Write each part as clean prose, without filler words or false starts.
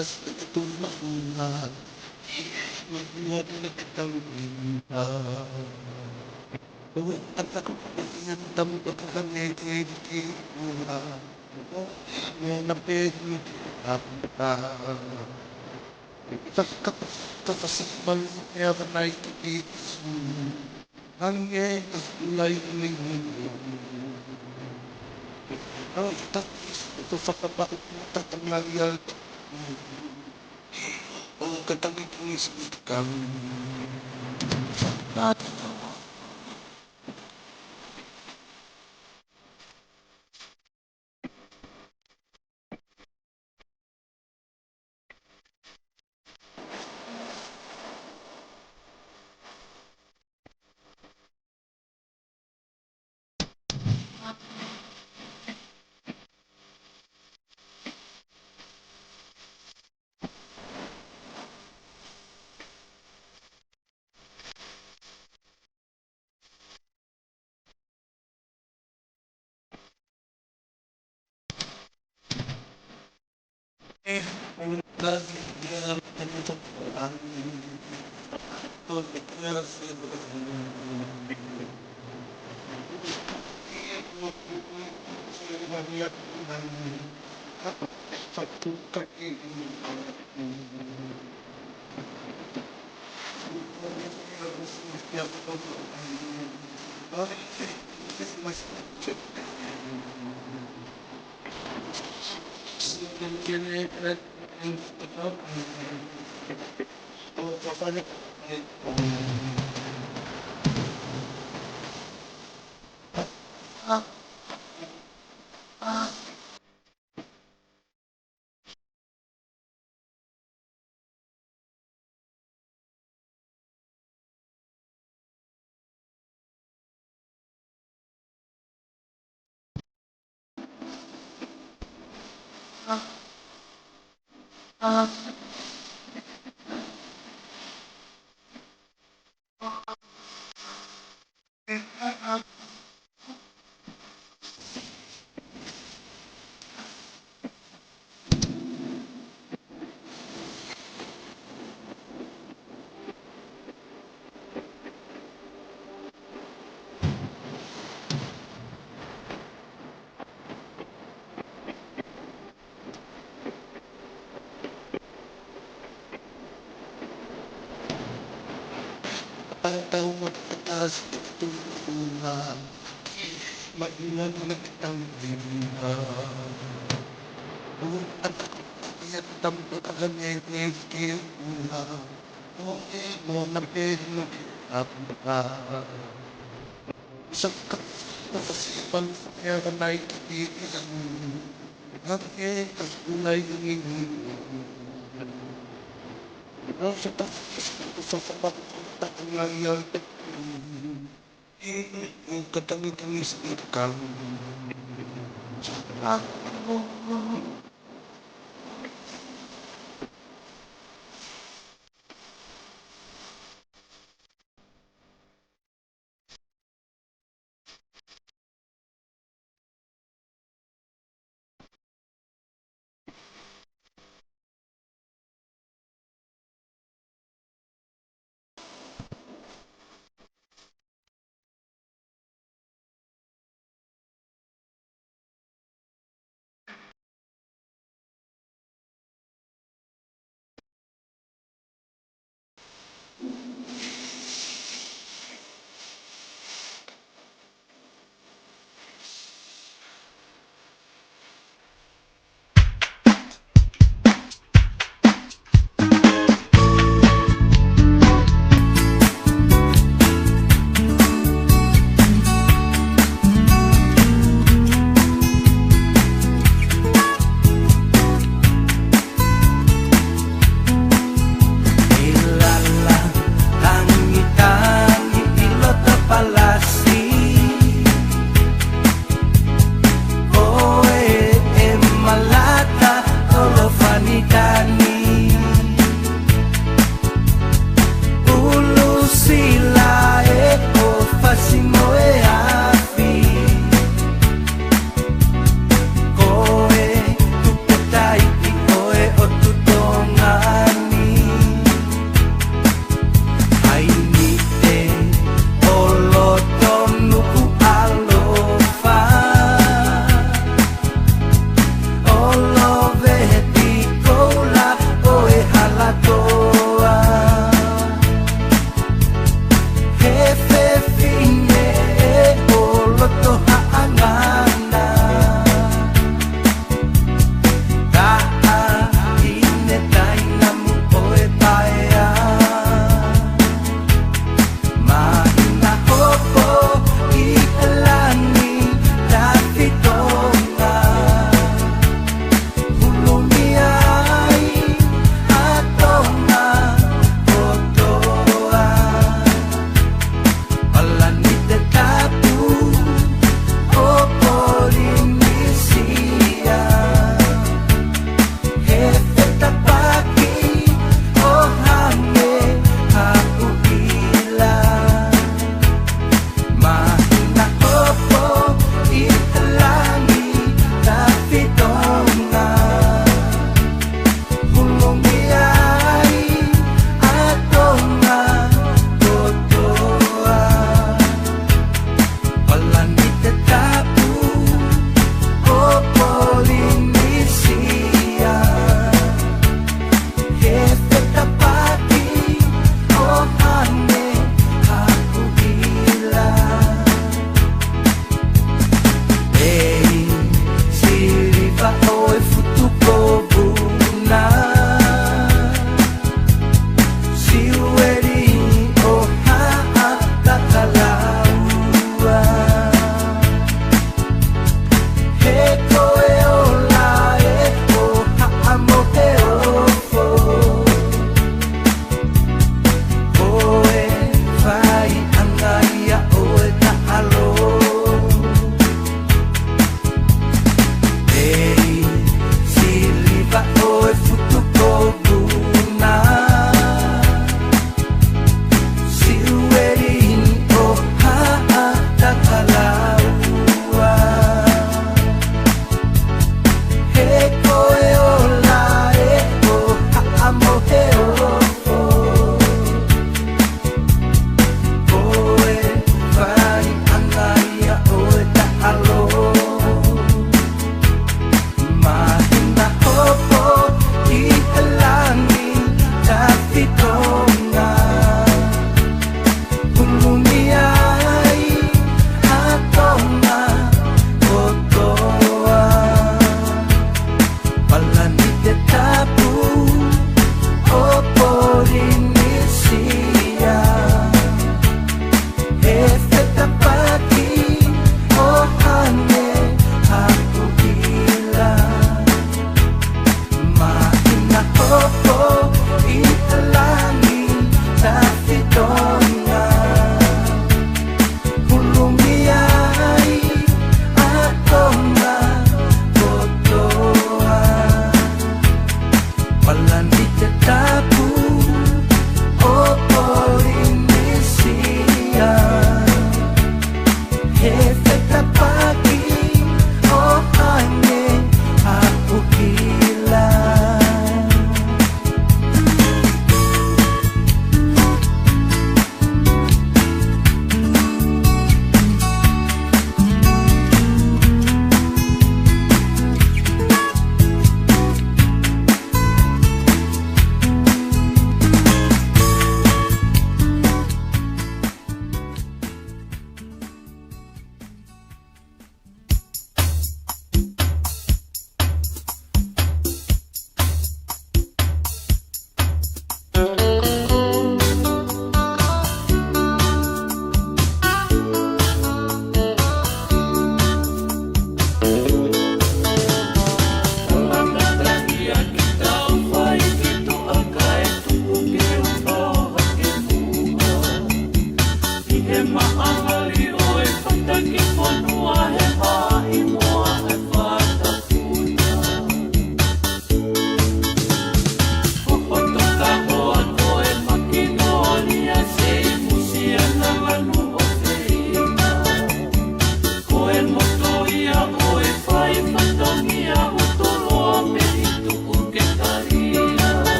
mataas na katulungan, magbuhat na kitang bintang. Bawat atak ng tambak kami tinitira, may napili kita. Sakit kakasipal meron ay tiisu, hanggang layunin mo. Ang takis ito sa kabakit mo tatangayan, ang katangit ng isikam. At ang lagi niya ang ang tubig na maniyak ng pagtutak mas kinikilit o papanik pantang mataas tulungan, maingat na kitang bintang. Buong atak at tambak kami tinitira, mo na pinag-apa. Sakit nakasipal meron ay titiisu, hanggang layunin mo. Ang sakit sa pagpunta ng layang ang katangit-angis ikaw.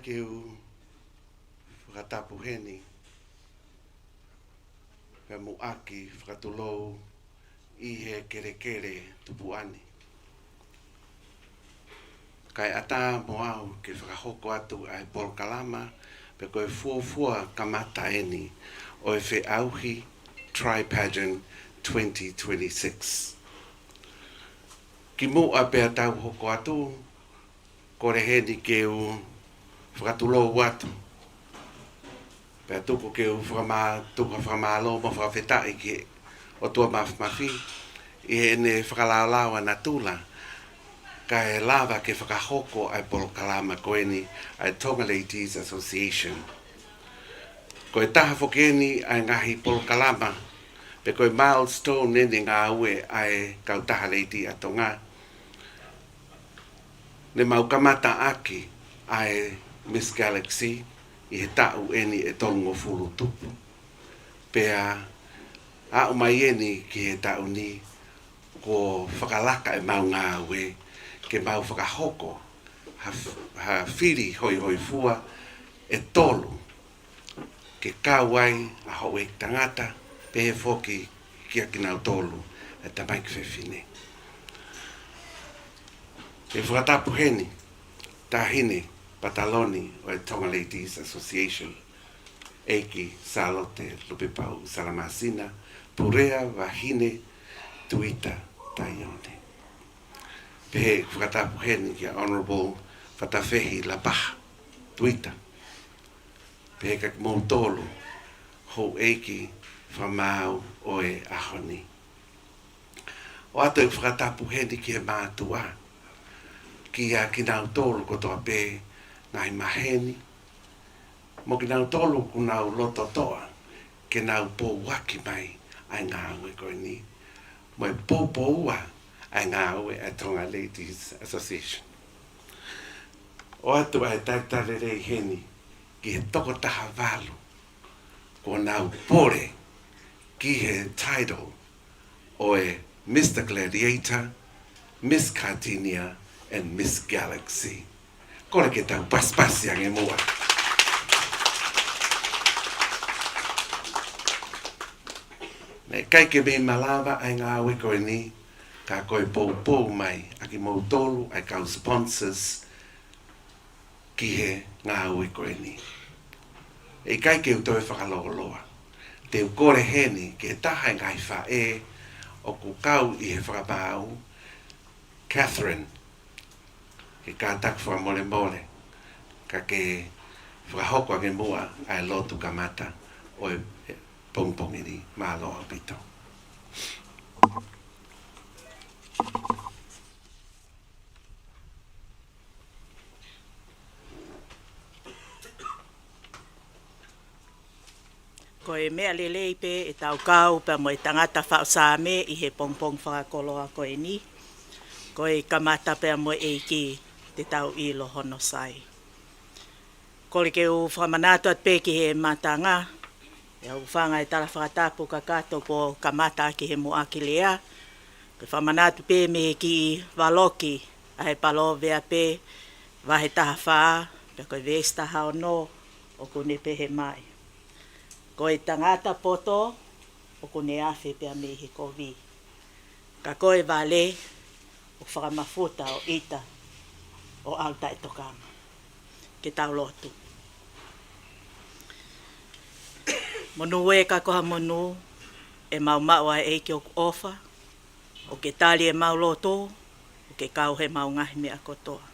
keu whakatapuheni pe muaki whakatulou I he kere tupuani. Kai ata mo au ke whakahoko atu ai polkalama pe koe fuafua kamata eni o e whi auhi Tripageant 2026. Ki mua pe atau hoko atu, kore heni ke u whakatulou atu. Pe atuko ke u whakamalo mo whakawhetai ke o tua mafi, I ene whakalalawa na tula, ka e lava ke whakahoko ai polkalama koeni ai Tonga Ladies Association. Ko e taha whokeni ai ngahi polkalama, pe koe milestone nene ngā ue ai kautaha leiti a Tonga. Ne mau kamata aki ai Miss Galaxy I he tau eni e tongo furu tupu. Pea a umai eni ki he tau ni ko whakalaka e mau ngā ue ke mau whakahoko ha whiri hoi fua e tolu ke kāwai a hoe tangata pe he whoki ki a kinau tolu e tamaiki whewhine. E whakatapu heni, tahine, pataloni o e Tonga Ladies Association, Eiki, Salote, Lupepau, Salamasina, Purea, Wahine, Tuita, Taione. Pehe whakatapu heni ki a Honourable Whatawhehi Lapaha, Tuita. Pehe kak mautolu, hou eiki whamau o e ahoni. O ato e whakatapu heni ki he mātua, ki a kinau tolu kotoa pe ngai maheni, mo kinau tolu kunau loto toa, ke nau po waki mai ai ngā ue koe ni, mo e po ua ai ngā ue a Tonga Ladies Association. O atu ai taitarerei heni, ki he toko taha walu, ko nau pore ki he title o e Mr. Gladiator, Miss Cardinia, and Miss Galaxy. Kore ke tau paspasi ang e mua. Ne kai ke me malawa ai ngā ue koe ni, ka koe pou mai, aki mau tolu ai kau sponsors ki he ngā ue koe ni. E kai ke utoe whakaloloa. Te ukore heni ke taha ngai wha e o ku kau I he whakapau Catherine ke kātak wha mole ka ke whakahoko ange mua ai lotu kamata o e pongpongiri mā loa pito. Ko e mea lelei pe e tau kau pe mo e tangata whaosame I he pongpong whakakoloa ko e ni. Ko e kamata pe mo e ki te tau I lo hono sai. Ko le ke u whamanatu at pe ki he matanga. E au whanga e tala whakatapu ka kato po kamata ki he moaki lea. Ko whamanatu pe me he ki waloki a he palo vea pe wahe taha whaa. Pe ko e vesta hao no o kune pe he mai. Ko e tangata poto o kune awhi pia me he kovi. Ka koe wale o whakamafuta o ita o alta e tokanga. Ke tau lotu. Monu e ka koha monu e mau maua e ki NUKU'ALOFA o ke tali e mau loto o ke kau he mau ngahi mea kotoa.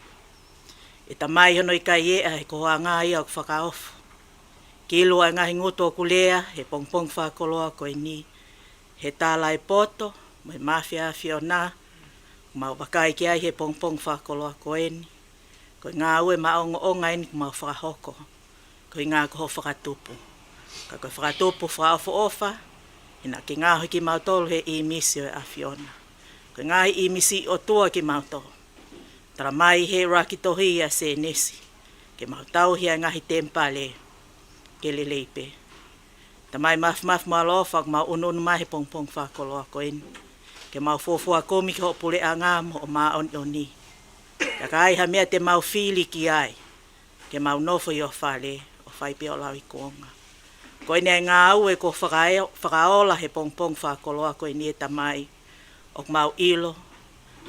E tamai hono I kai e a he koha ngā ia o whakaofu. Ki ilua ngahi nguto o kulea, he pongpong whakoloa koe ni, he tāla e poto, mo he mafia whiona, mau wakai ki ai he pongpong whakoloa koe ni, koe ngā ue maongo o ngai ni mau whakahoko, koe ngā koho whakatupu. Ka koe whakatupu whaofo ofa, ina ki ngā hoi ki mau tolu he I misi o e a whiona. Koe ngā I misi o tua ki mau tolu. Tara mai he rakitohi a se nesi, ke mau tau hia ngahi tempale, ke leleipe. Ta mai maf ma lofa ma unun mai pongpong whakoloa ko en. Ke mau fofua komi ki hopule a ngam o ma on oni. Ta kai ha mea te mau fili ki ai. ke maunofo i o whale o whaipe o lau i kuonga. Ko ine ngā au e ko whakaola he pongpong whakoloa ko ine tamai o mau ilo.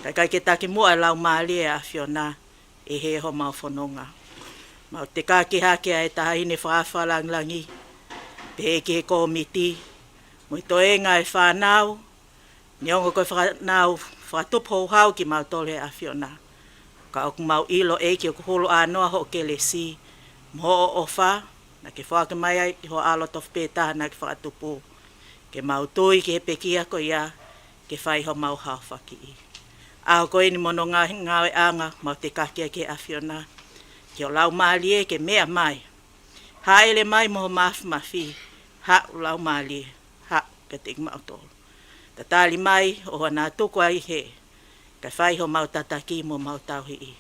Kai ke taki mua e lau maali e awhiona e he ho mau whanonga. Mau te kāki hake e taha ine whaafalanglangi, pe ke he komiti, mui to e ngā e whanau, ni ongo koe whanau whatupo hau ki mau tole e awhiona. Ka oku mau ilo e ki o kuhulu anoa ho ke le si, mo o ofa, na ke whake mai ai ho alo tof pētaha na ke whakatupu. Ke mau tui ki he pekia ko ia, ke whai ho mau hau whaki i. Aho koe ni mono ngāwe anga, mau te kakia ke awhiona. Ki o lau maali e ke mea mai. Ha ele mai moho mafi, ha o lau maali e, ha ka te ikma o tolu. Ta tali mai o hana tuku ai he, ka whai ho mau tataki mo mau tauhi i.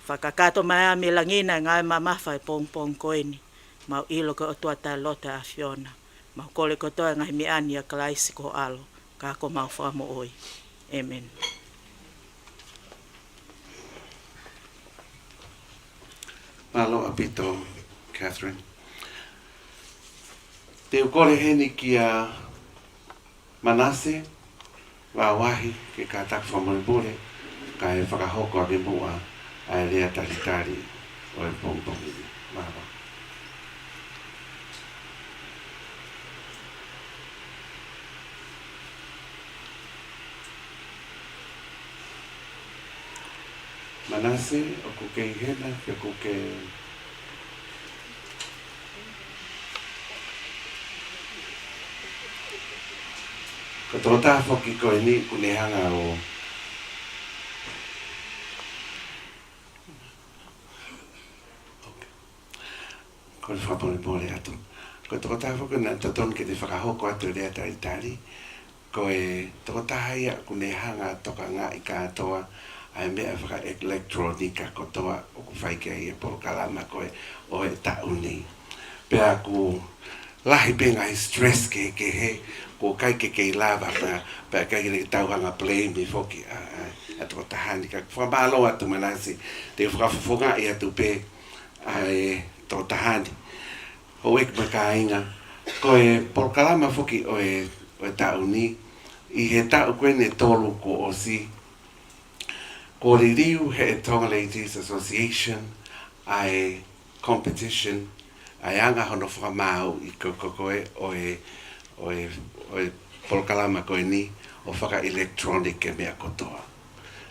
Whakakato mai a me langina ngai mamafa e pong koe ni, mau ilo ko o tuata lota a Fiona. Mau kole ko toa ngai me ani a kalaisi ko alo, ka ko mau whamo oi. Amen. Malo apito, Catherine. Te ukore heni ki a Manase, wawahi ke ka tak whamanipure, ka e whakahoko a me mua a e rea taritari o e pongpongi. Mawa. Manase, o kuke i hena, ke kuke ko tō tāwhoki koe ni kunehanga o ko le whapore atu. Ko tō tāwhoki na taton ke te whakahoko atu rea taritari, ko e tō tāhaia kunehanga toka ngā i kātoa ai mea whaka elektronika ko toa o ku whaike i e porokalama koe o e tauni. Pea ku lahi penga i stress ke he, ko kai ke i lava pea kai ke tauhanga blame i whoki a tō tahani. Ka whamalo atu Manase, te whakafufunga i atu pe ai tō tahani. Ho ek maka inga, ko e porokalama whoki o e tauni, i he tau koe ne tolu ko o si, ko ririu he Tonga Ladies Association ai competition ai anga hono whakamau i koe o e polokalama koe ni o whaka electronic e mea kotoa.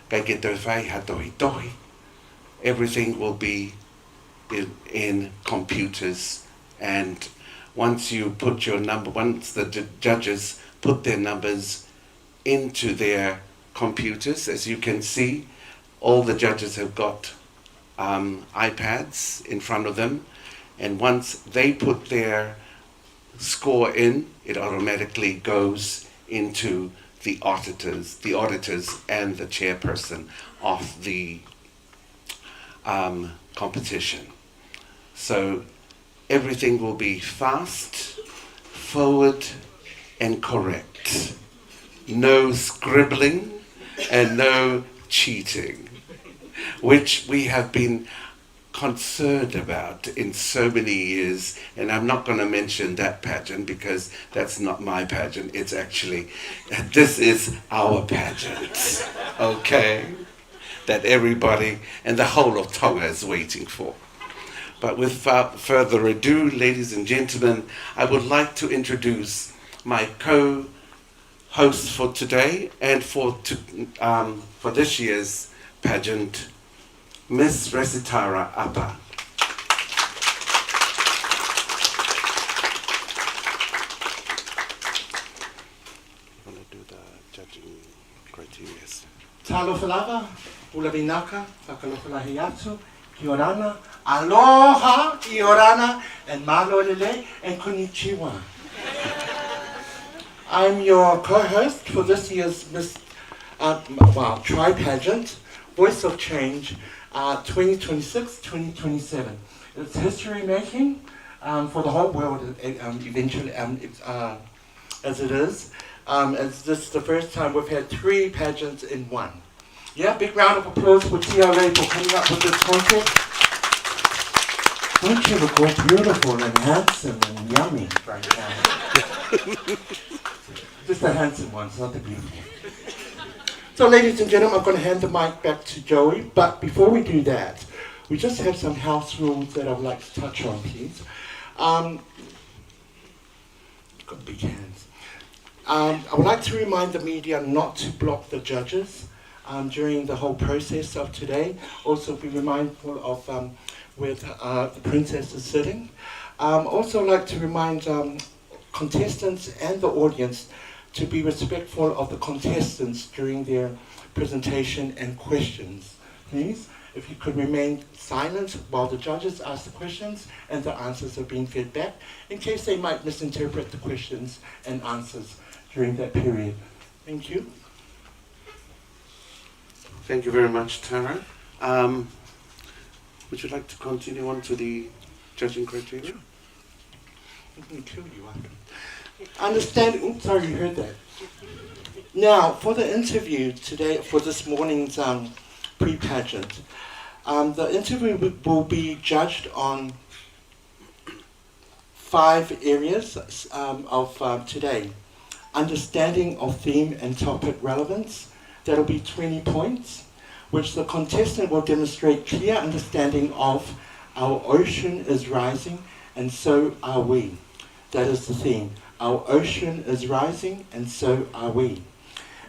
Kai ke tau whai hatohi tohi, everything will be in computers, and once you put your number, once the judges put their numbers into their computers, as you can see, all the judges have got iPads in front of them, and once they put their score in, it automatically goes into the auditors and the chairperson of the competition. So everything will be fast, forward, and correct. No scribbling and no cheating, which we have been concerned about in so many years, and I'm not going to mention that pageant because that's not my pageant. It's actually, this is our pageant, okay, that everybody and the whole of Tonga is waiting for. But without further ado, ladies and gentlemen, I would like to introduce my co-host for today and for this year's pageant, Miss Resitara Apa. I'm going to do the judging criteria. Talofa lava, ulavinaka, whakalofalahi atu, ki orana, aloha, ki orana, and malo lele, and konnichiwa. I'm your co-host for this year's Miss Tripageant, Voice of Change, 2026-2027. It's history making for the whole world eventually, as it is. As this is the first time we've had 3 pageants in one. Yeah, big round of applause for TRA for coming up with this contest. Don't you look all beautiful and handsome and yummy right now? Just the handsome ones, not the beautiful. So ladies and gentlemen, I'm going to hand the mic back to Joey, but before we do that, we just have some house rules that I would like to touch on, please. Got big hands. I would like to remind the media not to block the judges during the whole process of today. Also be mindful of where the princess is sitting. Also like to remind contestants and the audience to be respectful of the contestants during their presentation and questions. Please, if you could remain silent while the judges ask the questions and the answers are being fed back, in case they might misinterpret the questions and answers during that period. Thank you. Thank you very much, Tara. Would you like to continue on to the judging criteria? I'm going to kill you after. Understand, oops, sorry, you heard that. Now, for the interview today, for this morning's pre-pageant, the interview will be judged on 5 areas of today. Understanding of theme and topic relevance, that'll be 20 points, which the contestant will demonstrate clear understanding of our ocean is rising and so are we. That is the theme. Our ocean is rising and so are we.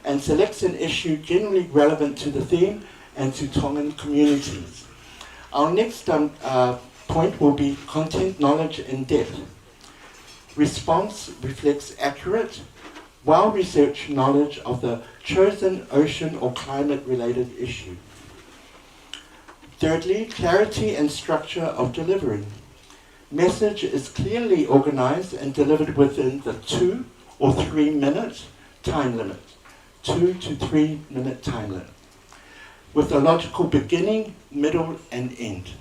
And selects an issue generally relevant to the theme and to Tongan communities. Our next point will be content knowledge in depth. Response reflects accurate, well-researched knowledge of the chosen ocean or climate-related issue. Thirdly, clarity and structure of delivery. Message is clearly organized and delivered within the 2 or 3 minute time limit. 2 to 3 minute time limit. With a logical beginning, middle, and end.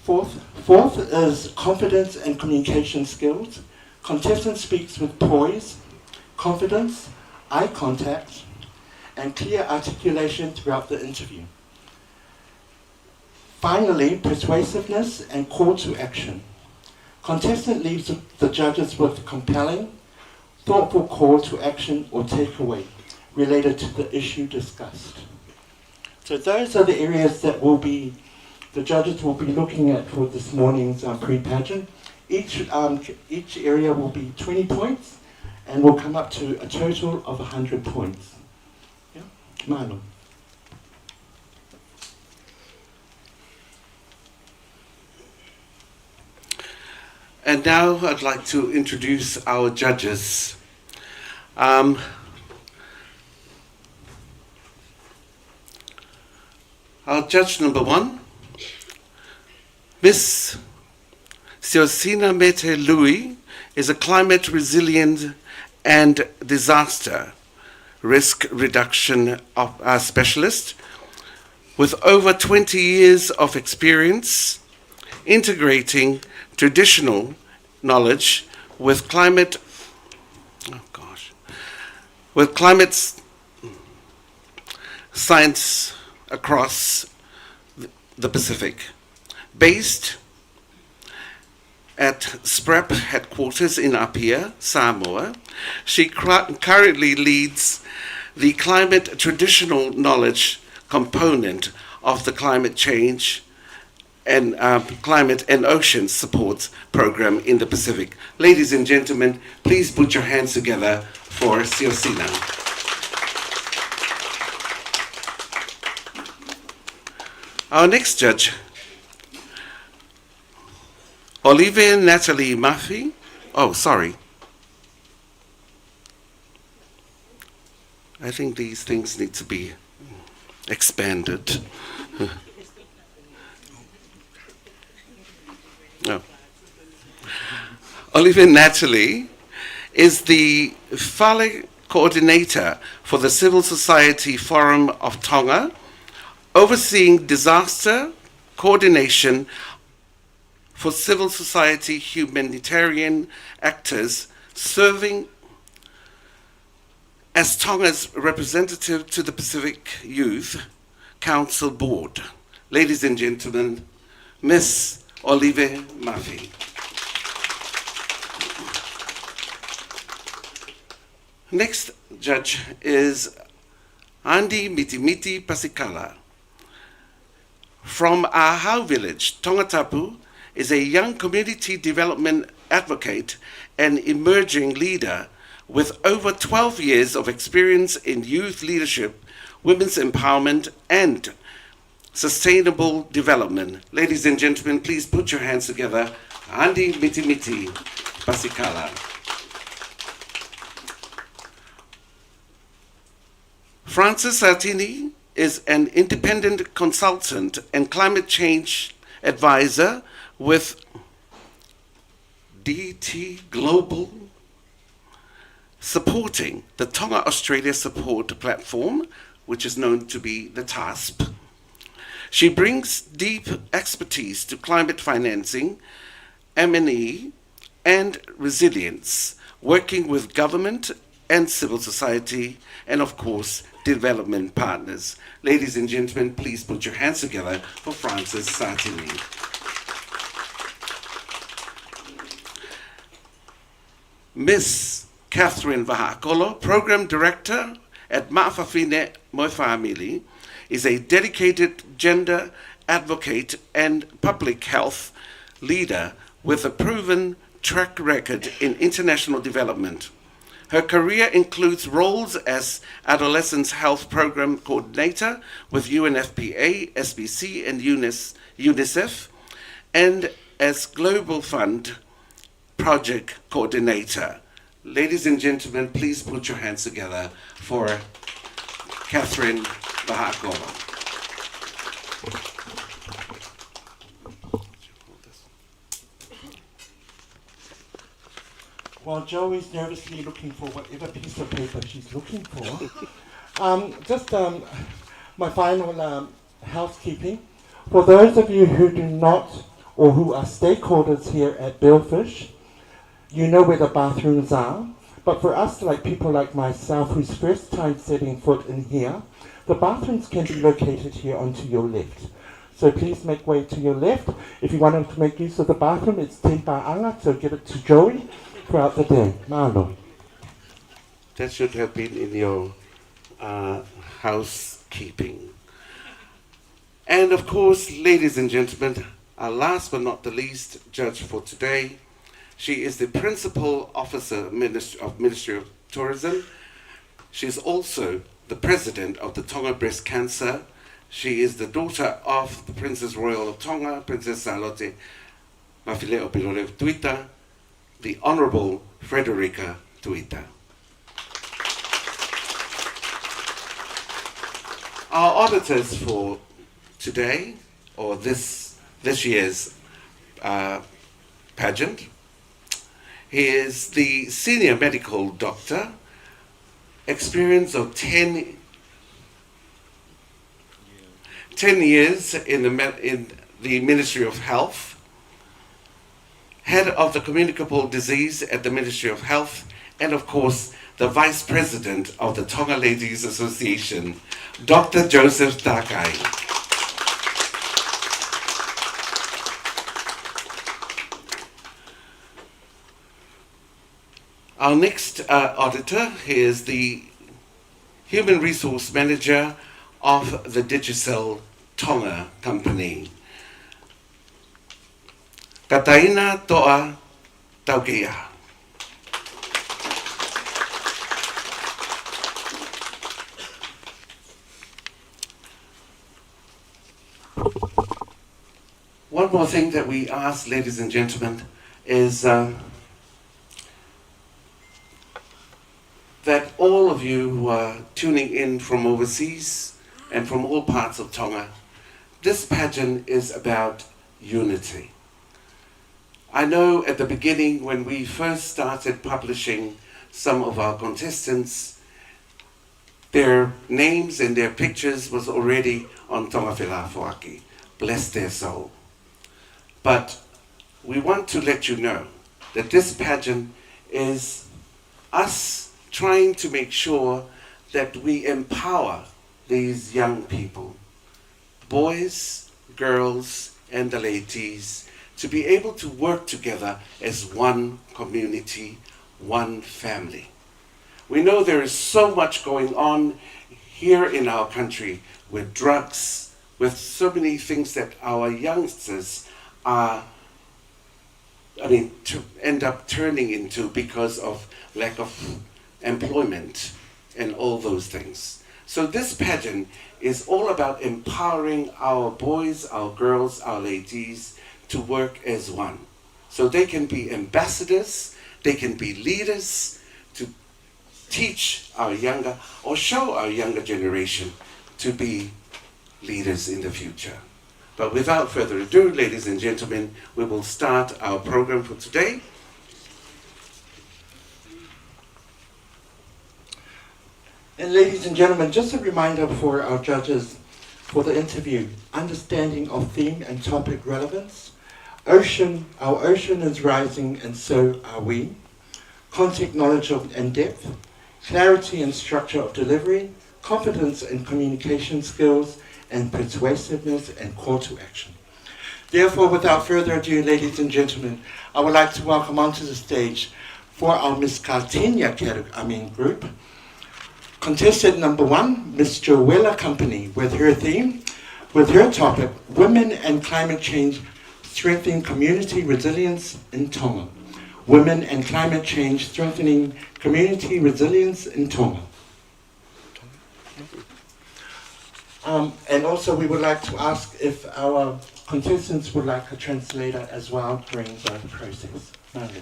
Fourth is confidence and communication skills. Contestant speaks with poise, confidence, eye contact, and clear articulation throughout the interview. Finally, persuasiveness and call to action. Contestant leaves the judges with compelling, thoughtful call to action or takeaway related to the issue discussed. So those are the areas that the judges will be looking at for this morning's pre-pageant. Each area will be 20 points and will come up to a total of 100 points. Yeah? Manu. And now I'd like to introduce our judges. Our judge number 1, Miss Siosina Mete Lui, is a climate resilient and disaster risk reduction specialist with over 20 years of experience integrating traditional knowledge with climate science across the Pacific. Based at SPREP headquarters in Apia, Samoa, she currently leads the climate traditional knowledge component of the climate change and climate and ocean support program in the Pacific. Ladies and gentlemen, please put your hands together for Siosina. Our next judge, Olivia Natalie Murphy. Oh, sorry. I think these things need to be expanded. No. Olivia Natalie is the Fale coordinator for the Civil Society Forum of Tonga, overseeing disaster coordination for civil society humanitarian actors, serving as Tonga's representative to the Pacific Youth Council Board. Ladies and gentlemen, Miss Olive Murphy. Next judge is Andy Mitimiti Pasikala. From Ahau Village, Tongatapu, is a young community development advocate and emerging leader with over 12 years of experience in youth leadership, women's empowerment, and sustainable development. Ladies and gentlemen, please put your hands together. Andy Mitimiti Pasikala. Francis Sartini is an independent consultant and climate change advisor with DT Global, supporting the Tonga Australia Support Platform, which is known to be the TASP. She brings deep expertise to climate financing, M&E, and resilience, working with government and civil society, and of course, development partners. Ladies and gentlemen, please put your hands together for Francis Sartini. Miss Catherine Vahakolo, Program Director at Ma'afafine Moefamili, is a dedicated gender advocate and public health leader with a proven track record in international development. Her career includes roles as Adolescents Health Program Coordinator with UNFPA, SBC, and UNICEF, and as Global Fund Project Coordinator. Ladies and gentlemen, please put your hands together for Catherine Vahakolo. While Joey's nervously looking for whatever piece of paper she's looking for, my final housekeeping. For those of you who do not, or who are stakeholders here at BILLFISH, you know where the bathrooms are. But for us, like people like myself, who's first time setting foot in here, the bathrooms can be located here onto your left. So please make way to your left. If you want to make use of the bathroom, it's 10 pa'anga, so give it to Joey throughout the day. Malo. That should have been in your housekeeping. And of course, ladies and gentlemen, our last but not the least judge for today, she is the Principal Officer of Ministry of Tourism. She is also the President of the Tonga Breast Cancer. She is the daughter of the Princess Royal of Tonga, Princess Salote Mafileo Piloreo Tuita, the Honourable Frederica Tuita. Our auditors for today, or this year's pageant, he is the Senior Medical Doctor, experience of 10 years in the Ministry of Health, Head of the Communicable Disease at the Ministry of Health, and of course, the Vice President of the Tonga Ladies Association, Dr. Joseph Takai. Our next auditor is the Human Resource Manager of the Digicel Tonga Company. Kataina Toa Taukea. One more thing that we ask, ladies and gentlemen, is that all of you who are tuning in from overseas and from all parts of Tonga, this pageant is about unity. I know at the beginning when we first started publishing some of our contestants, their names and their pictures was already on Tonga Whelawhaki. Bless their soul. But we want to let you know that this pageant is us trying to make sure that we empower these young people, boys, girls, and the laitees to be able to work together as one community, one family. We know there is so much going on here in our country with drugs, with so many things that our youngsters are, to end up turning into because of lack of employment and all those things. So this pageant is all about empowering our boys, our girls, our ladies to work as one. So they can be ambassadors, they can be leaders to teach our younger or show our younger generation to be leaders in the future. But without further ado, ladies and gentlemen, we will start our program for today. And ladies and gentlemen, just a reminder for our judges for the interview. Understanding of theme and topic relevance. Our ocean is rising and so are we. Content knowledge and depth. Clarity and structure of delivery. Confidence and communication skills. And persuasiveness and call to action. Therefore, without further ado, ladies and gentlemen, I would like to welcome onto the stage for our Miss Cartenia group, contestant number 1, Miss Joella Company, with her topic, Women and Climate Change Strengthening Community Resilience in Tonga. Women and Climate Change Strengthening Community Resilience in Tonga. And also we would like to ask if our contestants would like a translator as well during the process. Nale.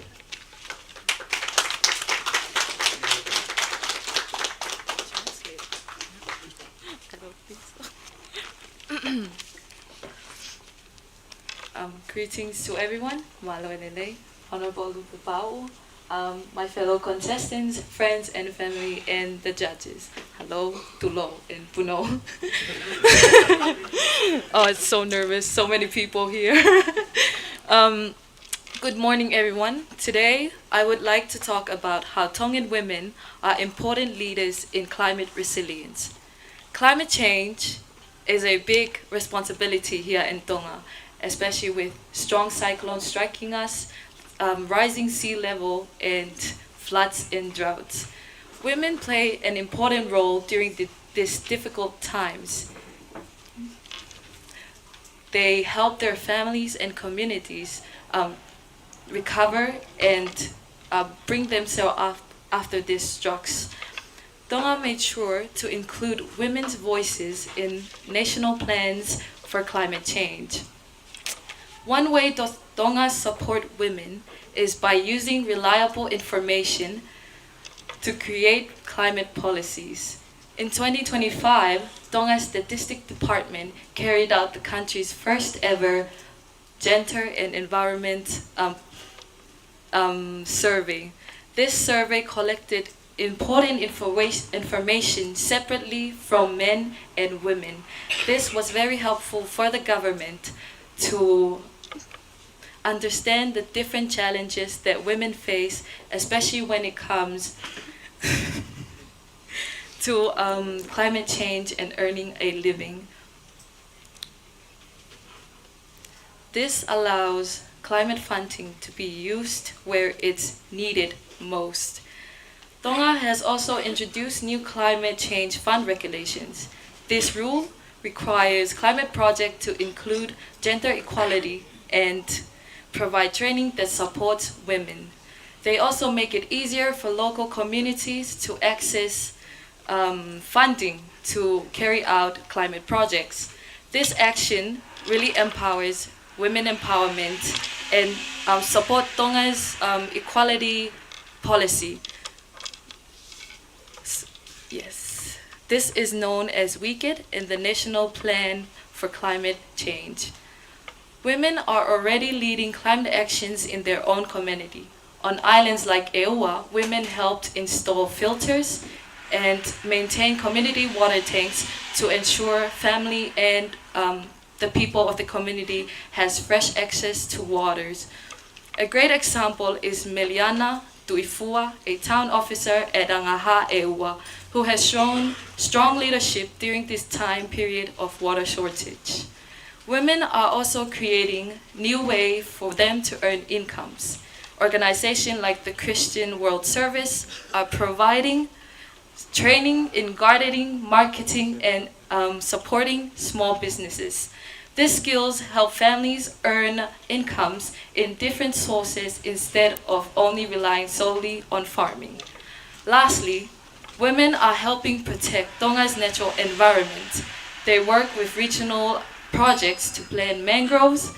Greetings to everyone, Malo Enele, Honorable Lupipau, my fellow contestants, friends and family, and the judges. Hello, Tulo, and Puno. Oh, it's so nervous, so many people here. Good morning, everyone. Today, I would like to talk about how Tongan women are important leaders in climate resilience. Climate change is a big responsibility here in Tonga, especially with strong cyclones striking us, rising sea level, and floods and droughts. Women play an important role during these difficult times. They help their families and communities recover and bring themselves up after these strokes. Tonga made sure to include women's voices in national plans for climate change. One way Tonga support women is by using reliable information to create climate policies. In 2025, Tonga's Statistics Department carried out the country's first ever gender and environment survey. This survey collected important information separately from men and women. This was very helpful for the government to understand the different challenges that women face, especially when it comes to climate change and earning a living. This allows climate funding to be used where it's needed most. Tonga has also introduced new climate change fund regulations. This rule requires climate projects to include gender equality and provide training that supports women. They also make it easier for local communities to access funding to carry out climate projects. This action really empowers women empowerment and support Tonga's equality policy. Yes, this is known as WICED in the National Plan for Climate Change. Women are already leading climate actions in their own community. On islands like Eua, women helped install filters and maintain community water tanks to ensure family and the people of the community has fresh access to waters. A great example is Meliana Tuifua, a town officer at Angaha Eua, who has shown strong leadership during this time period of water shortage. Women are also creating new way for them to earn incomes. Organizations like the Christian World Service are providing training in gardening, marketing, and supporting small businesses. These skills help families earn incomes in different sources instead of only relying solely on farming. Lastly, women are helping protect Tonga's natural environment. They work with regional projects to plant mangroves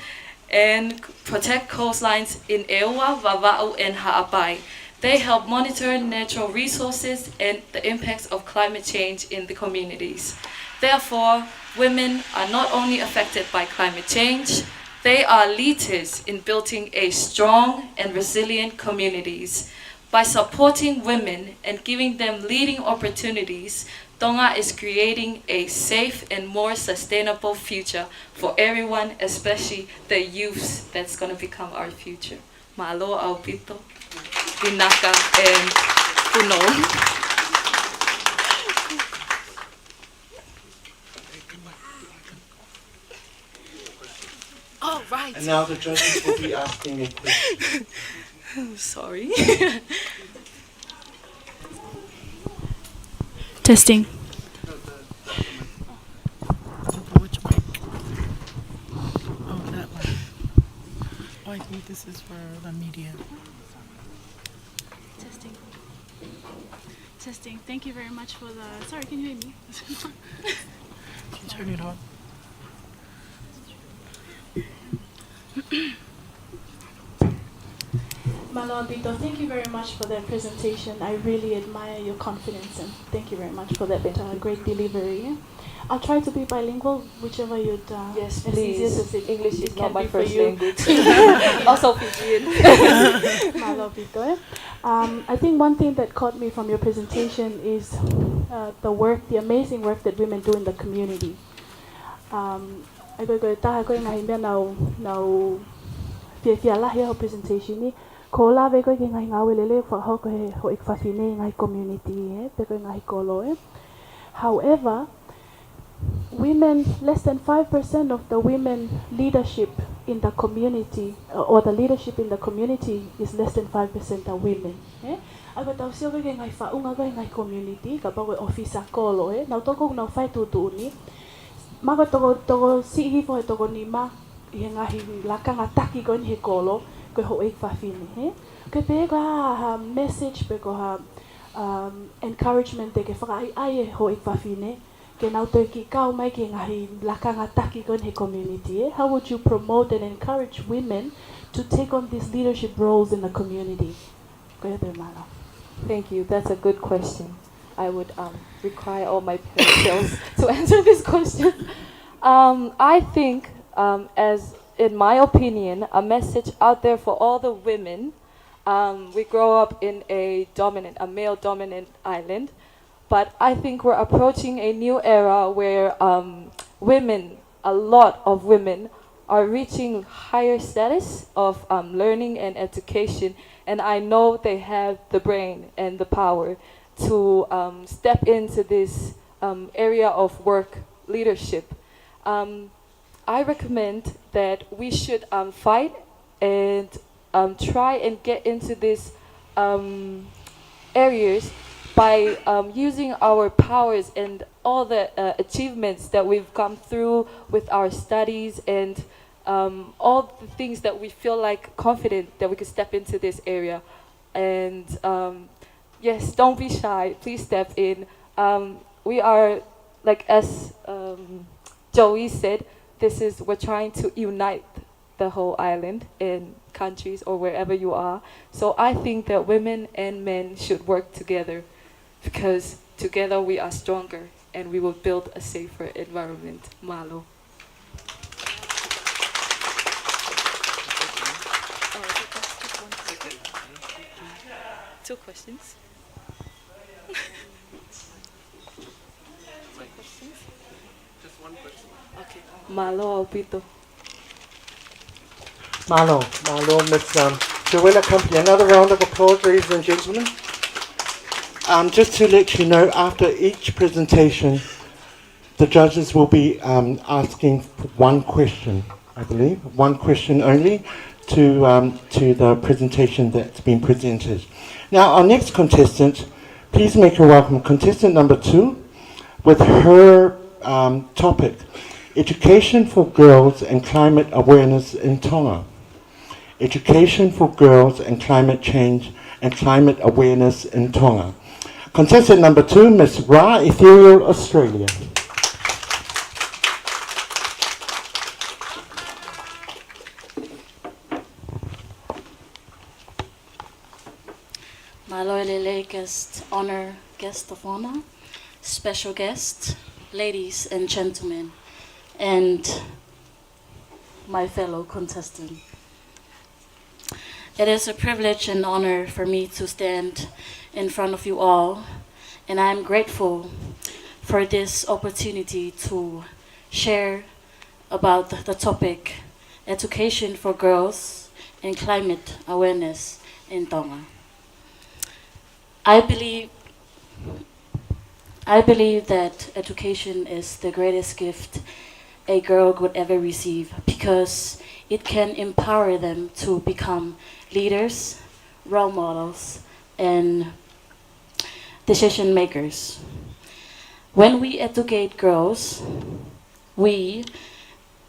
and protect coastlines in Eua, Vava'u, and Ha'apai. They help monitor natural resources and the impacts of climate change in the communities. Therefore, women are not only affected by climate change, they are leaders in building a strong and resilient communities. By supporting women and giving them leading opportunities, Tonga is creating a safe and more sustainable future for everyone, especially the youth that's going to become our future. Mahalo au pito, Inaka, and Puno. Oh, right. And now the judges will be asking a question. Sorry. Testing. Which mic? Oh, that one. Oh, I think this is for the media. Testing. Testing. Thank you very much for the. Sorry, can you hear me? Can you turn it on? Malabito, thank you very much for that presentation. I really admire your confidence and thank you very much for that great delivery. I'll try to be bilingual, whichever you'd. Yes, as easy please. as English it is can not my be for first you. language. Also Fijian. Malabito. I think one thing that caught me from your presentation is the amazing work that women do in the community. I go taha ko ngai mea nau fia lahi ho presentation ni ko la ve ko ngai ngau lele fa ho ko ho ik fa fine ngai community pe ko ngai kolo. However, less than 5% of the women leadership in the community or the leadership in the community is less than 5% are women. Aga tau sio ke ngai fa unga ko ngai community ka ba ko officer kolo nau toko nau fai tu ni mago toko si fo toko ni ma i ngahi lakanga taki ko ni kolo ko ho ik fa fine ke pe ka message pe ko encouragement ke fa ai ho ik fa fine ke nau to ki kau mai ke ngahi lakanga taki ko ni community. How would you promote and encourage women to take on these leadership roles in the community? Go ahead, Mala. Thank you. That's a good question. I would require all my skills to answer this question. I think, as in my opinion, a message out there for all the women. We grow up in a male-dominant island, but I think we're approaching a new era where a lot of women, are reaching higher status of learning and education, and I know they have the brain and the power to step into this area of work leadership. I recommend that we should fight and try and get into these areas by using our powers and all the achievements that we've come through with our studies and all the things that we feel like confident that we can step into this area. And yes, don't be shy. Please step in. We are, like as Joey said, we're trying to unite the whole island and countries or wherever you are. So I think that women and men should work together because together we are stronger and we will build a safer environment. Malo. Two questions. Just one question. Okay. Malo Alpito. Malo, Miss Joella Company. Another round of applause, ladies and gentlemen. Just to let you know, after each presentation, the judges will be asking one question, I believe, one question only to the presentation that's been presented. Now, our next contestant, please make her welcome, contestant number 2, with her topic, Education for Girls and Climate Awareness in Tonga. Education for Girls and Climate Change and Climate Awareness in Tonga. Contestant number 2, Miss Ra, Ethereal, Australia. Maloelele guest, honor guest of honor, special guest, ladies and gentlemen, and my fellow contestant. It is a privilege and honor for me to stand in front of you all, and I am grateful for this opportunity to share about the topic, education for girls and climate awareness in Tonga. I believe that education is the greatest gift a girl could ever receive because it can empower them to become leaders, role models, and decision makers. When we educate girls, we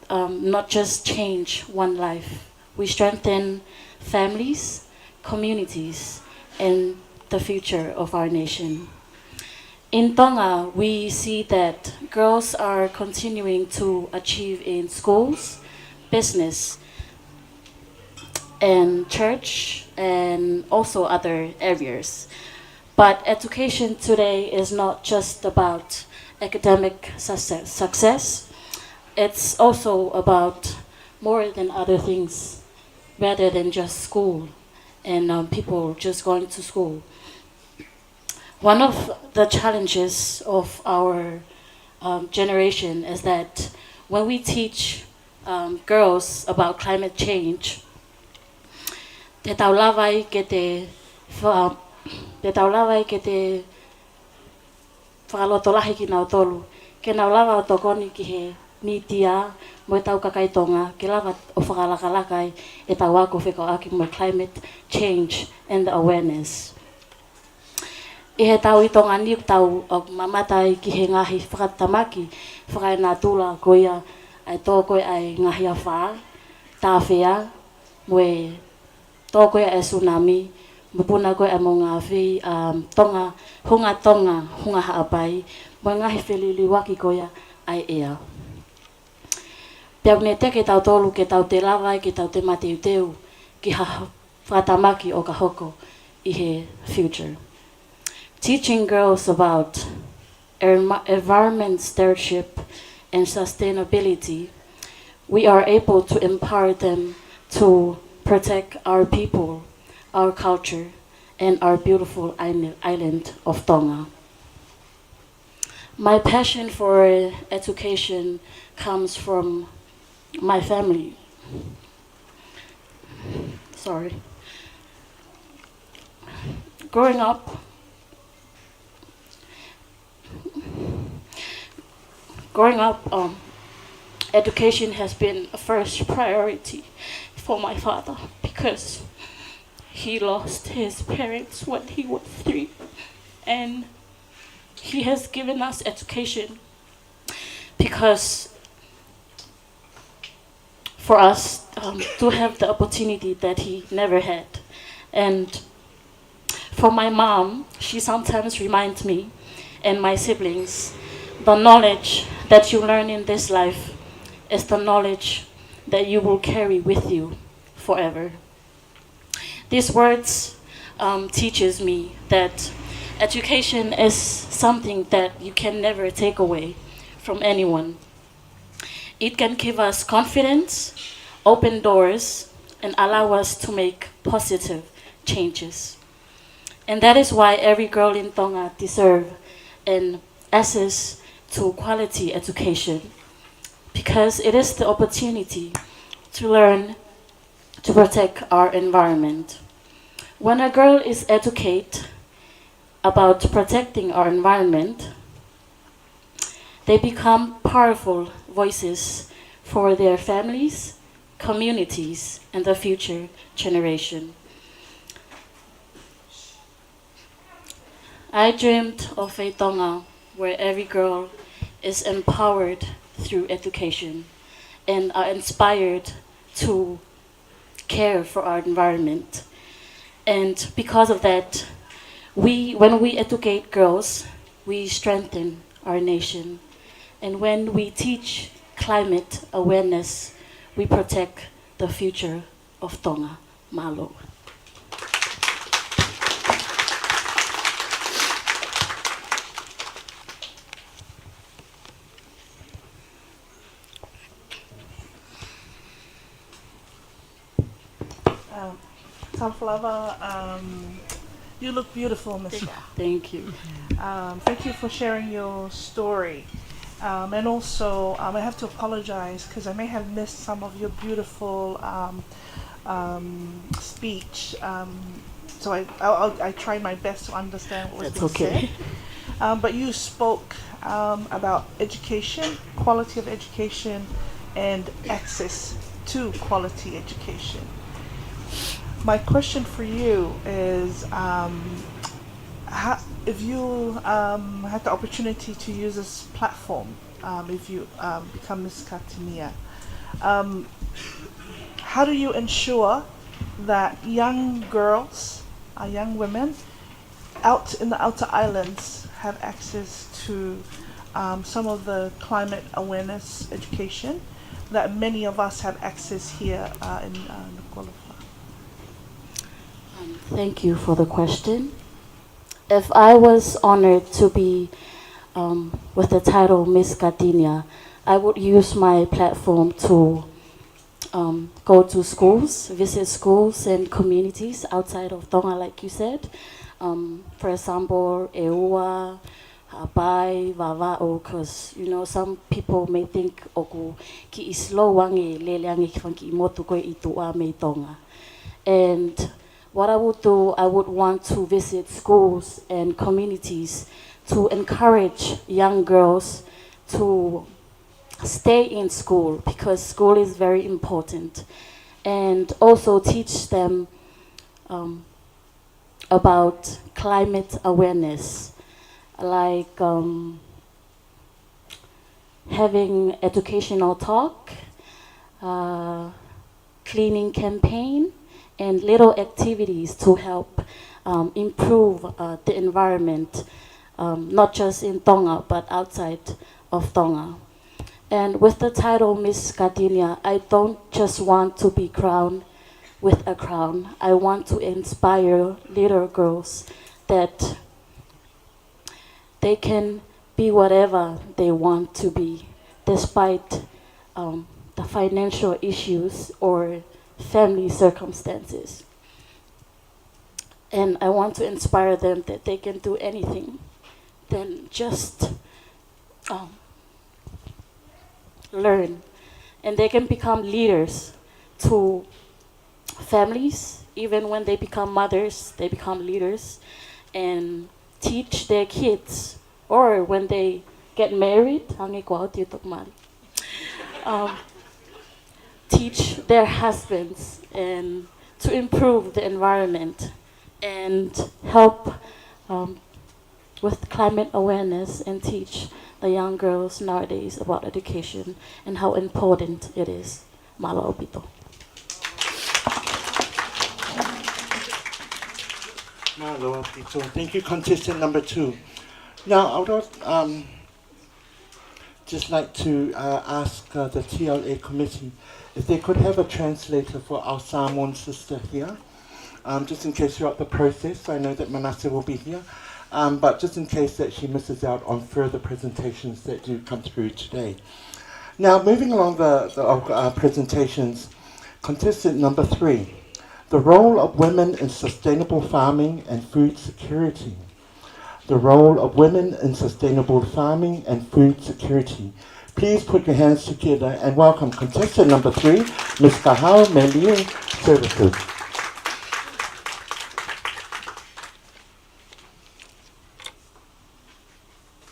not just change one life, we strengthen families, communities, and the future of our nation. In Tonga, we see that girls are continuing to achieve in schools, business, and church, and also other areas. But education today is not just about academic success. It's also about more than other things, rather than just school and people just going to school. One of the challenges of our generation is that when we teach girls about climate change, te taulawai ke te whakalotolahi ki nau tolu. Ke nau lawa o tokoni ki he nitia mo e tau kakaitonga, ke lawa o whakalakalakai e tau ako whekau aki mo climate change and awareness. I he tau i tonga ni tau o mamatai ki he ngahi whakatamaki, whakai nā tūla koia ai tō koe ai ngahi a whā, tāwhea, mo e tō koe e tsunami, mo puna koe e mo ngā whi tonga, hunga haapai, mo ngahi whilili waki koia ai ea. Pea ne teke tau tolu ke tau te lawai, ke tau te mateu teu, ki ha whatamaki o ka hoko i he future. Teaching girls about environment stewardship and sustainability, we are able to empower them to protect our people, our culture, and our beautiful island of Tonga. My passion for education comes from my family. Sorry. Growing up, education has been a first priority for my father because he lost his parents when he was 3, and he has given us education because for us to have the opportunity that he never had. And for my mom, she sometimes reminds me and my siblings, the knowledge that you learn in this life is the knowledge that you will carry with you forever. These words teaches me that education is something that you can never take away from anyone. It can give us confidence, open doors, and allow us to make positive changes. And that is why every girl in Tonga deserves an access to quality education, because it is the opportunity to learn to protect our environment. When a girl is educated about protecting our environment, they become powerful voices for their families, communities, and the future generation. I dreamed of a Tonga where every girl is empowered through education and are inspired to care for our environment. And because of that, when we educate girls, we strengthen our nation. And when we teach climate awareness, we protect the future of Tonga. Malo. Sunflower, you look beautiful, Miss. Thank you. Thank you for sharing your story. And also, I have to apologize because I may have missed some of your beautiful speech. So I tried my best to understand what was That's being okay. said. But you spoke about education, quality of education, and access to quality education. My question for you is, if you had the opportunity to use this platform, if you become Miss Katinia, how do you ensure that young girls, young women, out in the outer islands have access to some of the climate awareness education that many of us have access here in NUKU'ALOFA? Thank you for the question. If I was honored to be with the title Miss Gardenia, I would use my platform to go to schools, visit schools and communities outside of Tonga, like you said. For example, Eua, Hapai, Vava'o, because some people may think oku ki islo wangi leleangi ki motu koe I tua me Tonga. And what I would do, I would want to visit schools and communities to encourage young girls to stay in school because school is very important, and also teach them about climate awareness, like having educational talk, cleaning campaign, and little activities to help improve the environment, not just in Tonga, but outside of Tonga. And with the title Miss Gardenia, I don't just want to be crowned with a crown. I want to inspire little girls that they can be whatever they want to be, despite the financial issues or family circumstances. And I want to inspire them that they can do anything than just learn. And they can become leaders to families. Even when they become mothers, they become leaders and teach their kids. Or when they get married, teach their husbands and to improve the environment and help with climate awareness and teach the young girls nowadays about education and how important it is. Malo opito. Malo opito. Thank you, contestant number 2. Now, I would just like to ask the TLA committee if they could have a translator for our Samoan sister here, just in case throughout the process. I know that Manase will be here, but just in case that she misses out on further presentations that do come through today. Now, moving along the presentations, contestant number 3, the role of women in sustainable farming and food security. The role of women in sustainable farming and food security. Please put your hands together and welcome contestant number 3, Ms. Kahao Meliu Services.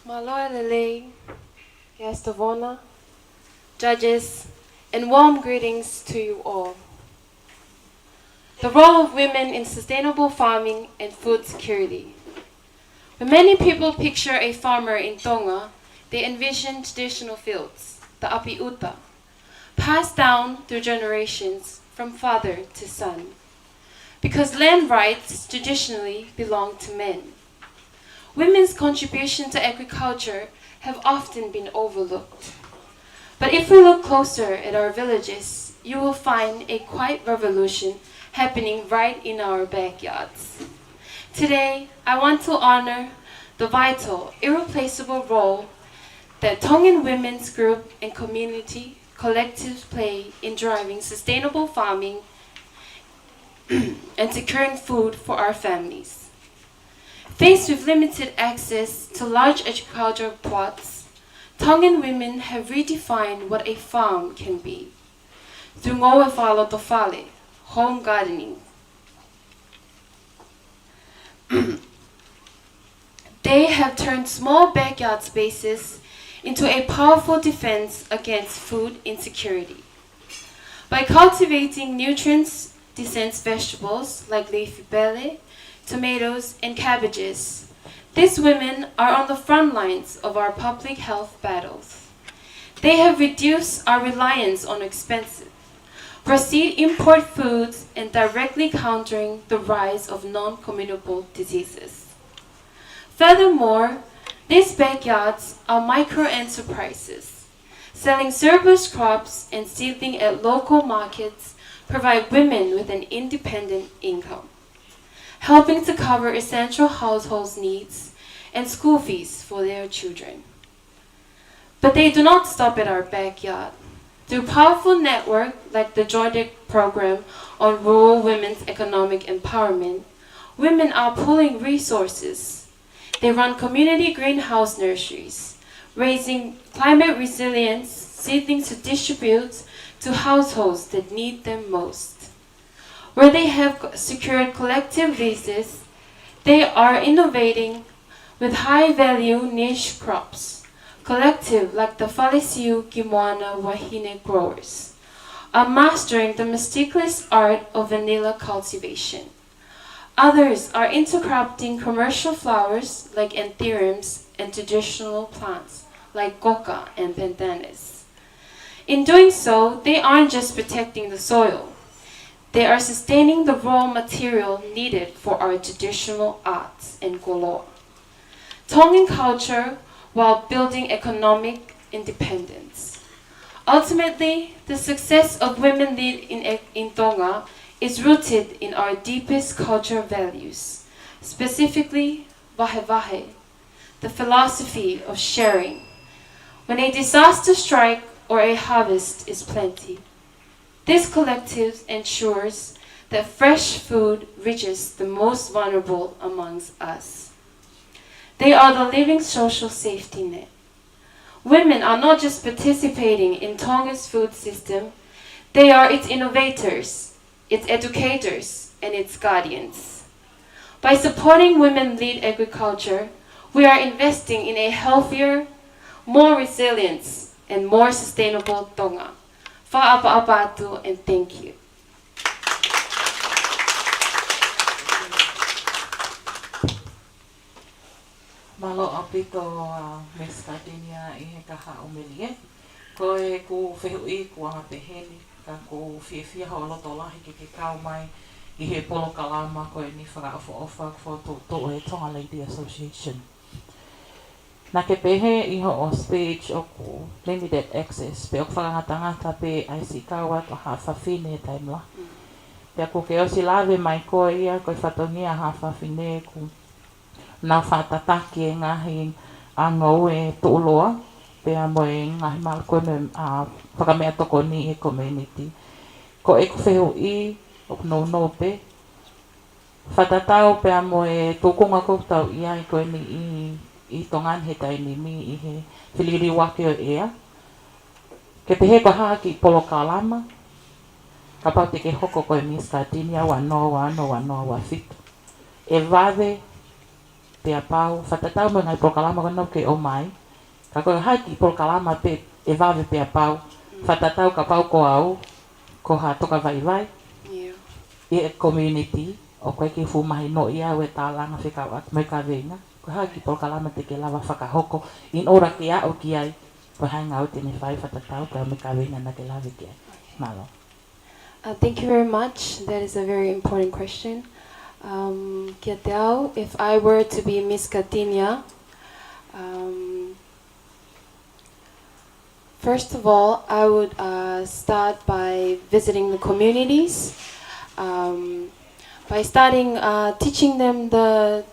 Maloa lelei, Guest of honor, judges, and warm greetings to you all. The role of women in sustainable farming and food security. When many people picture a farmer in Tonga, they envision traditional fields, the api uta, passed down through generations from father to son. Because land rights traditionally belong to men. Women's contribution to agriculture have often been overlooked. But if we look closer at our villages, you will find a quiet revolution happening right in our backyards. Today, I want to honor the vital, irreplaceable role that Tongan women's group and community collectives play in driving sustainable farming and securing food for our families. Faced with limited access to large agricultural plots, Tongan women have redefined what a farm can be through NUKU'ALOFA, home gardening. They have turned small backyard spaces into a powerful defense against food insecurity. By cultivating nutrient-dense vegetables like leafy bele, tomatoes, and cabbages, these women are on the front lines of our public health battles. They have reduced our reliance on expensive, proceed import foods and directly countering the rise of non-communicable diseases. Furthermore, these backyards are micro-enterprises. Selling surplus crops and seedling at local markets provide women with an independent income, helping to cover essential household needs and school fees for their children. But they do not stop at our backyard. Through powerful networks like the JOIDEC program on rural women's economic empowerment, women are pooling resources. They run community greenhouse nurseries, raising climate resilience seedlings to distribute to households that need them most. Where they have secured collective leases, they are innovating with high-value niche crops. Collective like the Falesiu Kimoana Wahine growers are mastering the meticulous art of vanilla cultivation. Others are intercropping commercial flowers like anthuriums and traditional plants like goka and pandanus. In doing so, they aren't just protecting the soil. They are sustaining the raw material needed for our traditional arts and koloa. Tongan culture while building economic independence. Ultimately, the success of women lead in Tonga is rooted in our deepest cultural values, specifically wahe, the philosophy of sharing. When a disaster strikes or a harvest is plenty, this collective ensures that fresh food reaches the most vulnerable amongst us. They are the living social safety net. Women are not just participating in Tonga's food system, they are its innovators, its educators, and its guardians. By supporting women-led agriculture, we are investing in a healthier, more resilient, and more sustainable Tonga. Fa'apa atu, and thank you. Malo apito Miss Cardinia I he kaha umilie. Ko e ku whehui ku anga peheni, ka ku whiwhia ho loto lahi ki kau mai I he polo kalama ko e ni whakaofa ko to e Tonga Lady Association. Na ke pehe I ho o speech o ku limited access, pe o whakangata pe ai si kawa to ha whawhine taimla. Pe ku ke o si lawe mai ko ia ko I whatongia ha whawhine ku na whatataki e ngahi angau e tuuloa, pea mo e ngahi malkone whakamea toko ni e community. Ko e kuwhehu I, o no pe, whatatau pea mo e tukunga koutau ia I koe ni I tongan he taini mi I he whiliri wake o ea. Ke pehe ko haa ki polo kalama, ka pau te ke hoko koe Miss Cardinia wanoa wa fitu. E vave, pea pau, whatatau mo ngai prokalama kono ke o mai, Ka koe haiki pol kalama pe e wawe pe a pau. Whatatau ka pau ko au, ko ha toka vai vai. Yeah. I e community, o koe ki fumahi no ia we tālanga whikau at mai ka venga. Ko haiki pol kalama te ke lawa whakahoko. In ora ki a o ki ai, ko hai ngau tene whai whatatau ka mai ka venga na ke lawe ki ai. Malo. Thank you very much. That is a very important question. Kia te au, if I were to be Miss Katinia, first of all, I would start by visiting the communities, by starting teaching them the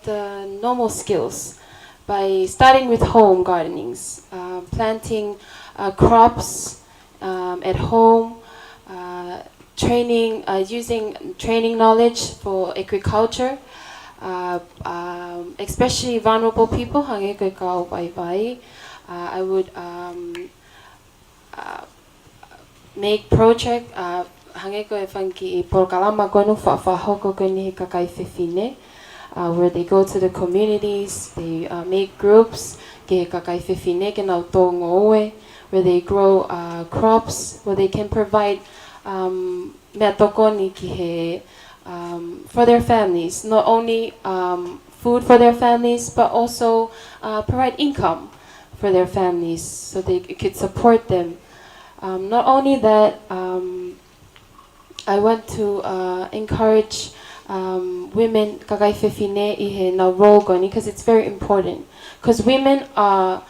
normal skills, by starting with home gardenings, planting crops at home, training, using training knowledge for agriculture, especially vulnerable people. I would make project where they go to the communities, they make groups where they grow crops, where they can provide for their families, not only food for their families, but also provide income for their families so they could support them. Not only that, I want to encourage women because it's very important. Because women are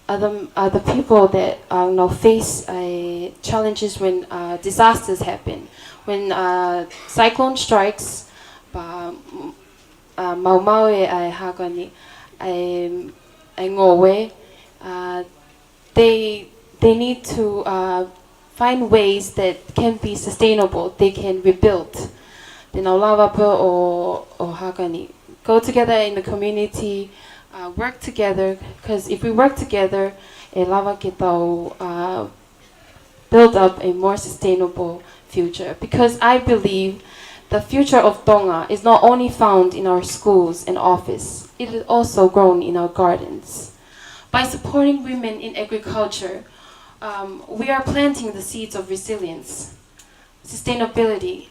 the people that face challenges when disasters happen. When cyclone strikes, they need to find ways that can be sustainable. They can rebuild. Or go together in the community, work together. Because if we work together, build up a more sustainable future. Because I believe the future of Tonga is not only found in our schools and office, it is also grown in our gardens. By supporting women in agriculture, we are planting the seeds of resilience, sustainability,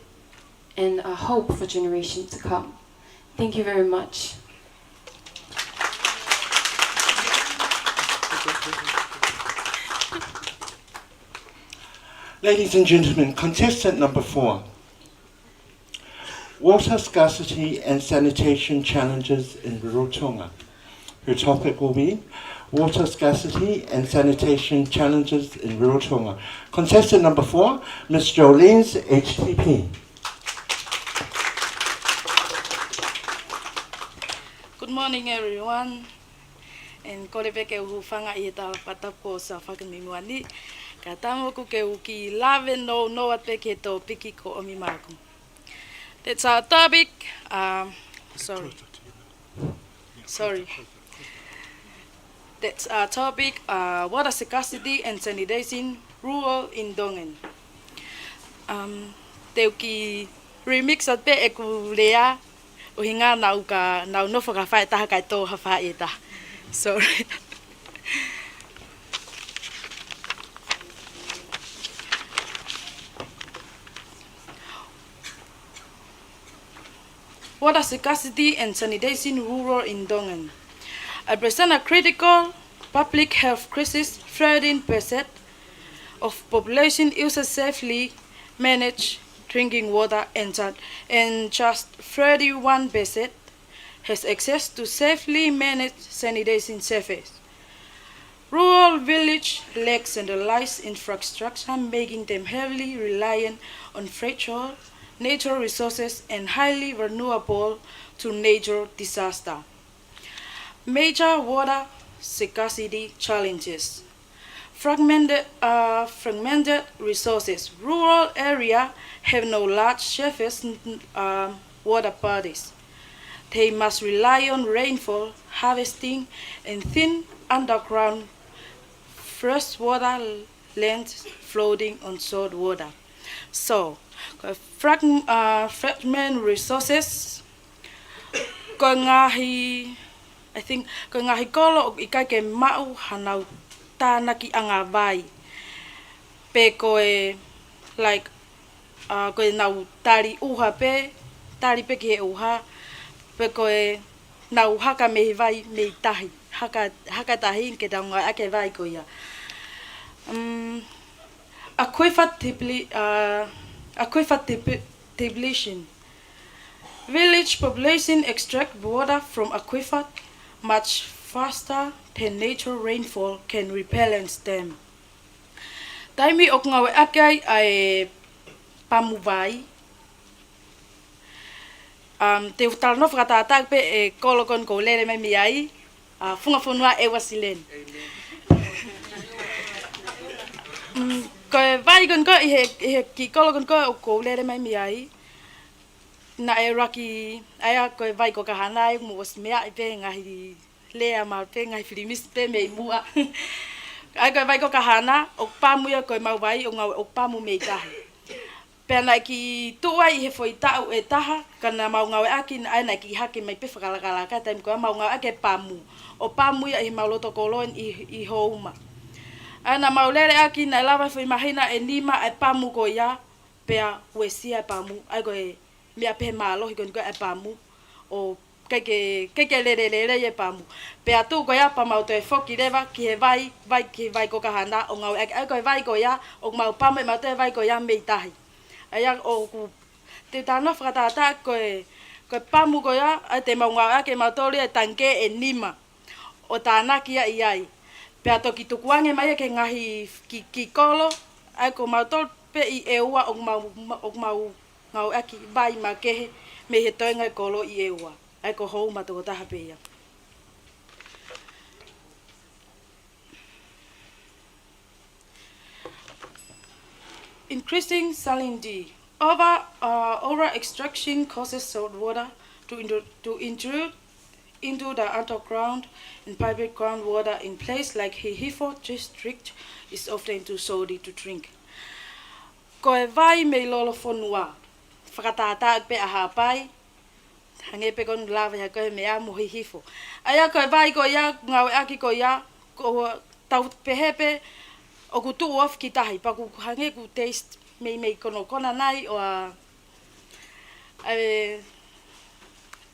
and hope for generations to come. Thank you very much. Ladies and gentlemen, contestant number 4. Water scarcity and sanitation challenges in rural Tonga. Her topic will be water scarcity and sanitation challenges in rural Tonga. Contestant number 4, Ms. Jolene's HTP. Good morning, everyone. And korepeke uhufanga ita patapko sa whakamimuani. Katamo ku ke uki lave no at peke to piki ko omimaku. That's our topic. Sorry. That's our topic. Water scarcity and sanitation rural in Dongen. Teuki remix at pe ekulea uhinga nauka nau no foka fai taha kai to hafa ita. Sorry. Water scarcity and sanitation rural in Dongen. I present a critical public health crisis. 13% of population uses safely managed drinking water and just 31% has access to safely managed sanitation service. Rural village lack centralized infrastructure, making them heavily reliant on fragile natural resources and highly vulnerable to natural disaster. Major water scarcity challenges. Fragmented resources. Rural areas have no large surface water bodies. They must rely on rainfall harvesting and thin underground freshwater lands floating on salt water. So, fragment resources. Kongahi I think ko ngahi kolo o ikai ke mau hanau tāna ki anga vai. Pe koe, like, koe nau tari uha pe, tari pe ki he uha, pe koe nau haka mehi vai mei tahi, haka tahi ke taunga ake vai ko ia. Aquifer depletion. Village population extract water from aquifer much faster than natural rainfall can rebalance them. Taimi o ngawe akai ai pamu vai. Te utal no whakatatak pe e kolokon ko lere mai mi ai. Funga funua e wasilen. Ko vai kon ko i ki kolokon ko lere mai mi ai. Na e raki aya ko vai ko kahana ai mo was mea i pe ngahi lea ma pe ngahi filimis pe me mua. Ai ko vai ko kahana o pamu ia ko mau vai o ngau o pamu me tahi. Pena ki tuai he foi tau e taha kana mau ngau aki ai na ki haki mai pe whakalakala ka taim ko mau ngau ake pamu. O pamu ia i mau loto kolon i houma. Ana mau lere aki na lava foi mahina e nima e pamu ko ia pea wesia pamu ai ko e mea pe malo hi kon ko e pamu o keke lere e pamu pe atu ko ya pa mau te foki leva ki he vai ko kahana o ngau ai ko vai ko ya o mau pamu mau te vai ko ya mei tahi ai o ku te tano frata ko pamu ko ya te mau ngau ake mau tori e tanke e nima o tana ki ai pe atu ki tukuange mai ke ngahi ki kolo ai ko mau tor pe i eua o mau ngau aki vai ma kehe me he toenga kolo i eua ai ko hou ma toko taha peia. Increasing salinity. Over extraction causes salt water to intrude into the underground and private groundwater in places like Hihifo district is often too salty to drink. Ko e vai me lolo fonua. Whakatata pe aha pai. Hange pe kon lava ya ko me a mo Hihifo. Aya ko e vai ko ia ngau aki ko ia ko tau pehepe o ku tu off ki tahi pa ku hange ku taste me kono kona nai o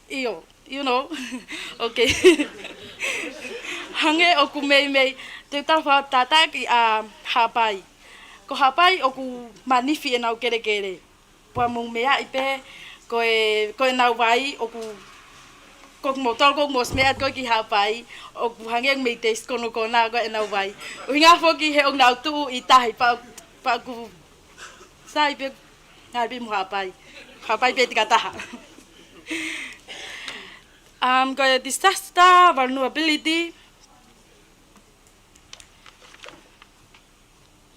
iyo you know okay hange o ku me te tafa tata ki hapai ko hapai o ku manifi e nau kere pa mo mea ipe ko e nau vai o ku ko motor ko mos mea ko ki hapai o ku hange me taste kono kona ko e nau vai o hinga foki he o nau tu i tahi pa ku sai pe ngai bi mo hapai pe tika taha. Disaster vulnerability.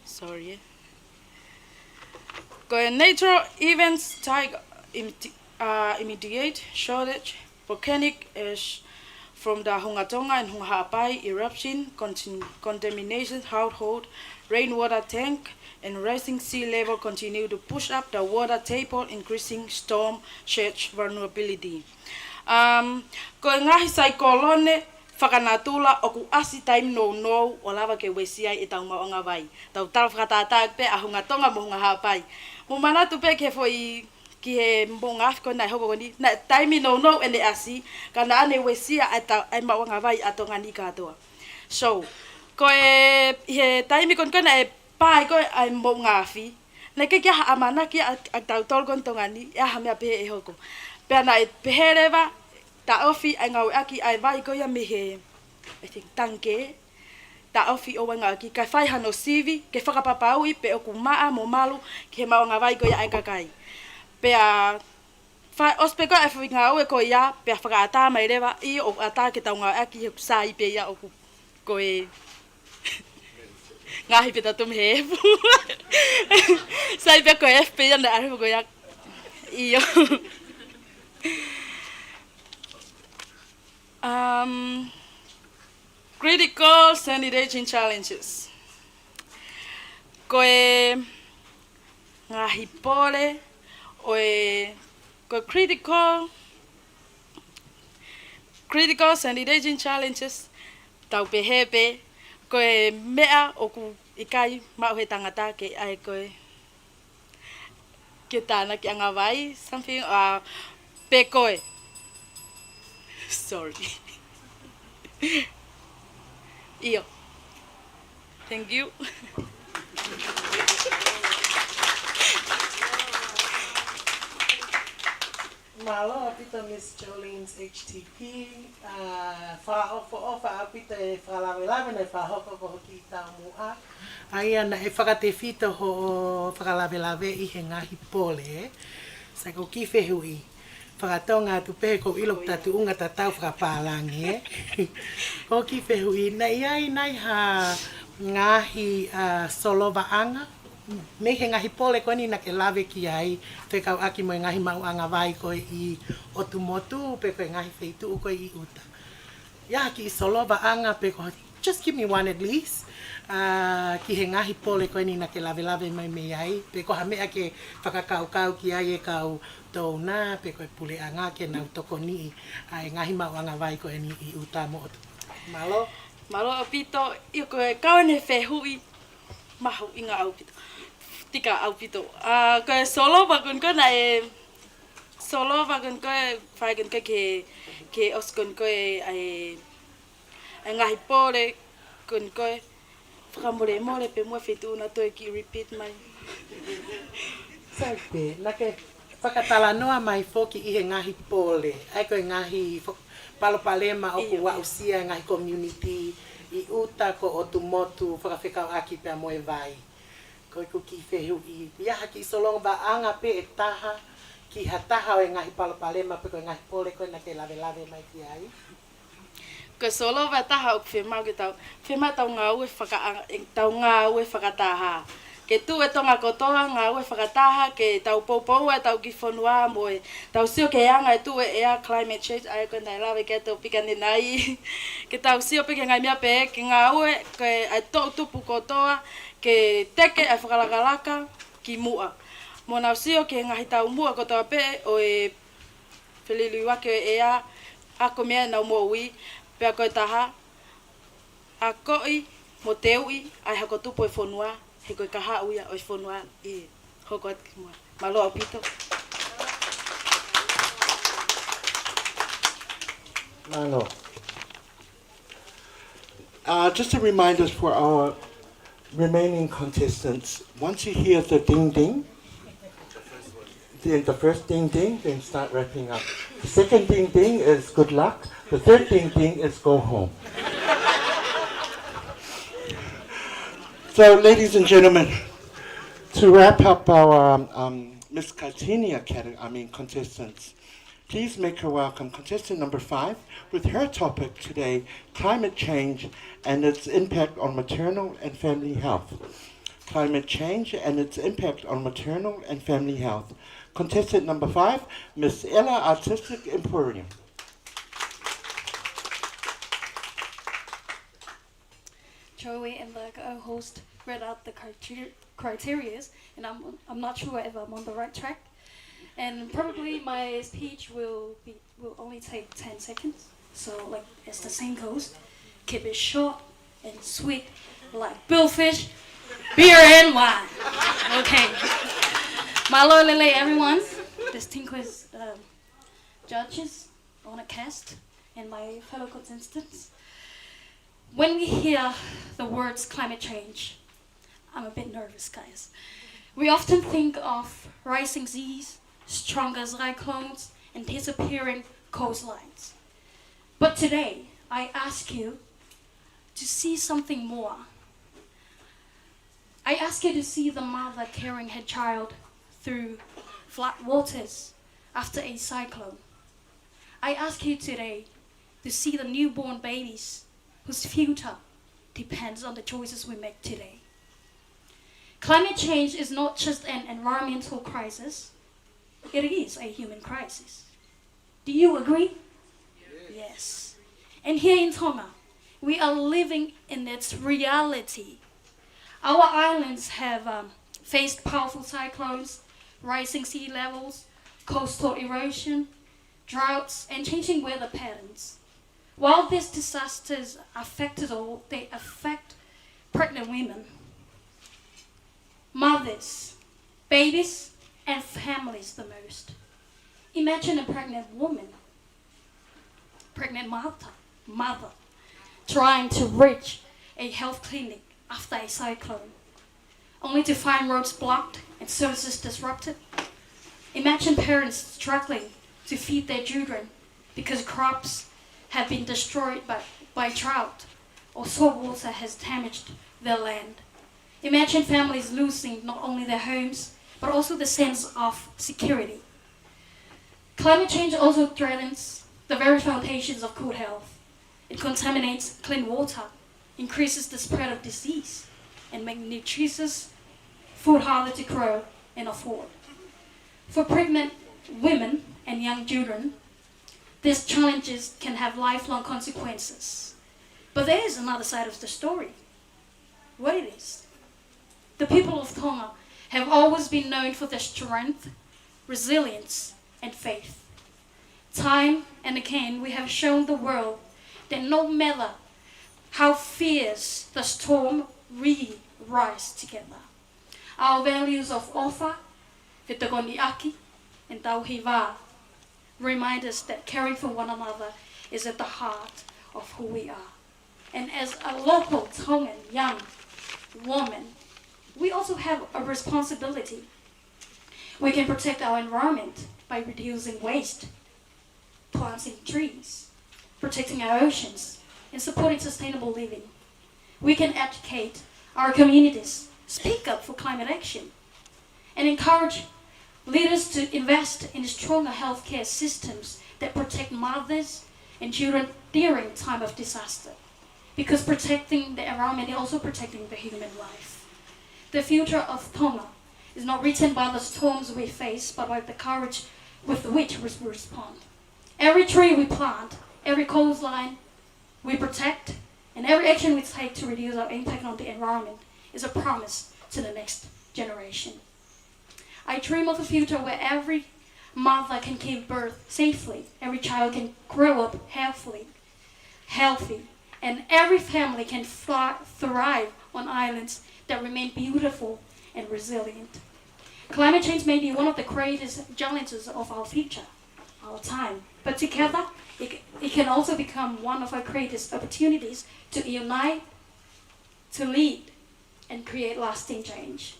Sorry. Natural events like immediate shortage, volcanic ash from the Hungatonga and Hungahapai eruption, contaminated household, rainwater tank, and rising sea level continue to push up the water table, increasing storm surge vulnerability. Ko ngahi sai kolone whakanatula o ku asi time no o lava ke wesia e tau maonga vai. Tau tau whakatata pe a Hungatonga mo Hungahapai. Mo manatu pe ke foi ki he mbonga ko nai hoko ni na time no ene asi kana ane wesia ai maonga vai atonga ni katoa. So ko he time kon kana e pai ko ai mbonga fi na ke kia amana ki a tau tol kon tonga ni ya ha me pe e hoko. Pe na e pehereva ta ofi ai ngau aki ai vai ko ya me he I think tanke ta ofi o wanga ki ka fai hano sivi ke whakapapau i pe o ku maa mo malu ke maonga vai ko ya ai kakai pe a fa ospe ko e whinga o e ko ya pe a whakaata mai rewa i o ata ke taunga aki he kusai pe ya o ku ko e ngahi pe tatum he sai pe ko e pe ya na arhu ko ya iyo critical sanitation challenges. Koe ngahi pole o ko critical critical sanitation challenges tau pehepe koe mea o ku ikai mau he tangata ke ai koe ke tāna ki anga vai something pe koe sorry iyo thank you. Malo apita Miss Jolene's HTP. Whaofa apita e whakalawe nei whahoko ko ki tā mua. Ai ana e whakate whita ho whakalawe I he ngahi pole. Sa ko ki whehui. Whakatonga tu pehe ko ilok tatu unga tatau whakapālangi. Ko ki whehui. Nei ai nei ha ngahi solova anga. Me he ngahi pole koe ni na ke lawe ki ai whekau aki mo ngahi mau anga vai koe I otumotu pe koe ngahi wheitu koe I uta. Ia ki solova anga pe koe, just give me one at least. Ki he ngahi pole koe ni na ke lawe mai me ai. Pe koe ha mea ke whakakau ki ai e kau tau nā pe koe pule anga ke nau toko ni ai ngahi mau anga vai koe ni I uta mo otu. Malo? Malo apito, i koe kaone whehui mahu inga aupito. Tika aupito. Koe solo bakun koe na e solo bakun koe whaikun koe ke oskun koe e ngahi pole kun koe whakamore more pe mua whitu una toi ki repeat mai. Saupe, nake whakatala noa mai foki I he ngahi pole. Ai koe ngahi palopalema o ku wausia ngahi community I uta ko o tumotu whakawhekau aki pia moe vai. Koe ku ki whehui. Iaha ki solong ba anga pe e taha ki hataha o e ngahi palopalema pe koe ngahi pole koe na ke lawe mai ki ai. Ko solo va taha o whemau ki tau. Whemau tau ngā ue tau ngā ue whakataha. Ke tu e tonga kotoa ngā ue whakataha ke tau poupou e tau ki whanua moe. Tau sio ke anga e tu e ea climate change ai koe nai lawe ke tau pikane nai. Ke tau sio pike ngai mea pe ke ngā ue ke ai tau tupu kotoa ke teke ai whakalakalaka ki mua. Mo nau sio ke ngahi tau mua kotoa pe o e whilili wake e ea ako mea nau mo ui. Pea koe taha, a koi mo te ui ai hako tupu e whanua, he koe kaha uia o e whanua I hoko ati ki mua. Maloa pito. Malo. Just a reminder for our remaining contestants, once you hear the ding ding, then the first ding ding, then start wrapping up. The second ding ding is good luck. The third ding ding is go home. So, ladies and gentlemen, to wrap up our Miss Cartinia contestants, please make her welcome contestant number 5 with her topic today, climate change and its impact on maternal and family health. Climate change and its impact on maternal and family health. Contestant number 5, Miss Ella Artistic Emporium. Joey and the host read out the criteria, and I'm not sure if I'm on the right track. And probably my speech will only take 10 seconds. So like as the saying goes, keep it short and sweet, like BILLFISH, beer and wine. Okay. Malo lele everyone, distinguished judges on a cast, and my fellow contestants. When we hear the words climate change, I'm a bit nervous, guys. We often think of rising seas, stronger cyclones, and disappearing coastlines. But today, I ask you to see something more. I ask you to see the mother carrying her child through flood waters after a cyclone. I ask you today to see the newborn babies whose future depends on the choices we make today. Climate change is not just an environmental crisis, it is a human crisis. Do you agree? Yes. And here in Tonga, we are living in its reality. Our islands have faced powerful cyclones, rising sea levels, coastal erosion, droughts, and changing weather patterns. While these disasters they affect pregnant women, mothers, babies, and families the most. Imagine a pregnant woman, pregnant mother, trying to reach a health clinic after a cyclone, only to find roads blocked and services disrupted. Imagine parents struggling to feed their children because crops have been destroyed by drought or salt water has damaged their land. Imagine families losing not only their homes, but also the sense of security. Climate change also threatens the very foundations of good health. It contaminates clean water, increases the spread of disease, and makes nutritious food harder to grow and afford. For pregnant women and young children, these challenges can have lifelong consequences. But there is another side of the story. What it is? The people of Tonga have always been known for their strength, resilience, and faith. Time and again, we have shown the world that no matter how fierce the storm, we rise together. Our values of ofa, Fitagoniaki, and Tauhiva remind us that caring for one another is at the heart of who we are. And as a local Tongan young woman, we also have a responsibility. We can protect our environment by reducing waste, planting trees, protecting our oceans, and supporting sustainable living. We can educate our communities, speak up for climate action, and encourage leaders to invest in stronger healthcare systems that protect mothers and children during time of disaster. Because protecting the environment is also protecting the human life. The future of Tonga is not written by the storms we face, but by the courage with which we respond. Every tree we plant, every coastline we protect, and every action we take to reduce our impact on the environment is a promise to the next generation. I dream of a future where every mother can give birth safely, every child can grow up healthy, and every family can thrive on islands that remain beautiful and resilient. Climate change may be one of the greatest challenges of our future, our time, but together it can also become one of our greatest opportunities to unite, to lead, and create lasting change.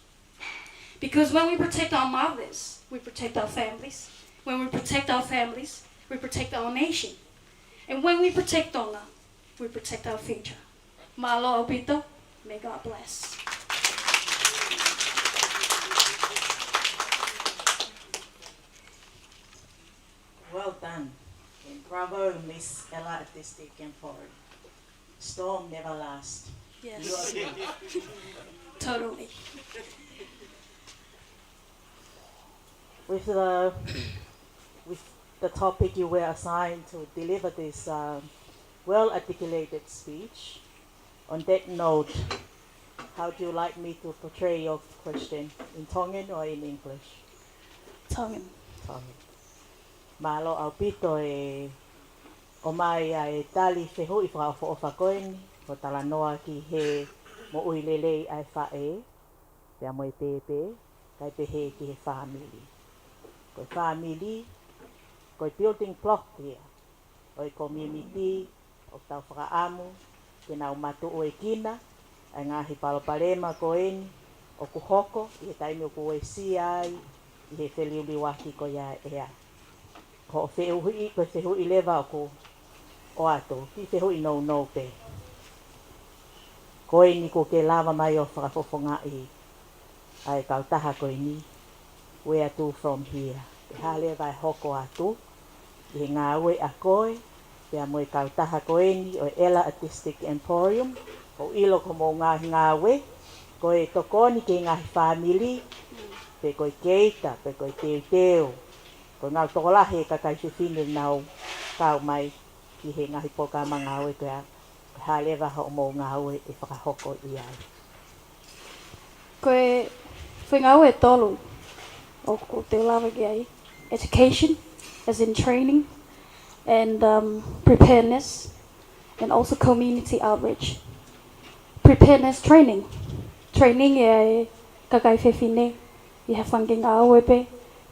Because when we protect our mothers, we protect our families. When we protect our families, we protect our nation. And when we protect Tonga, we protect our future. Malo Obito, may God bless. Well done. And bravo, Miss Ella Artistic and Ford. Storm never lasts. Yes. Totally. With the topic you were assigned to deliver this well-articulated speech, on that note, how do you like me to portray your question, in Tongan or in English? Tongan. Tongan. Malo au pito o mai ai tali whehu I whakaofa koeni, o tala noa ki he mo uilelei ai whae, pia mo I pepe, kai pehe ki he family. Koe family, koe building block here, o I community, o tau whakaamu, ke nau matu o e kina, ai ngahi palopalema koeni, o kuhoko, I he taimi o kuwe si ai, I he wheliuli waki ko ia ea. Ko whehui, koe whehui lewa o ko o ato, ki whehui no no pe. Koe ni ko ke lava mai o whakafofonga I ai kautaha koe ni, where to from here. Te hale vai hoko atu, I he ngā ue a koe, pia mo I kautaha koe ni o Ella Artistic Emporium, o ilo ko mo ngā ue, koe tokoni ke ngā family, pe koe keita, pe koe teo teo, ko ngā tokolahe ka kai whiwhine nau kau mai ki he ngahi poka ma ngā ue koe hale waha o mo ngā ue e whakahoko I ai. Koe whinga ue tolu o ko te lawa ki ai. Education, as in training, and preparedness, and also community outreach. Preparedness training. Training e kakai fefine, you have fanging awepe,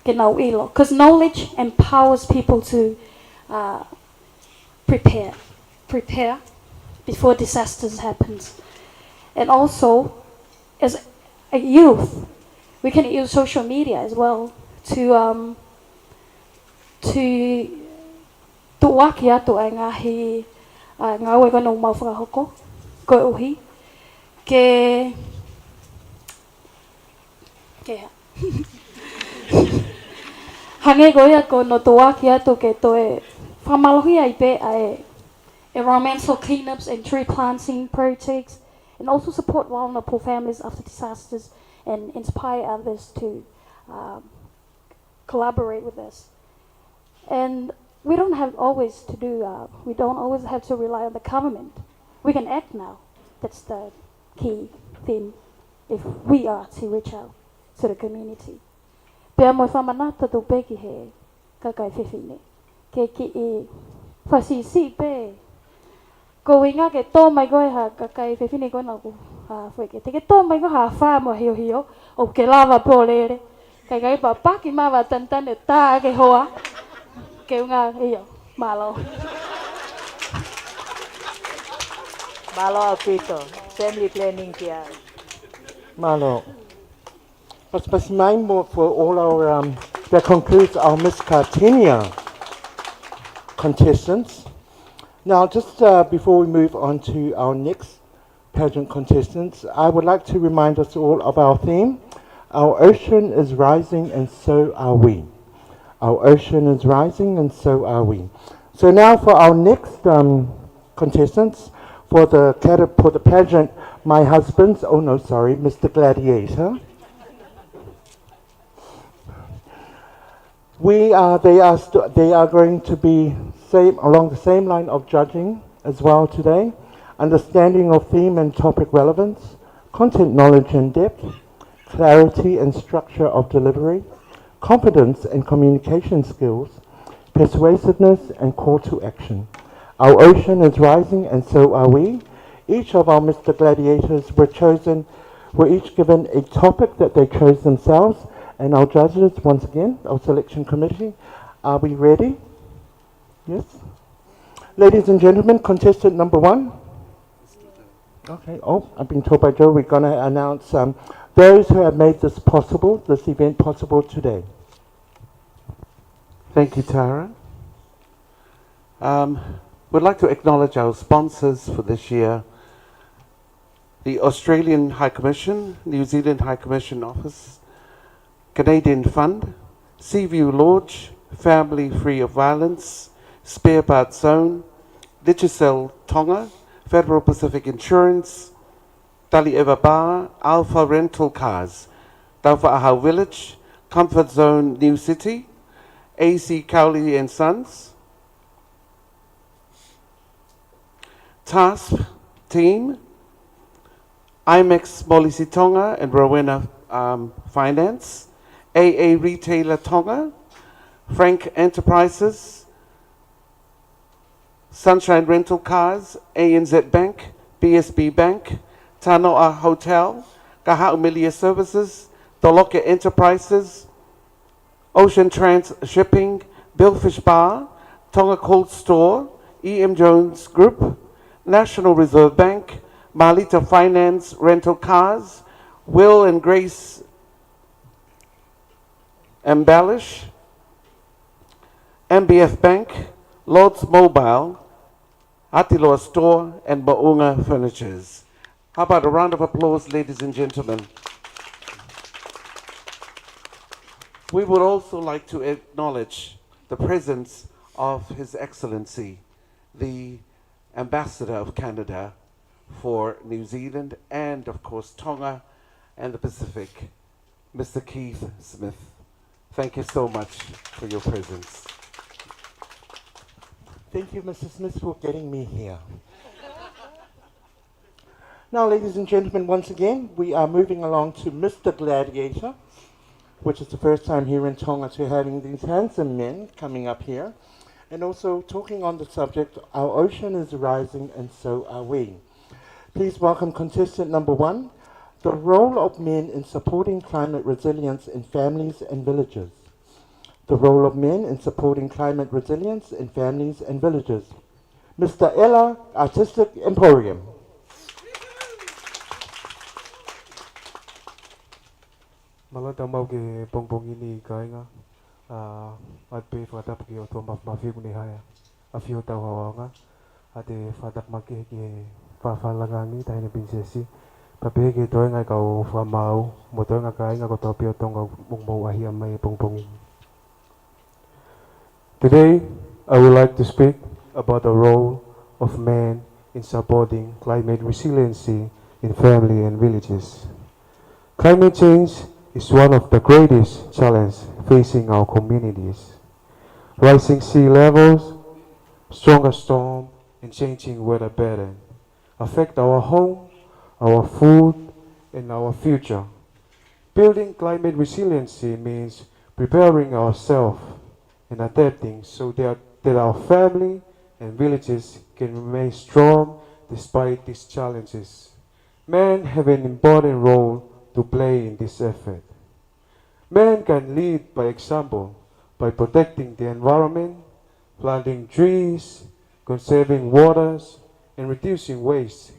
genau ilo. Because knowledge empowers people to prepare before disasters happens. And also, as a youth, we can use social media as well to tuwaki atu ai ngahi ngawe kono mau whakahoko ko uhi ke hange goia ko no tuwaki atu ke toe whamalohi ai pe ai environmental cleanups and tree planting projects, and also support vulnerable families after disasters and inspire others to collaborate with us. And we don't always have to rely on the government. We can act now. That's the key theme if we are to reach out to the community. Pea mo whamanata tu peki he kakai whiwhine. Ke ki I whasisi pe. Ko inga ke tō mai goe ha kakai whiwhine koe nā ku wheke. Te ke tō mai goe ha whā mo hio hio o ke lava po lere. Kai kai pa paki mawa tantane tā ke hoa. Ke unga iyo, malo. Malo apito, family planning kia. Malo. But mine more for all our, that concludes our Miss Cartenia contestants. Now, just before we move on to our next pageant contestants, I would like to remind us all of our theme. Our ocean is rising and so are we. Our ocean is rising and so are we. So now for our next contestants, for the pageant, My Husband's, Mr. Gladiator. They are going to be along the same line of judging as well today. Understanding of theme and topic relevance, content knowledge and depth, clarity and structure of delivery, confidence and communication skills, persuasiveness and call to action. Our ocean is rising and so are we. Each of our Mr. Gladiators were each given a topic that they chose themselves, and our judges, once again, our selection committee, are we ready? Yes? Ladies and gentlemen, contestant number 1. Okay, I've been told by Joe we're going to announce those who have made this event possible today. Thank you, Tara. We'd like to acknowledge our sponsors for this year: the Australian High Commission, New Zealand High Commission Office, Canadian Fund, Seaview Lodge, Family Free of Violence, Spare Parts Zone, Digicel Tonga, Federal Pacific Insurance, Tali Eva Bar, Alpha Rental Cars, Tauwha'ahau Village, Comfort Zone New City, AC Cowley and Sons, TASP Team, IMEX Molisi Tonga and Rowena Finance, AA Retailer Tonga, Frank Enterprises, Sunshine Rental Cars, ANZ Bank, BSB Bank, Tanoa Hotel, Kahaumilia Services, Toloke Enterprises, Ocean Trans Shipping, BILLFISH Bar, Tonga Cold Store, EM Jones Group, National Reserve Bank, Malita Finance Rental Cars, Will and Grace Embellish, MBF Bank, Lord's Mobile, Atiloa Store, and Maunga Furnitures. How about a round of applause, ladies and gentlemen? We would also like to acknowledge the presence of His Excellency, the Ambassador of Canada for New Zealand and, of course, Tonga and the Pacific, Mr. Keith Smith. Thank you so much for your presence. Thank you, Mrs. Smith, for getting me here. Now, ladies and gentlemen, once again, we are moving along to Mr. Gladiator, which is the first time here in Tonga to having these handsome men coming up here. And also, talking on the subject, our ocean is rising and so are we. Please welcome contestant number 1, the role of men in supporting climate resilience in families and villages. The role of men in supporting climate resilience in families and villages. Mr. Ella, Artistic Emporium. Malata mau ke pong ini kainga at pe fatap ki oto mafi kuni haya afio tau hawanga ate fatap make ke falangangi taine prinsesi pape ke toy ngai kau fa mau moto nga kainga ko topio tonga mong mau ahia mai pong ini. Today I would like to speak about the role of men in supporting climate resiliency in family and villages. Climate change is one of the greatest challenges facing our communities. Rising sea levels, stronger storms, and changing weather patterns affect our home, our food, and our future. Building climate resiliency means preparing ourselves and adapting so that our family and villages can remain strong despite these challenges. Men have an important role to play in this effort. Men can lead by example by protecting the environment, planting trees, conserving waters, and reducing waste.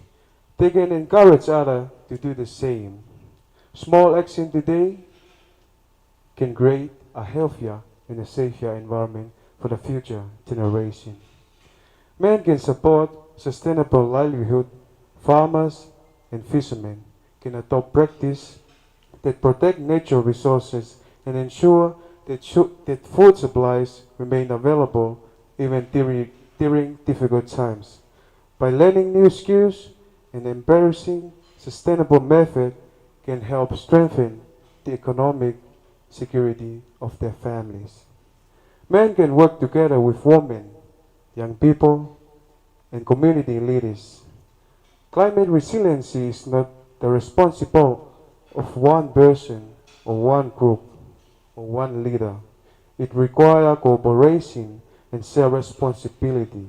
They can encourage others to do the same. Small action today can create a healthier and a safer environment for the future generation. Men can support sustainable livelihood. Farmers and fishermen can adopt practice that protect natural resources and ensure that food supplies remain available even during difficult times. By learning new skills and embracing sustainable methods can help strengthen the economic security of their families. Men can work together with women, young people, and community leaders. Climate resiliency is not the responsibility of one person or one group or one leader. It requires cooperation and shared responsibility.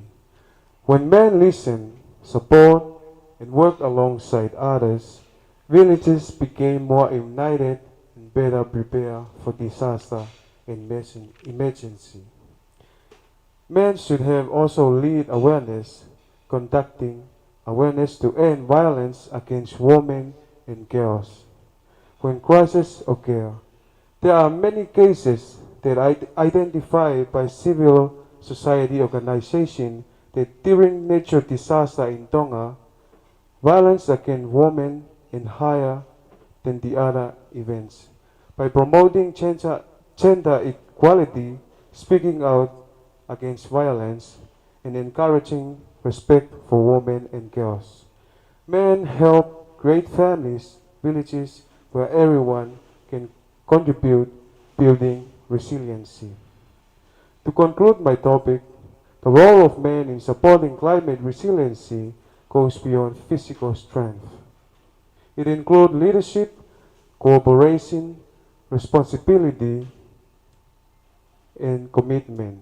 When men listen, support, and work alongside others, villages became more united and better prepared for disaster and emergency. Men should have also lead awareness, conducting awareness to end violence against women and girls. When crises occur, there are many cases that are identified by civil society organizations that during natural disaster in Tonga, violence against women is higher than the other events. By promoting gender equality, speaking out against violence, and encouraging respect for women and girls, men help create families, villages where everyone can contribute, building resiliency. To conclude my topic, the role of men in supporting climate resiliency goes beyond physical strength. It includes leadership, cooperation, responsibility, and commitment.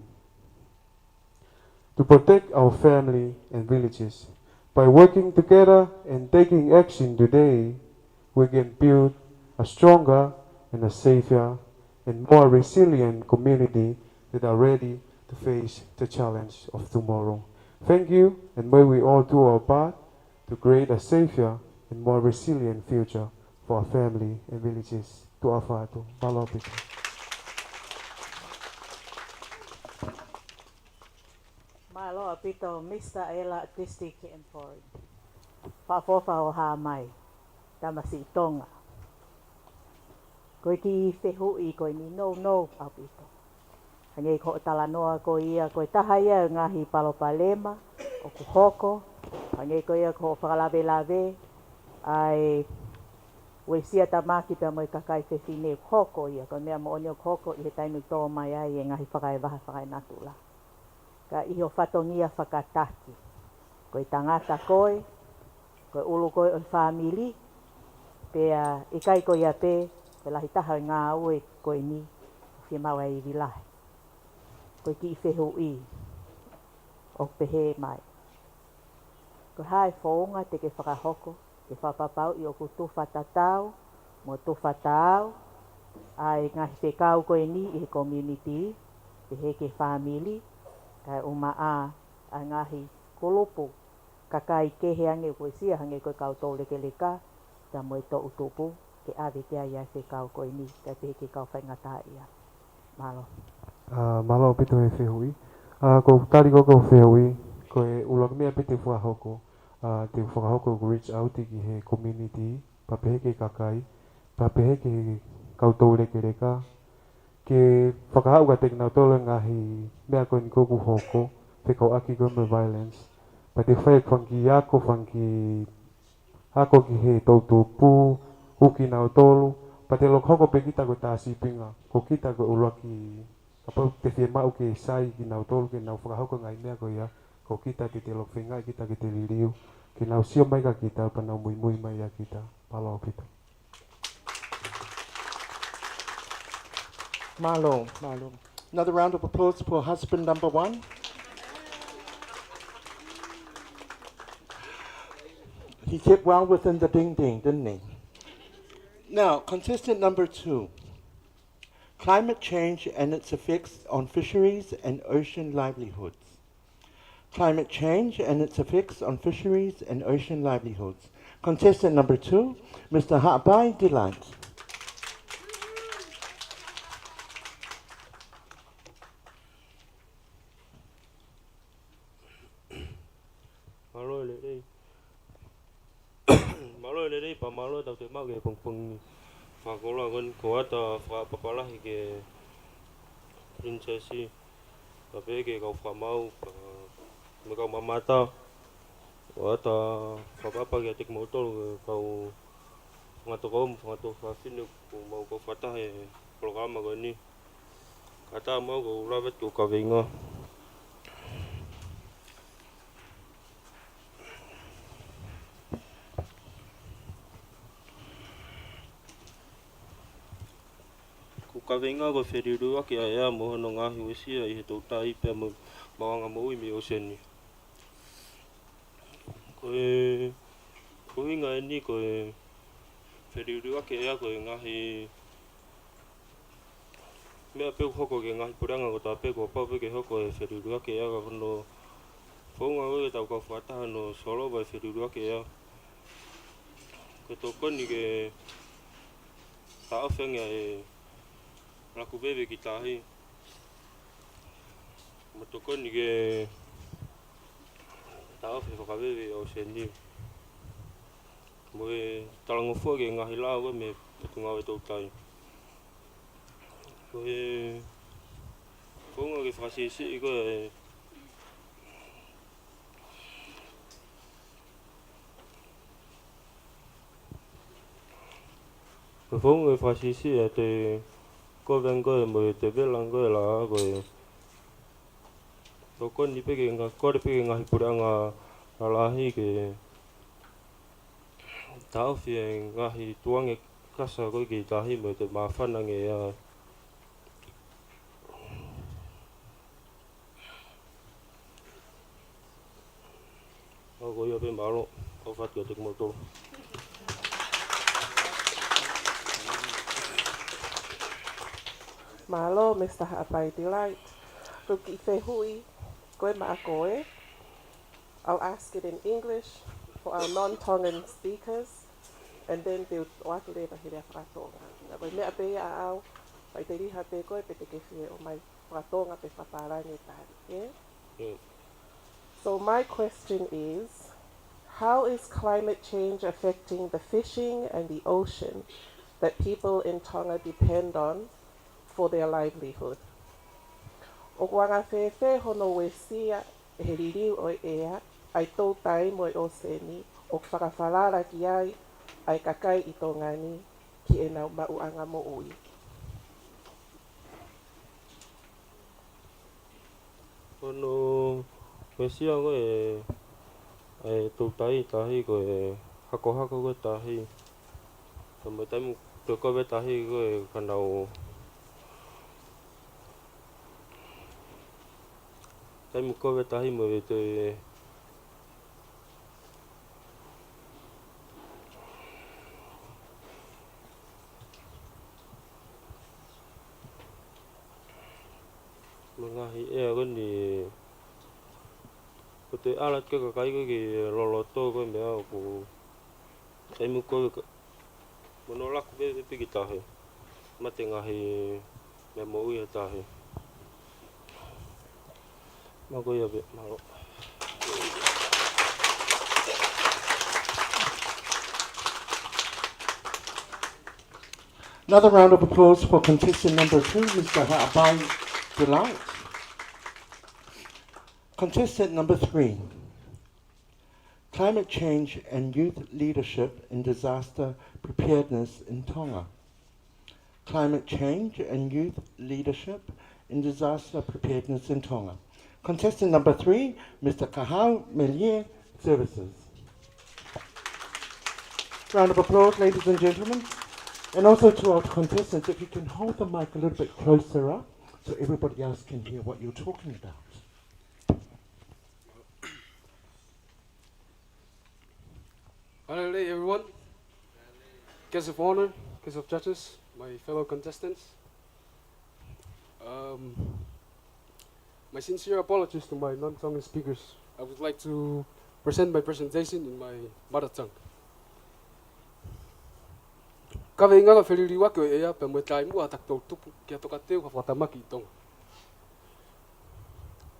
To protect our family and villages, by working together and taking action today, we can build a stronger and a safer and more resilient community that are ready to face the challenge of tomorrow. Thank you, and may we all do our part to create a safer and more resilient future for our family and villages. To our Father, Balopita. Malo apito Mr. Ella Artistic Emporium. Pafofa o ha mai. Tamasi Tonga. Koe ki whehui koe ni no apito. Hange ko talanoa ko ia koe taha ia ngahi palopalema o ku hoko. Hange ko ia ko whakalave ai wesia tamaki pia mo i kakai whewhine hoko ia. Koe mea mo onio hoko i he taimi tō mai ai e ngahi whakai waha whakai natula. Ka iho whatongia whakataki. Koe tangata koe ulu koe o whamili, pea ikai koe ia pe, koe lahi taha ngā ue koe ni, whia maua i vilahi. Koe ki i whehu i. o pehe mai. Ko hae whaonga te ke whakahoko, ke whapapau i o ku tuwha tatau, mo tuwha tau, ai ngahi whekau koe ni i he community, pehe ke family, kai umaa a ngahi kolopo, kakai kehe ange koe sia hange koe kau tō leke leka, ta moe tō utupu, ke ave te ai whekau koe ni, kai pehe ke kau whaingata ia. Malo. Malo pito e whihui. Ko tari ko whihui, ko e ulak mea pite whahoko, te whakahoko ko reach out ki he community, papehe ke kakai, papehe ke kau leke reka, ke whakahau ka te nau tole ngahi mea koe ni koku hoko, whekau aki koe me violence, pa te whae whanki ako, whanki ako ki he tautu pū, uki nau tolu, pa te lok hoko pe kita koe tā sipinga, ko kita koe ulaki, apa te whie mau ke sai ki nau tolu, ke nau whakahoko ngai mea koe ia, ko kita ki te lok whengai, kita ki te liriu, ke nau sio mai ka kita, pa nau mui mui mai a kita, palo pito. Malo, malo. Another round of applause for husband number 1. He kept well within the ding-ding, didn't he? Now, contestant number 2. Climate change and its effects on fisheries and ocean livelihoods. Climate change and its effects on fisheries and ocean livelihoods. Contestant number 2, Mr. Ha'apai Delight. Malo le dei. Malo le dei pa malo tau te mau ke pung whakola kon ko ata whapapalahi ke princesi pa pe ke kau whamau pa me kau mamata ko ata whapapa ke atik mautolu kau whangato whawhinu ko mau kau whatahe programa ko ni kata mau kau rawet ko kawinga. Ka venga ko whiriru ake aia mo hono ngahi wesia I he tau tai pia mo mawanga mo imi o seni. Ko hinga ni ko whiriru ake aia ko ngahi mea peu hoko ke ngahi puranga ko ta pe ko pau ke hoko e whiriru ake aia ka hono whaunga koe tau ka whataha no solo vai whiriru ake aia. Ko toko ni ke taawhenga e Raku bebe ki tahi. Matoko ni ke tau whi whakabebe o se ni. Mo e talangofua ke ngahi lawa me patunga o tau tai. Ko e whaunga ke whakasisi ko e ko whaunga ke whakasisi e te ko vengo e mo te velango e la ko e ko ni pe ke nga ko pe ke nga hipuranga alahi ke tau fi nga hi tuange kasa ko ki tahi mo te mafana nge ya ko yo pe malo ko fat ko te moto. Malo, Mr. Ha'apai Delight. Ruki Fehui, koe maa koe. I'll ask it in English for our non-Tongan speakers, and then they'll watu rewa here whakatonga. Nga koe mea pe a au, pai te riha pe koe pe te kewhie o mai whakatonga pe whaparangi tāri. Yeah? So my question is, how is climate change affecting the fishing and the ocean that people in Tonga depend on for their livelihood? O wanga whewhe hono we sia he ririu o ea, ai tō tai mo o seni, o whakawharara ki ai kakai I tō ngani, ki e nau mauanga mo ui. Hono we sia ko e tō tai tahi ko e hako ko tahi. Tamo taimu tō kowe tahi ko e kanau Taimu koe tahi mo e te mengahi e agoni ko te alat ke ka kai ki loloto ko me au ko taimu koe monolak be pigi tahi mate ngahi me mo ui tahi mago ya be malo. Another round of applause for contestant number 2, Mr. Ha'abai Delight. Contestant number 3, climate change and youth leadership in disaster preparedness in Tonga. Climate change and youth leadership in disaster preparedness in Tonga. Contestant number 3, Mr. Kahau Melie Services. Round of applause, ladies and gentlemen. And also to our contestants, if you can hold the mic a little bit closer up so everybody else can hear what you're talking about. Hello everyone, guests of honor, guests of judges, my fellow contestants. My sincere apologies to my non-Tongan speakers. I would like to present my presentation in my mother tongue. Ka veinga ka whiririwa ko ea pe mo tai mua taktou tupu kia toka teu ka whatamaki I Tonga.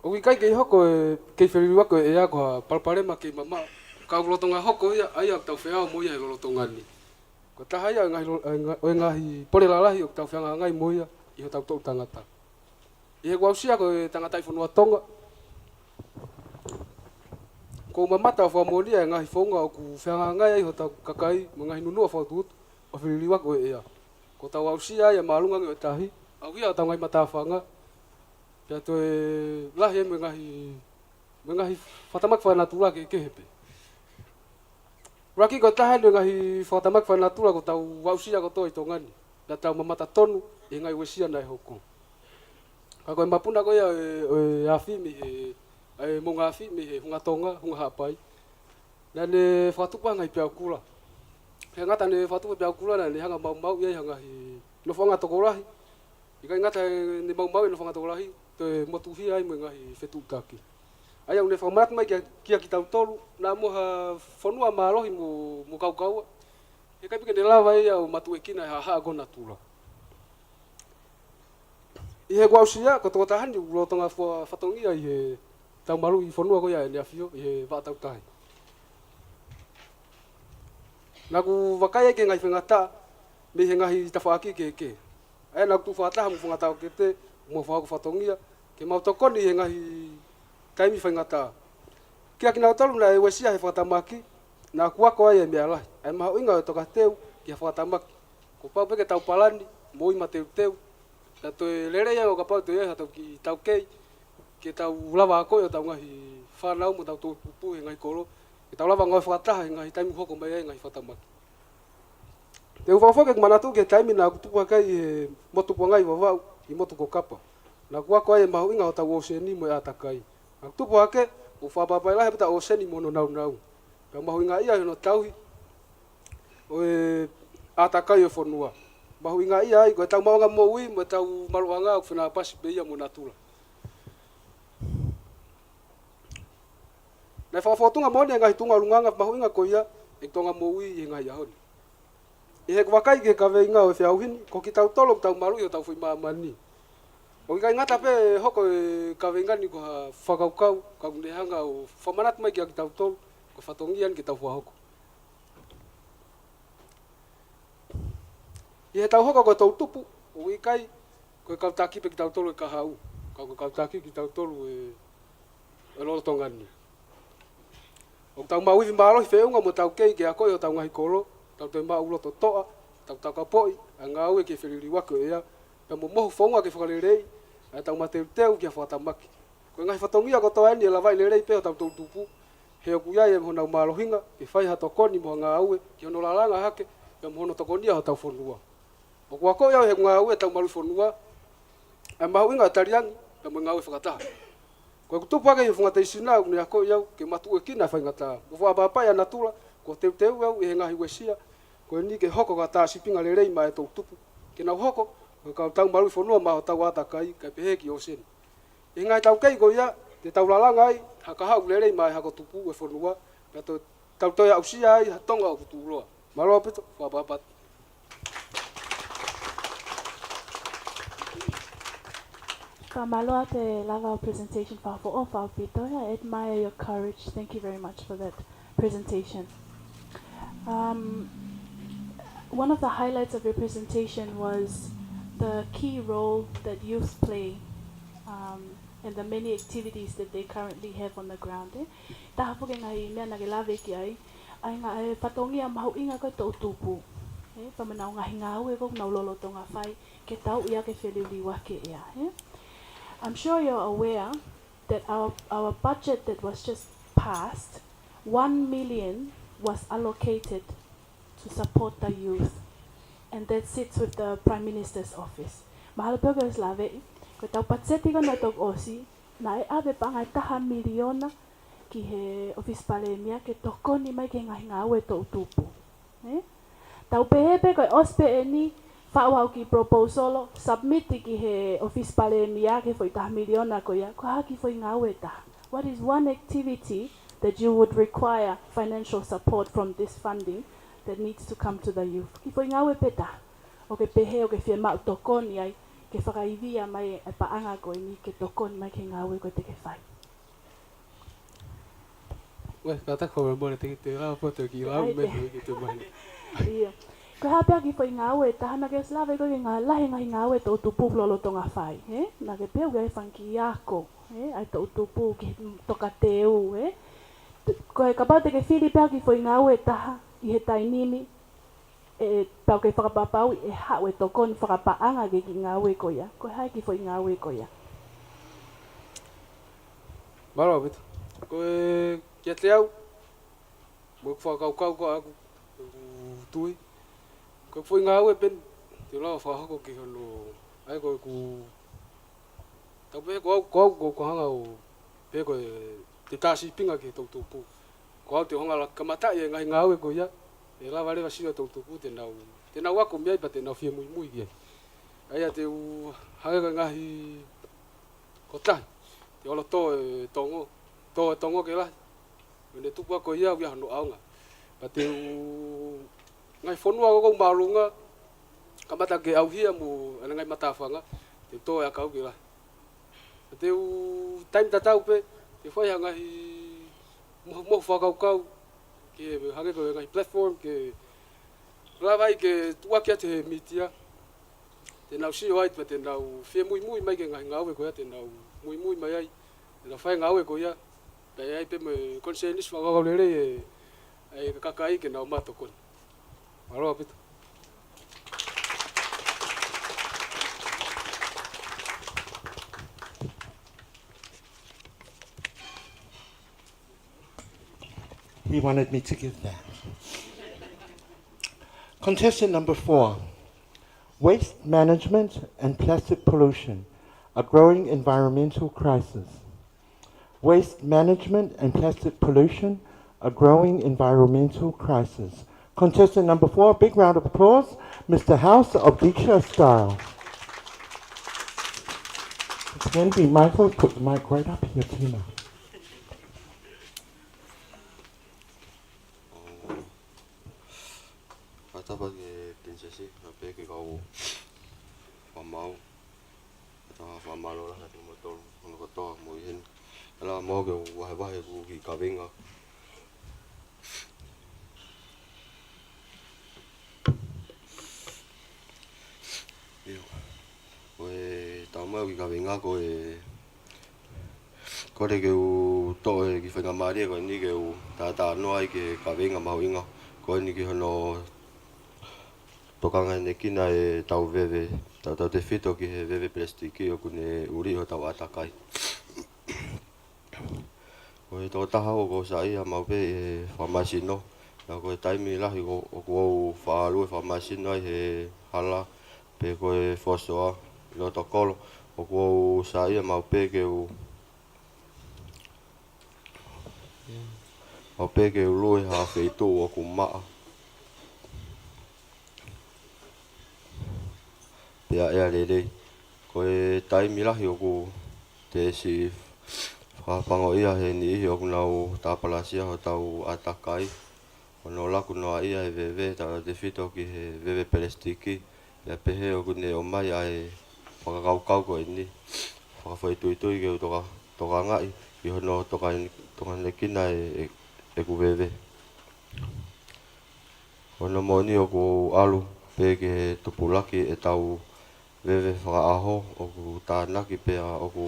O wikai kei hoko kei whiririwa ko ea ko palparema kei mama ka ulotonga hoko ia ai ak tau whea mo ia ulotonga ni. Ko taha ia ngahi pore lalahi ok tau whanga ngai mo ia I ho tau tau tangata. I he wausia ko tangata I whanua Tonga. Ko mamata o whamoria ngahi whaunga o ku whanga ngai ai ho tau kakai mo ngahi nunua whaututu. O whiririwa ko ea. Ko tau ausia ia maalunga ngi o tahi. Au ia o tau ngai matawhanga. Pia to e lahi e me ngahi whatamak whanatula ke hepe. Raki ko taha no ngahi whatamak whanatula ko tau ausia ko to I tongani. Na tau mamata tonu e ngai wesia nai hoko. Ka koe mapuna ko ia e awhimi e monga awhimi e hunga tonga, hunga hapai. Na ne whatupa ngai pia kula. He ngata ne whatupa pia kula na ne hanga mau ia hanga hi no whanga tokorahi. I kai ngata ne mau no whanga tokorahi te motuhi ai mo ngahi whetutaki. Ai au ne whamarat mai kia ki tau tolu na moha whanua maarohi mo kaukau. He kai pika ne lawa ia o matu e kina ha agona tula. I he guausia ko toko tahani ulotonga whatongia I he tau maru I whanua ko ia e neafio I he whaatau tahi. Nā ku wakai ke ngai whengata me he ngahi tawhaaki ke. Ai nā ku tu whaataha mo whangatau ke te mo whaako whatongia ke mau tokoni he ngahi taimi whengata. Kia ki nau talu na e wesia he whatamaki nā ku wako ai e mea lahi. Ai maha inga e toka teu ki he whatamaki. Ko pau peke tau palani, mo ima teu teu. Na toe lere ia o ka pau teu ia tau ki tau kei. Ke tau lawa ako o tau ngahi whanau mo tau tō pupu he ngahi koro. Ke tau lawa ngai whataha he ngahi taimi hoko mai e ngahi whatamaki. Te uwawhake ku manatu ke taimi nā kutupa kai he motupo ngai wawau I motuko kapa. Nā kuako ai e mahu inga o tau oseni mo e atakai. Nā kutupa hake o whapapai lahe pita oseni mo no nau. Ka mahu inga ia no tauhi o e atakai o whanua. Mahu inga ia ai ko e tau maunga mo ui mo e tau maruanga o whena pasi pe ia mo natula. Nai whawhatunga moni e ngahi tunga lunganga mahu inga ko ia e tonga mo ui I ngahi ahoni. I he wakai ke kawe inga o whiauhini, ko ki tau tolo tau maru I o tau whi maamani. O i kai ngata pe hoko e kawe ingani ko ha whakaukau, ka kunehanga o whamanat mai ki a ki tau tolo, ko whatongian ki tau whahoko. I he tau hoko ko tau tupu, o i kai ko e kautaki pe ki tau tolo e kahau, ka ko kautaki ki tau tolo e lolotongani. O tau mauiwi maarohi whiunga mo tau kei ke a koe o tau ngahi kolo, tau te maa uloto toa, tau kapoi, a ngā ue ke whiririwa ko ea, pe mo mohu whaunga ke whakarerei, a tau mateu teu ki a whatamaki. Ko ngahi whatongia ko toa eni e lawai lerei pe o tau tau tupu, he o kuiai e mhonau maarohinga, ke whai ha tokoni mo ngā ue, ki ono lalanga hake, pe mhono tokonia ho tau whanua. O kua ko iau he ngā ue tau maru whanua, e mahu inga tariangi, pe mo ngā ue whakataha. Ko tu pa ke funga te sina ni ako yau ke matu e kina fa ngata. Mo fa ba pa ya natula ko te yau e nga hi wesia. Ko ni ke hoko ka ta sipinga le rei mai to tupu. Ke na hoko ka tau malu fonua ma tau ata kai ka pe ki o sen. E ngai tau kai ko ya te tau lala ngai ha ka ha le rei mai ha ko tupu e fonua. Ka to tau to ya usia ai ha tonga o tu lo. Malo pito fa ba pa. Kamaloa te lava presentation for all people. I admire your courage. Thank you very much for that presentation. One of the highlights of your presentation was the key role that youth play and the many activities that they currently have on the ground. Taha poke ngai mea nage lawe ki ai nga e whatongi a mahu inga koe tau tupu. Whamanau ngahi ngā ue kong nau lolo tonga whai ke tau ia ke wheliuli wake ea. I'm sure you're aware that our budget that was just passed, 1 million was allocated to support the youth, and that sits with the Prime Minister's office. Mahalo pēo ke lawe, ko tau patseti ko na tok osi, na e awe pangai taha miliona ki he office pale mia ke tokoni mai ke ngahi ngā ue tau tupu. Tau pehepe ko ospe e ni, whaau ki proposal, submit ki he office pale mia ke foi taha miliona ko ia, ko haki foi ngā ue taha. What is one activity that you would require financial support from this funding that needs to come to the youth? Ki foi ngā ue peta, o ke pehe o ke whia mau tokoni ai, ke whakaivia mai e paanga koe ni ke tokoni mai ke ngā ue koe te ke whai. Weh, kata ko mo te te la po te ki la me ki te mai. Ia. Ko hapea ki foi ngā ue tahana ke slave ko ngā lahi ngā ue tō tupu lolo tonga whai, na ke pēu ke whanki iako, ai tō tupu ki toka te u, ko he kapau te ke whiri pēu ki foi ngā ue taha i he tainini, e pēu ke whakapapau e hau e tokoni whakapaanga ke ki ngā ue ko ia, ko hai ki foi ngā ue ko ia. Maro bitu. Ko e kia te au, mo whakau ko aku tui. Ko foi ngā ue pen, te lawa whahako ki hono, ai ko ku... Tau pehe ko au hanga o pehe ko te tāsi pinga ki tau tupu. Ko au te honga la kamata e ngahi ngā ue ko ia, e lawa rewa sino tau tupu te nau ako miai pa te nau whia mui ki ai. Aia te u hanga ngahi ko tahi, te olo tō e tongo ke lahi. Mene tupu ako ia au ia hano aunga. Pa te u... Ngai whonua ko marunga, kamata ke auhia mo ana ngai matawhanga, te tō e akau ki lahi. Te u time tatau pe, te whai hangahi mohu whakaukau, ke hange ko ngai platform, ke rawai ke tuakia te mitia, te nau sio ai, te nau whia mui mai ke ngai ngāwe ko ia, te nau mui mai ai, te nau whai ngāwe ko ia, pe ai pe me konsenis whakakau lere e kakai ke nau matokoni. Maro apito. He wanted me to give that. Contestant number 4. Waste management and plastic pollution, a growing environmental crisis. Waste management and plastic pollution, a growing environmental crisis. Contestant number 4, big round of applause, Mr. House of Diksha Style. Again, be mindful, put the mic right up here, Tina. Atapa ke prinsesi, ape ke kau whamau. Ata whamalo la hati motor, ono katoa mo ihin. Ala mo ke wahe ku ki kawenga. Koe taumau ki kawenga koe kore ke u toe ki whenga maria koe ni ke u tata noai ke kawenga mau inga. Koe ni ki hono tokanga ne kina e tau vewe, tau te whito ki he vewe plastiki o kune uri ho tau atakai. Koe tō taha o ko sa ia mau pe e whamasino. Nā koe taimi lahi o ko whaalue whamasino ai he hala pe koe whosoa. Lo tokolo o ko sa ia mau pe ke u O peke uloi ha wheitu o ku maa. Pea ea lelei. Ko e taimi lahi o ku te si whapango ia he ni ihi o ku nau tāpalasia ho tau atakai. O no laku noa ia e vewe ta te whito ki he vewe pelestiki. Pea pehe o ku ne o mai ai whakakaukau ko e ni. Whakawhaituitui ke u toka ngai. Ki hono toka nekina e ku vewe. Hono moni o ku alu peke tupulaki e tau vewe whakaaho o ku tānaki pea o ku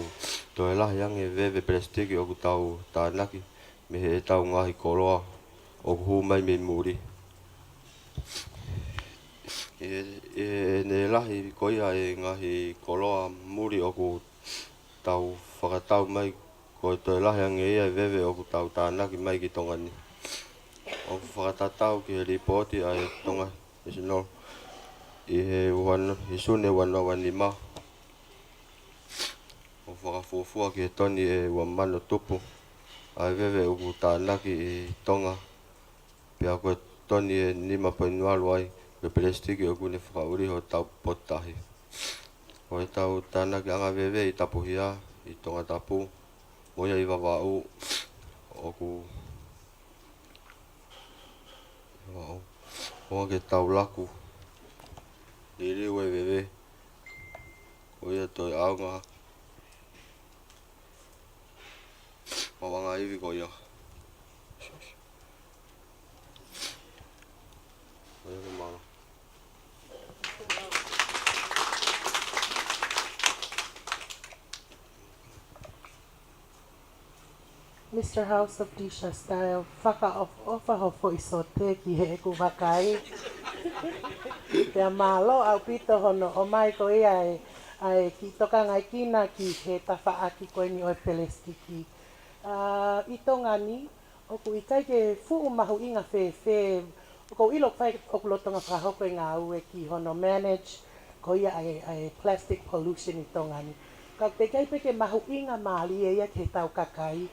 toe lahi ange vewe pelestiki o ku tau tānaki. Me he e tau ngahi koroa o ku hu mai me muri. E ne lahi koia e ngahi koroa muri o ku tau whakatau mai ko toi lahi ange ia e vewe o ku tau tānaki mai ki tongani. O ku whakatatau ki he ripoti ai tonga national i he sune wani ma. O whakafuafua ki he toni e mano tupu. Ai vewe o ku tānaki i tonga. Pea koe toni e 5.8 ai. Ke pelestiki o kune whakauri ho tau potahi. Ko e tau tānaki anga vewe i tapuhia i tonga tapu. Moia i wawau o ku o ke tau laku. Niri ue vewe. Ko ia toi aunga. Mawanga iwi ko ia. Ko ia ke mana. Mr. House of Disha Style, whaka hofo i so te ki he ku wakai. Pea malo au pito hono o mai ko ia ai ki toka ngai kina ki he tawha aki koe ni oi pelestiki. I tongani, o ku i kai ke fuu mahu inga whe, o ku ilo whai o ku lotonga whahoko i ngā ue ki hono manage ko ia ai plastic pollution i tongani. Ka te kai peke mahu inga maali e ia ke tau kakai,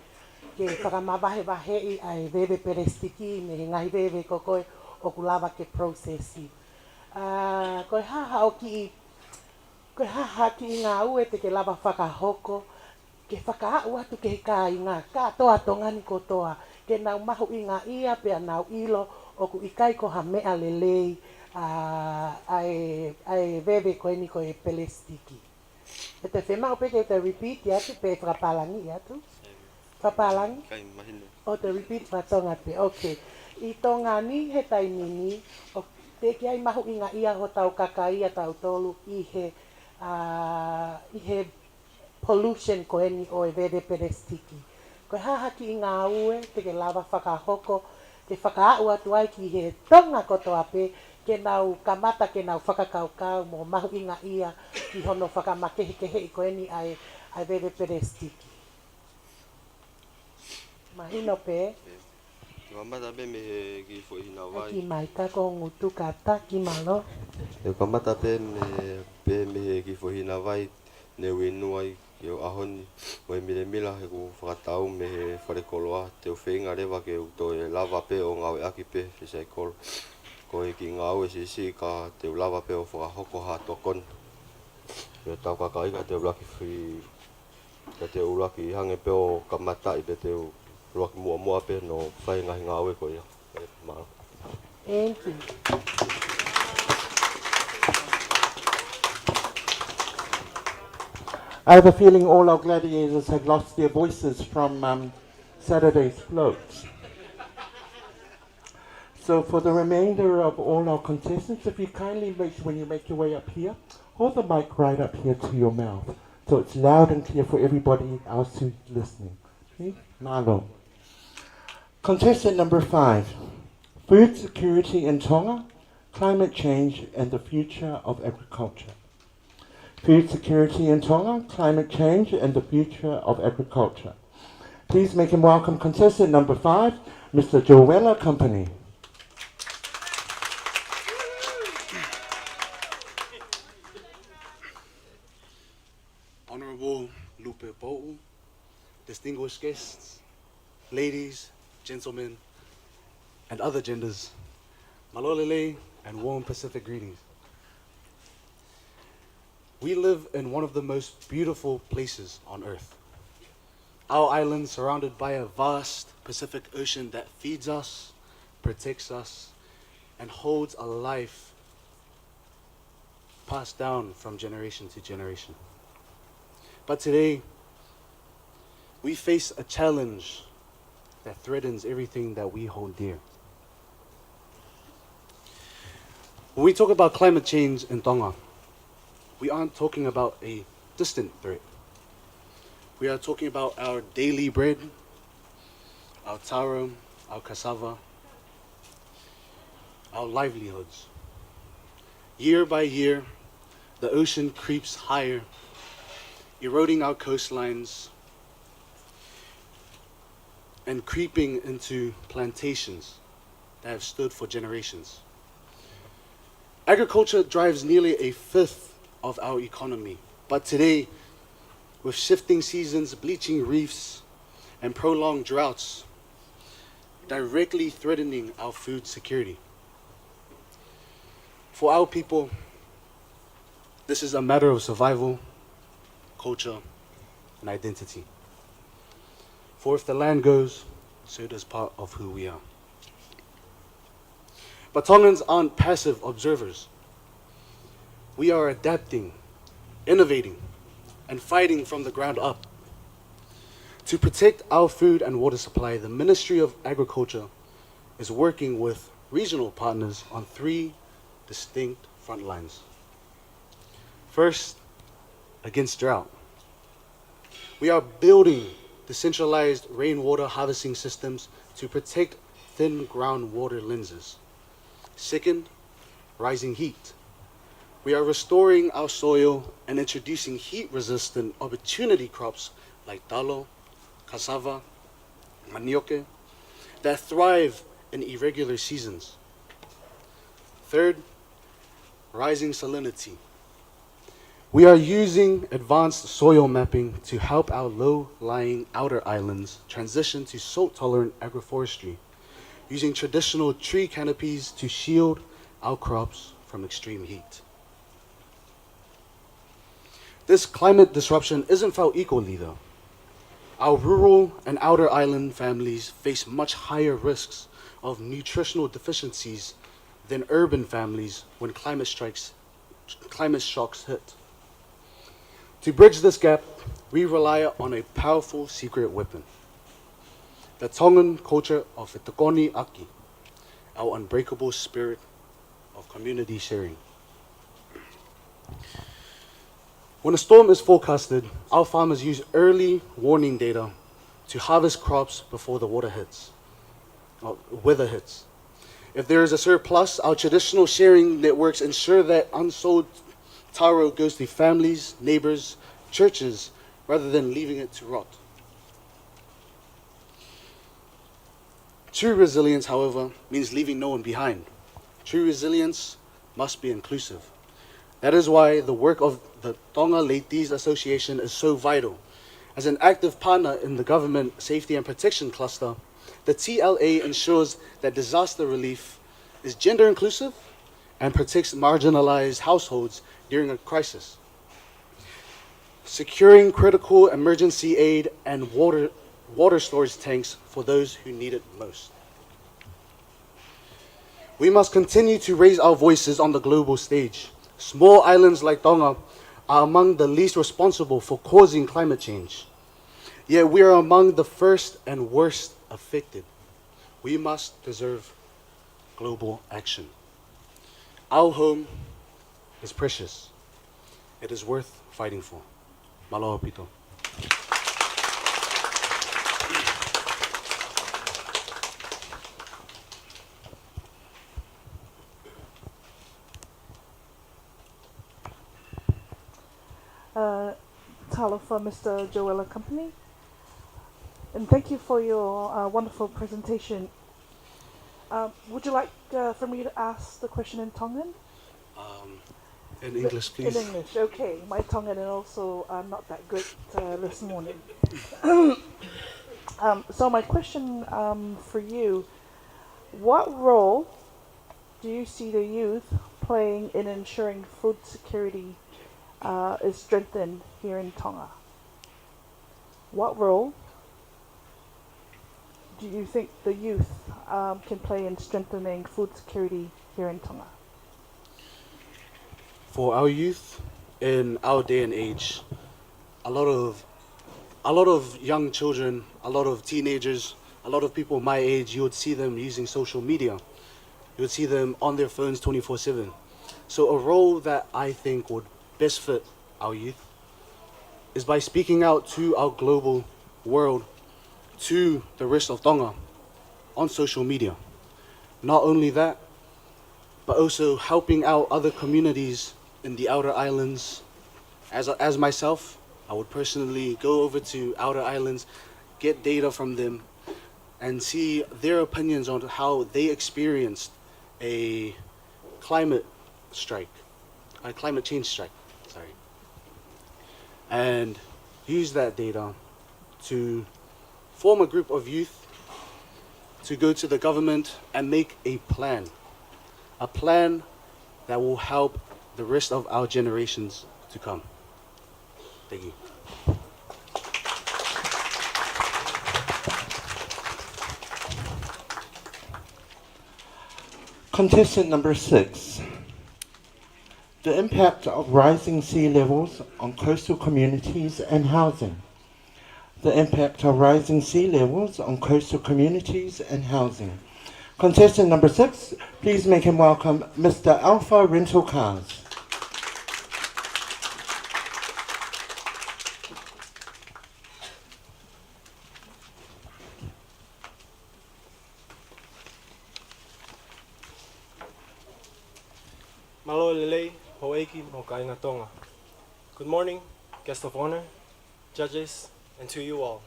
ke whakamawahe i ai vewe pelestiki me he ngahi vewe ko koe o ku lava ke processi. Koe haha o ki i ngā ue te ke lava whakahoko, ke whakaau atu ke he kā i ngā kātoa tongani ko toa, ke nau mahu i ngā ia pea nau ilo o ku i kai ko ha mea lelei ai vewe koe ni ko e pelestiki. E te whemau peke te repeat i atu pe whakapalangi i atu. Whapalangi? O te repeat whatonga te, ok. I tongani he taimini, o te ki ai mahu i ngā ia ho tau kakai a tau tolu i he pollution ko eni o e vewe pelestiki. Koe hahaki i ngā ue, te ke lava whakahoko, te whakaau atu ai ki he tonga kotoa pe, ke nau kamata ke nau whakakaukau mo mahu i ngā ia ki hono whakamakehe i ko eni ai vewe pelestiki. Mahino pe. Kamata pe me he ki whaihina wai. Ki mai kako ngutu kata ki malo. E kamata pe me he ki whaihina wai ne winuai ki o ahoni. O e mire mila he ku whakatau me he wharekoloa. Te o whainga rewa ke u to e lava pe o ngawe aki pe whisai kolo. Ko e ki ngā ue sisi ka te u lava pe o whakahoko ha tokon. Ke tau kakaika te u laki whi. Ka te u laki hange pe o kamata i pe te u luaki mua pe no whai ngahi ngā ue ko ia. Thank you. I have a feeling all our gladiators have lost their voices from Saturday's floats. So for the remainder of all our contestants, if you kindly when you make your way up here, hold the mic right up here to your mouth, so it's loud and clear for everybody else who's listening. Okay? Malo. Contestant number 5, food security in Tonga, climate change and the future of agriculture. Food security in Tonga, climate change and the future of agriculture. Please make him welcome contestant number 5, Mr. Joella Company. Honorable Lupe Pou, distinguished guests, ladies gentlemen, and other genders, malolele and warm Pacific greetings. We live in one of the most beautiful places on Earth. Our island surrounded by a vast Pacific Ocean that feeds us, protects us, and holds a life passed down from generation to generation. But today, we face a challenge that threatens everything that we hold dear. When we talk about climate change in Tonga, we aren't talking about a distant threat. We are talking about our daily bread, our taro, our cassava, our livelihoods. Year by year, the ocean creeps higher, eroding our coastlines and creeping into plantations that have stood for generations. Agriculture drives nearly a fifth of our economy, but today, with shifting seasons, bleaching reefs, and prolonged droughts, directly threatening our food security. For our people, this is a matter of survival, culture, and identity. For if the land goes, so does part of who we are. But Tongans aren't passive observers. We are adapting, innovating, and fighting from the ground up. To protect our food and water supply, the Ministry of Agriculture is working with regional partners on 3 distinct front lines. First, against drought. We are building decentralized rainwater harvesting systems to protect thin groundwater lenses. Second, rising heat. We are restoring our soil and introducing heat-resistant opportunity crops like talo, cassava, manioke, that thrive in irregular seasons. Third, rising salinity. We are using advanced soil mapping to help our low-lying outer islands transition to salt-tolerant agroforestry, using traditional tree canopies to shield our crops from extreme heat. This climate disruption isn't felt equally though. Our rural and outer island families face much higher risks of nutritional deficiencies than urban families when climate shocks hit. To bridge this gap, we rely on a powerful secret weapon, the Tongan culture of the Tekoni Aki, our unbreakable spirit of community sharing. When a storm is forecasted, our farmers use early warning data to harvest crops before the weather hits. If there is a surplus, our traditional sharing networks ensure that unsold taro goes to families, neighbors, churches, rather than leaving it to rot. True resilience, however, means leaving no one behind. True resilience must be inclusive. That is why the work of the Tonga Leitis Association is so vital. As an active partner in the Government Safety and Protection Cluster, the TLA ensures that disaster relief is gender inclusive and protects marginalized households during a crisis. Securing critical emergency aid and water storage tanks for those who need it most. We must continue to raise our voices on the global stage. Small islands like Tonga are among the least responsible for causing climate change. Yet we are among the first and worst affected. We must deserve global action. Our home is precious. It is worth fighting for. Maloha pito. Talofa, Mr. Joella Company. And thank you for your wonderful presentation. Would you like for me to ask the question in Tongan? In English, please. In English, okay. My Tongan is also not that great this morning. So my question for you, what role do you see the youth playing in ensuring food security is strengthened here in Tonga? What role do you think the youth can play in strengthening food security here in Tonga? For our youth in our day and age, a lot of young children, a lot of teenagers, a lot of people my age, you would see them using social media. You would see them on their phones 24/7. So a role that I think would best fit our youth is by speaking out to our global world, to the rest of Tonga on social media. Not only that, but also helping out other communities in the outer islands. As myself, I would personally go over to outer islands, get data from them, and see their opinions on how they experienced a climate change strike, and use that data to form a group of youth to go to the government and make a plan that will help the rest of our generations to come. Thank you. Contestant number 6. The impact of rising sea levels on coastal communities and housing. The impact of rising sea levels on coastal communities and housing. Contestant number 6, please make him welcome Mr. Alpha Rental Cars. Malo lelei, ho'eiki mo kainga tonga. Good morning, guest of honor, judges, and to you all.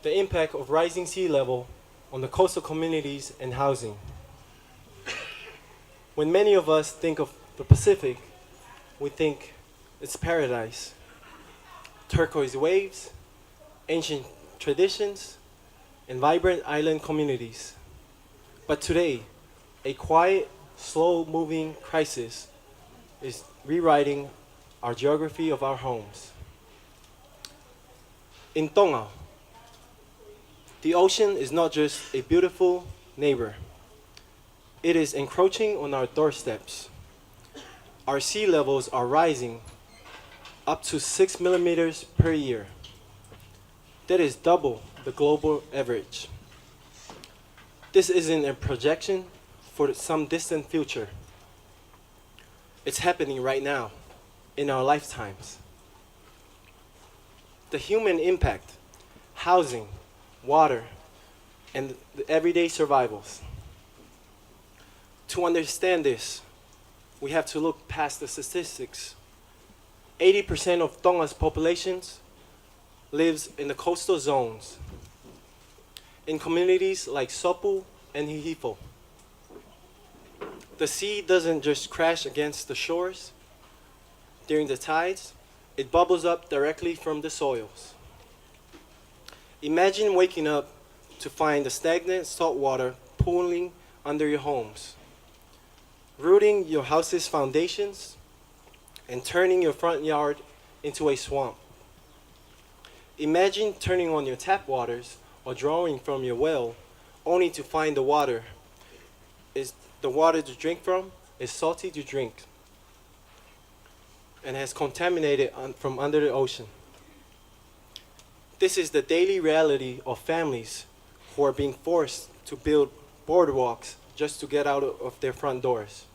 The impact of rising sea level on the coastal communities and housing. When many of us think of the Pacific, we think it's paradise. Turquoise waves, ancient traditions, and vibrant island communities. But today, a quiet, slow-moving crisis is rewriting our geography of our homes. In Tonga, the ocean is not just a beautiful neighbor. It is encroaching on our doorsteps. Our sea levels are rising up to 6 millimeters per year. That is double the global average. This isn't a projection for some distant future. It's happening right now, in our lifetimes. The human impact, housing, water, and the everyday survivals. To understand this, we have to look past the statistics. 80% of Tonga's populations lives in the coastal zones, in communities like Sopu and Hihifo. The sea doesn't just crash against the shores. During the tides, it bubbles up directly from the soils. Imagine waking up to find the stagnant salt water pooling under your homes, rooting your house's foundations, and turning your front yard into a swamp. Imagine turning on your tap waters or drawing from your well, only to find the water to drink from is salty to drink and has contaminated from under the ocean. This is the daily reality of families who are being forced to build boardwalks just to get out of their front doors.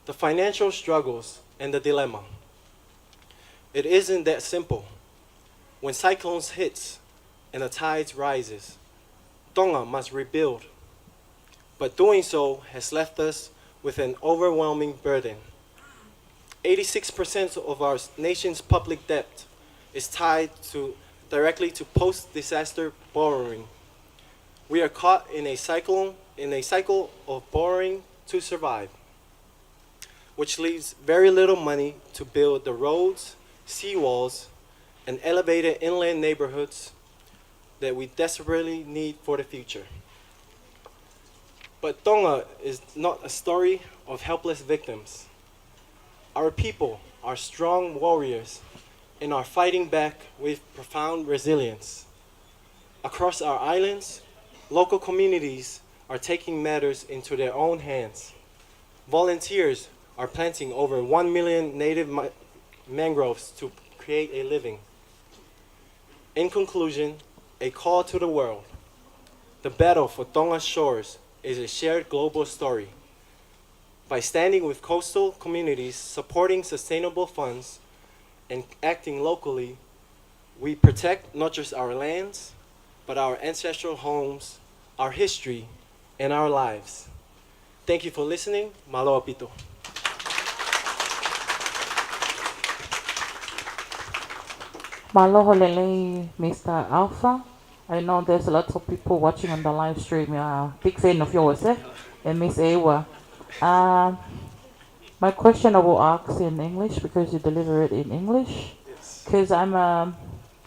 The financial struggles and the dilemma. It isn't that simple. When cyclones hits and the tides rises, Tonga must rebuild. But doing so has left us with an overwhelming burden. 86% of our nation's public debt is tied directly to post-disaster borrowing. We are caught in a cycle of borrowing to survive, which leaves very little money to build the roads, seawalls, and elevated inland neighborhoods that we desperately need for the future. But Tonga is not a story of helpless victims. Our people are strong warriors and are fighting back with profound resilience. Across our islands, local communities are taking matters into their own hands. Volunteers are planting over 1 million native mangroves to create a living. In conclusion, a call to the world. The battle for Tonga's shores is a shared global story. By standing with coastal communities, supporting sustainable funds, and acting locally, we protect not just our lands, but our ancestral homes, our history, and our lives. Thank you for listening. Malo apito. Malo holele, Mr. Alpha. I know there's a lot of people watching on the live stream. Big fan of yours, and Miss Ewa. My question I will ask in English because you deliver it in English. Because I'm a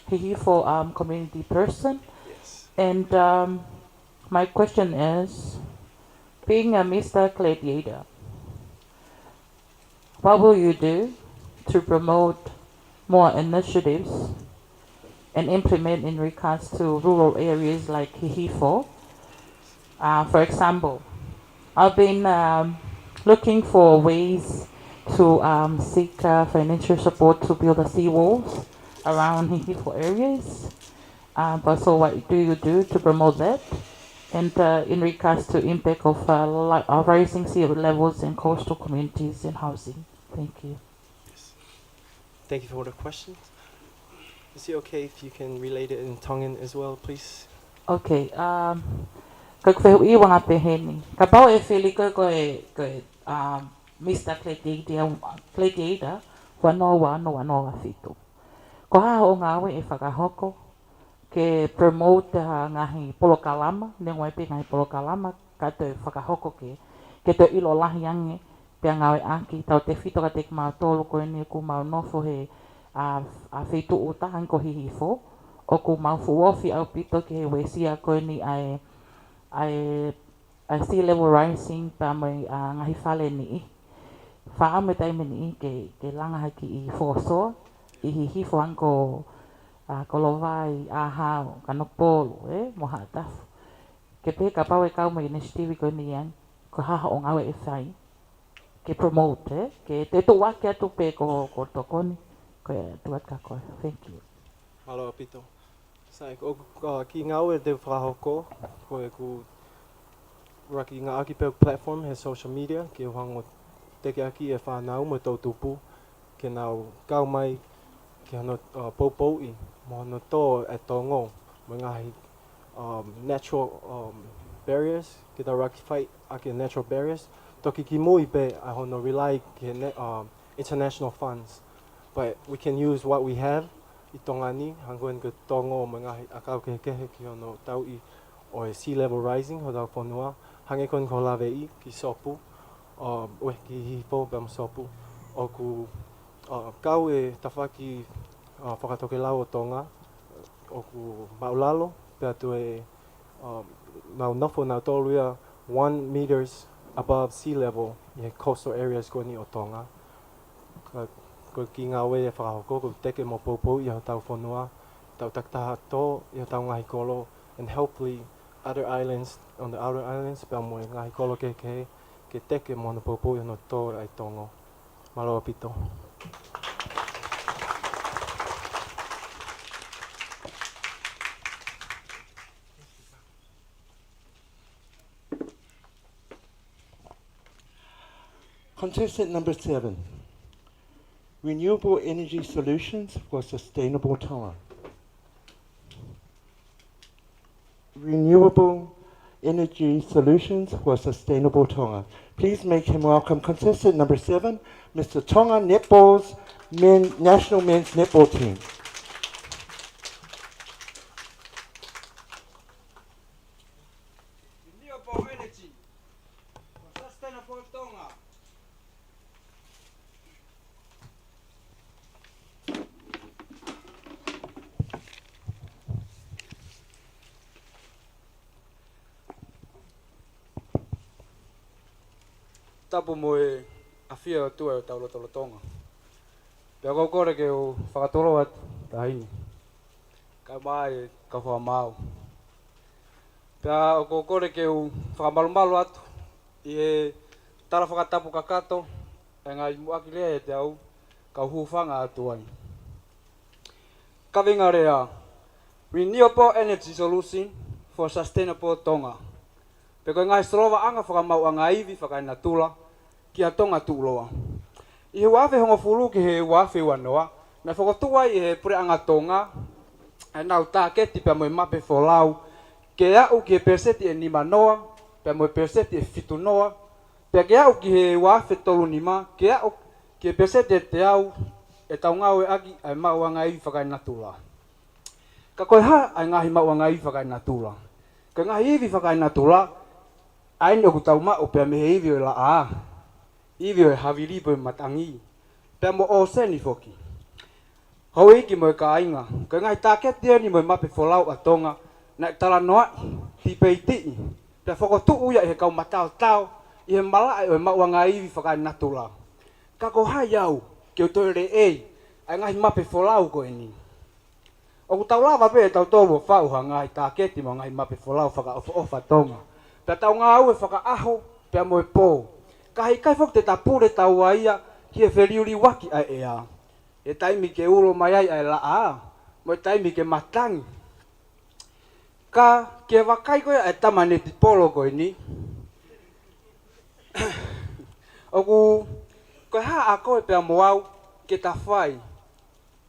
Hihifo community person. And my question is, being a Mr. Gladiator, what will you do to promote more initiatives and implement in regards to rural areas like Hihifo? For example, I've been looking for ways to seek financial support to build the seawalls around Hihifo areas. But so what do you do to promote that? And in regards to impact of rising sea levels in coastal communities and housing. Thank you. Thank you for the questions. Is it okay if you can relate it in Tongan as well, please? Okay. Kau i wanga peheni. Ka pau e whili ko Mr. Gladiator wano a whitu. Ko ha o ngā we e whakahoko ke promote ngahi polokalama, nengoi pe ngahi polokalama, ka te whakahoko ke te ilo lahi ange, pe ngā we aki, tau te whito ka te kumau tōlu ko ni ku mau nofo he a whitu o tahan ko Hihifo, o ku mau fuofi au pito ke he wesia ko ni ai sea level rising pa mai ngahi whale ni i. Wha ame taime ni i ke langa haki i whosoa, i Hihifo anko kolovai ahau kanopolo moha tafu. Ke pe ka pau e kau mai initiative ko ni an, ko haha o ngawe e whai, ke promote, ke te to wake atu pe ko tokoni, ko tuat ka koe. Thank you. Malo apito. Sai ko ki ngawe te whahoko, ko e ku raki ngā aki pe platform he social media, ke hango teke aki e whanau mo tau tupu, ke nau kau mai, ke hano poupou i, mo hano tō e tongo, mo ngahi natural barriers, ke tau raki fight ake natural barriers, toki ki mui pe a hono rely ke international funds, but we can use what we have i tonga ni, hangoen ke tongo mo ngahi akau ke kehe ki hono tau i o e sea level rising ho tau whanua, hange kon ko lawe i ki sopu, ki Hihifo bam sopu, o ku kau e tawhaki whakatoke lau o Tonga, o ku maulalo, pia tu e mau nofo nau tolu ia 1 meters above sea level i coastal areas ko ni o Tonga. Ko ki ngā we e whakahoko, ko teke mo poupou i ho tau whanua, tau taktaha tō i ho tau ngahi kolo, and hopefully other islands, on the outer islands, pia mo e ngahi kolo ke teke mo na poupou i ho tō ai tongo. Malo apito. Contestant number 7. Renewable energy solutions for sustainable Tonga. Renewable energy solutions for sustainable Tonga. Please make him welcome. Contestant number 7, Mr. Tonga Netball's national men's netball team. Renewable energy for sustainable Tonga. tapu mo e afia o tua o taulo tonga. Pea kau kore ke o whakatoro atu tahini. Ka mai ka whamau. Pea o kau kore ke o whakamalumalu atu i e tara whakatapu kakato e ngai muaki lea e te au ka huwhanga atu ai. Ka winga rea Renewable Energy Solution for Sustainable Tonga. Peko ngai solowa anga whakamau anga iwi whakaina tula ki a tonga tuuloa. I he wafe hongo fulu ki he wafe wanoa, na whakotua i he pure anga tonga, e nau tā keti pia moe mape wholau, ke au ki he perseti e nima noa, pia moe perseti e fitu noa, pia ke au ki he wafe tolu nima, ke au ki he perseti e te au, e tau ngau e aki ai mau anga iwi whakaina tula. Ka koe ha ai ngahi mau anga iwi whakaina tula. Ka ngahi iwi whakaina tula, aini oku tau mao pia me he iwi o la a. Iwi o e hawiripo e matangi. Pia mo o seni foki. Hau iki mo e ka inga. Ka ngai tāketi e ni mo e mape wholau a tonga. Na tala noa tipe iti. Pia whako tu uia i he kau matao tau. I he malai o e mau anga iwi whakai natula. Ka ko hai au. Ke o toire ei. Ai ngahi mape wholau ko e ni. Oku tau lava pe e tau tōru o whau ha ngai tāketi mo ngahi mape wholau whaka ofa tonga. Pia tau ngā au e whaka aho. Pia mo e pō. Kahi kai fok te tapure tau a ia ki e wheriuri waki ai ea. E taimi ke ulo mai ai ai la a. Mo e taimi ke matangi. Ka ke wakai koe e tamaneti polo koe ni. Oku koe haa a koe pia mo au ke ta whai.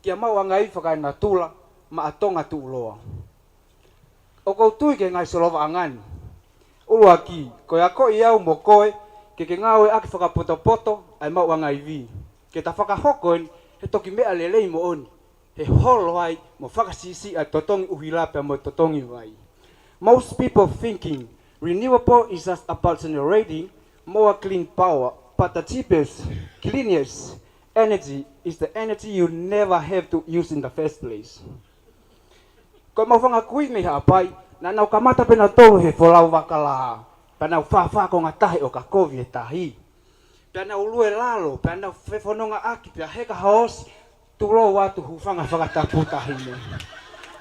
Kia mau anga i whakai na tula ma a tonga tu uloa. Oku tui ke ngai solova angani. Ulu aki koe a koe i au mo koe ke ngau e aki whakapoto-poto ai mau anga iwi. Ke ta whakahokoen he toki mea lelei mo oni. He holo ai mo whakasisi ai totongi uhilapea mo totongi vai. Most people thinking renewable is just about generating more clean power, but the cheapest, cleanest energy is the energy you never have to use in the first place. Koe mau whangakui me hapai, na nau kamata pena tolu he wholau wakalaha. Pena wha ko ngā tahi o ka kovi e tahi. Pena ulue lalo, pena whewhanonga aki, pena heka haosi, tulo watu hufanga whakatapu tahi me.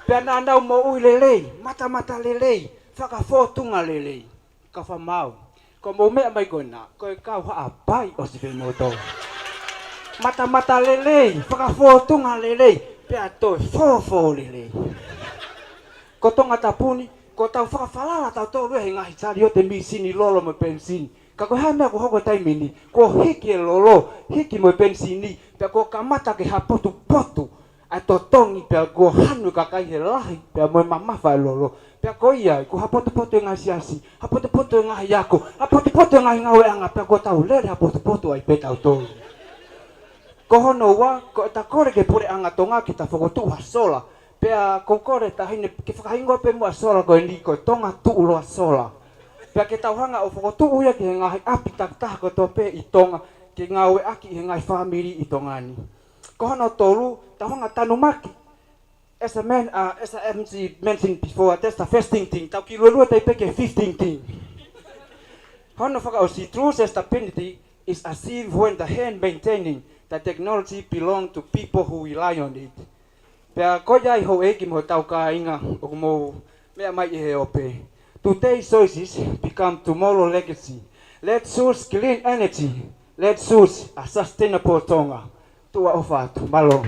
Pena nau mo ui lelei, mata lelei, whakawhotunga lelei. Ka whamau. Ko mo mea mai koe nā, koe kau haa pai o si whemoto. Mata lelei, whakawhotunga lelei, pena toi fōfō lelei. Ko tonga tapuni, ko tau whakawhalala tau tō rehe ngahi tari o te misini lolo mo pensini. Ka koe hai mea ko hoko taimini, ko hiki e lolo, hiki mo pensini, pia ko kamata ke hapotu potu, ai to tongi pia ko hanu kakai he lahi, pia mo mamafa e lolo. Pia ko ia, ko hapotu e ngahi siasi, hapotu e ngahi yako, hapotu e ngahi ngawe anga, pia ko tau lere hapotu ai petau tō. Ko hono wa, ko eta kore ke pure anga tonga ki ta whakotu ha sola, pea kokore tahine ke whakahingoa pe mua sola koe ni koe tonga tuuloa sola. Pea ke tauhanga o whakotu uia ki he ngahi api taktaha ko tō pe i tonga ke ngāwe aki he ngai whamiri i tongani. Ko hono tolu, tauhanga tanu maki. As a MC mentioned before, that's the first thing. Tau ki lua tai peke 15 thing. Hono whakaosi, true sustainability is achieved when the hand maintaining the technology belong to people who rely on it. Pea ko iai ho eki mo tau ka inga o mo mea mai i he ope. Today's choices become tomorrow's legacy. Let's choose clean energy. Let's choose a sustainable tonga. Tua ofa atu. Malo.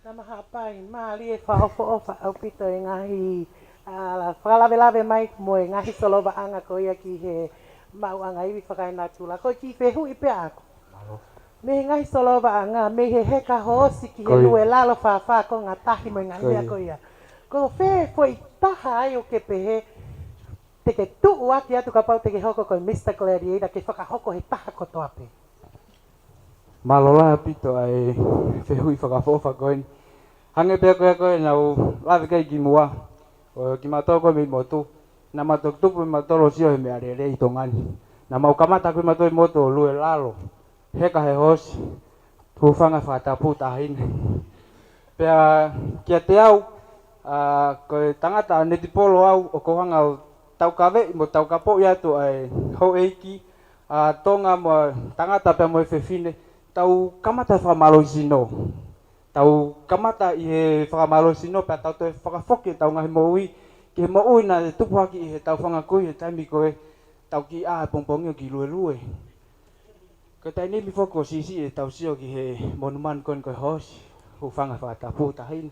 Namaha pai, maali e whaofa au pito e ngahi whakalawe mai mo e ngahi solova anga ko ia ki he mau anga iwi whakaina tula. Ko ki whehu i pea ako. Me he ngahi solova anga, me he heka hoosi ki he lue lalo whawha ko ngā tahi mo i ngā ia ko ia. Ko whe fwoi taha ai o ke pehe te ke tuu aki atu ka pau te ke hoko ko Mr. Gladiator ke whakahoko he taha ko toape. Malola pito ai whehui whakafofa koe. Hange pia koe nau lawe kai ki mua. O ki matau koe mi motu. Na matok tupu mi matolo sio he mea rere i tongani. Na mau kamata koe matoi moto lue lalo. Heka he hosi. hufanga whatapu tahin. Pea kia te au, koe tangata neti polo au o kohanga o tau kawe mo tau kapo ia tu ai ho eiki, tonga mo tangata pea mo e whewhine, tau kamata whamalo sino. Tau kamata I he whamalo sino pea tau te whakafoke tau ngahi mo ui, ki he mo ui na te tupu haki I he tau whangakui he taimi koe tau ki pongpongi o ki lue lue. Ko tai ni mi foko sisi tau sio ki he monuman kon koe hosi, hufanga whatapu tahin.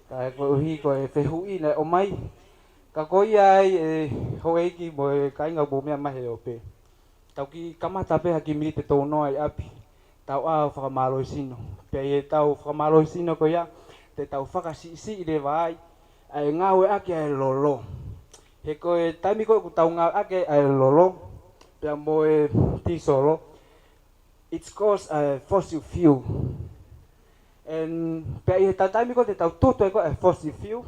Ka koe uhi koe whehui na o mai, ka koe ai ho eiki mo e kainga bo mea mahe o pe. Tau ki kamata pe haki mi te tau noa api, tau whakamalo sino. Pea I tau whakamalo sino ko ia, te tau whakasisi I le vai, ai ngau ake ai lolo. He koe taimi koe ku tau ngau ake ai lolo, pea mo e tisolo, it's called fossil fuel. And pea I he tau taimi koe te tau tutu e koe fossil fuel,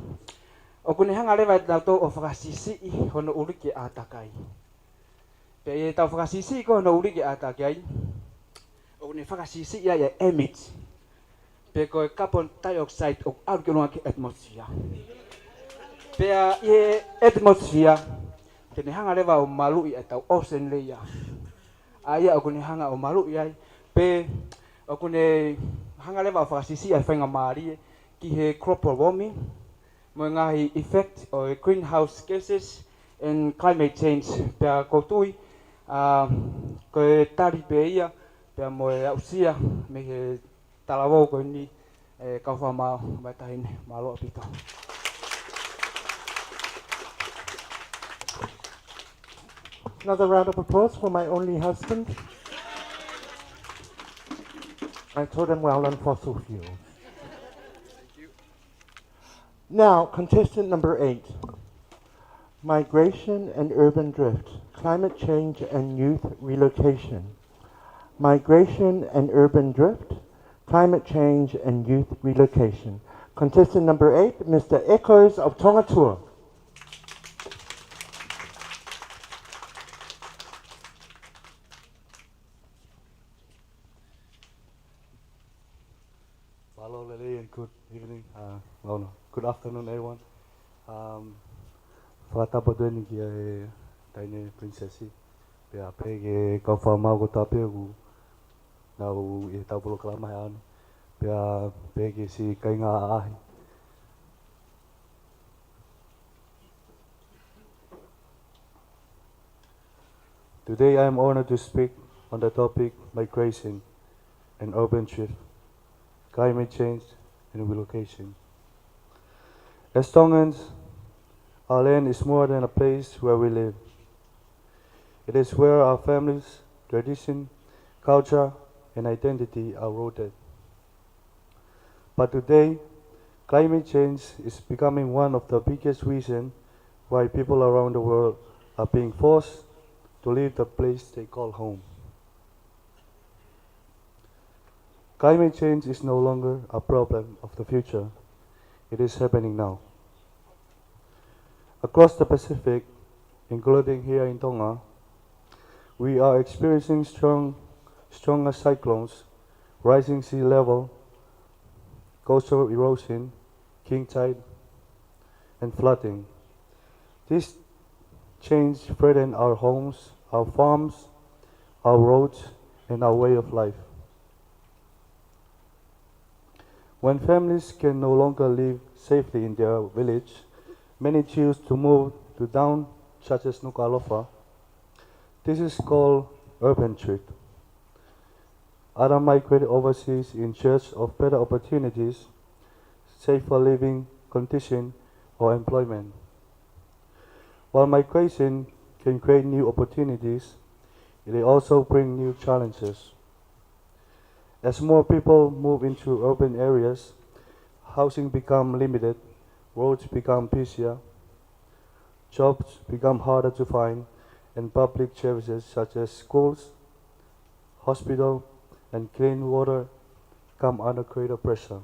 o kune hanga lewa e tau tau o whakasisi I hono urike atakai. Pea I he tau whakasisi I ko hono urike atakai, o kune whakasisi ia ia emit. Pea koe carbon dioxide o aurkelunga ki atmosphere. Pea I he atmosphere, tene hanga lewa o malu I tau ocean layer. Aia o kune hanga o malu I ai, pe o kune hanga lewa o whakasisi ai whainga maari ki he global warming, mo ngahi effect o greenhouse gases and climate change. Pea koutui, koe tari pe ia, pea mo e ausia me he talawo koe ni kauwha mao mai tahine malo apito. Another round of applause for my only husband. I told him well on fossil fuels. Now, contestant number 8. Migration and urban drift, climate change and youth relocation. Migration and urban drift, climate change and youth relocation. Contestant number 8, Mr. Echoes of Tongatua. Hello, Lily, and good evening. No, good afternoon, everyone. Whakatapa tueni ki e taine princesi. Pea pege kau whamau ko tape ku nau I tau polo kalama he anu. Pea pege si kainga ahi. Today I am honored to speak on the topic migration and urban drift, climate change and relocation. As Tongans, our land is more than a place where we live. It is where our families, tradition, culture, and identity are rooted. But today, climate change is becoming one of the biggest reasons why people around the world are being forced to leave the place they call home. Climate change is no longer a problem of the future. It is happening now. Across the Pacific, including here in Tonga, we are experiencing stronger cyclones, rising sea level, coastal erosion, king tide, and flooding. This change threatens our homes, our farms, our roads, and our way of life. When families can no longer live safely in their village, many choose to move to towns such as NUKU'ALOFA. This is called urban drift. Others migrate overseas in search of better opportunities, safer living conditions, or employment. While migration can create new opportunities, it also brings new challenges. As more people move into urban areas, housing becomes limited, roads become busier, jobs become harder to find, and public services such as schools, hospitals, and clean water come under greater pressure.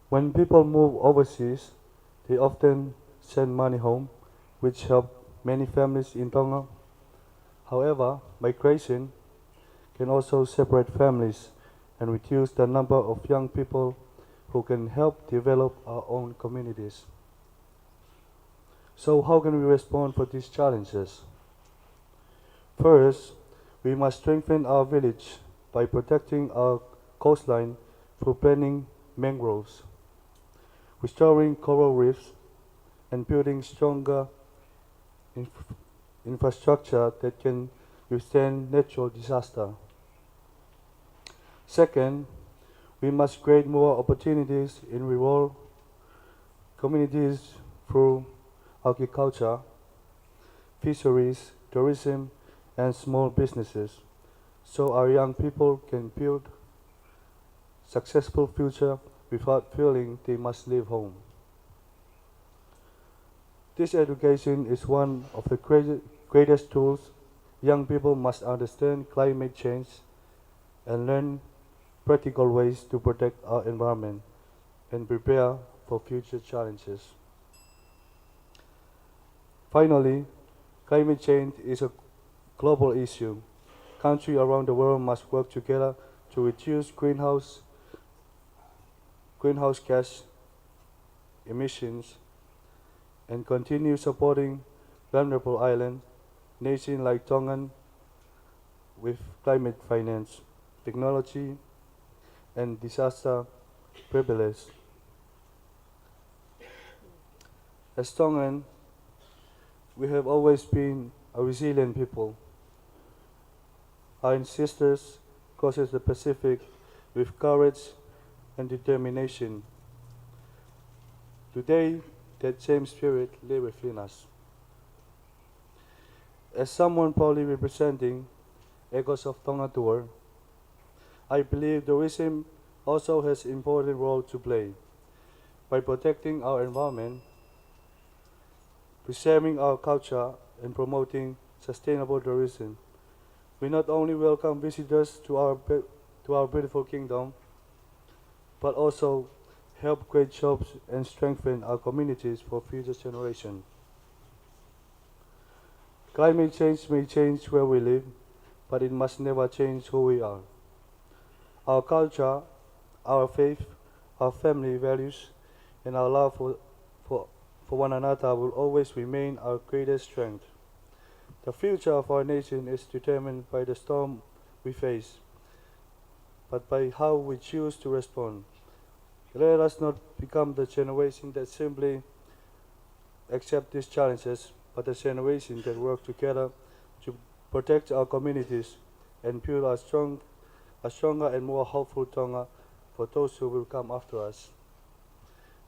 When people move overseas, they often send money home, which helps many families in Tonga. However, migration can also separate families and reduce the number of young people who can help develop our own communities. So how can we respond for these challenges? First, we must strengthen our village by protecting our coastline through planting mangroves, restoring coral reefs, and building stronger infrastructure that can withstand natural disaster. Second, we must create more opportunities in rural communities through agriculture, fisheries, tourism, and small businesses, so our young people can build successful future without feeling they must leave home. This education is one of the greatest tools. Young people must understand climate change and learn practical ways to protect our environment and prepare for future challenges. Finally, climate change is a global issue. Countries around the world must work together to reduce greenhouse gas emissions and continue supporting vulnerable island nations like Tongan with climate finance, technology, and disaster preparedness. As Tongan, we have always been a resilient people. Our ancestors crossed the Pacific with courage and determination. Today, that same spirit lives within us. As someone proudly representing Echoes of Tonga Tour, I believe tourism also has an important role to play. By protecting our environment, preserving our culture, and promoting sustainable tourism, we not only welcome visitors to our beautiful kingdom, but also help create jobs and strengthen our communities for future generations. Climate change may change where we live, but it must never change who we are. Our culture, our faith, our family values, and our love for one another will always remain our greatest strength. The future of our nation is determined by the storm we face, but by how we choose to respond. Let us not become the generation that simply accept these challenges, but a generation that work together to protect our communities and build a stronger and more hopeful Tonga for those who will come after us.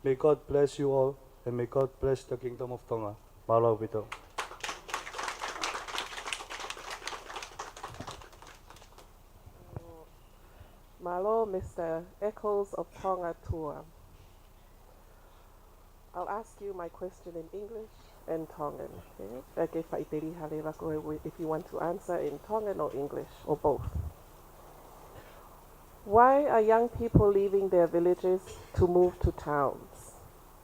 May God bless you all, and may God bless the Kingdom of Tonga. Malo Vito. Malo, Mr. Echoes of Tonga Tour. I'll ask you my question in English and Tongan. Okay? If you want to answer in Tongan or English, or both. Why are young people leaving their villages to move to towns?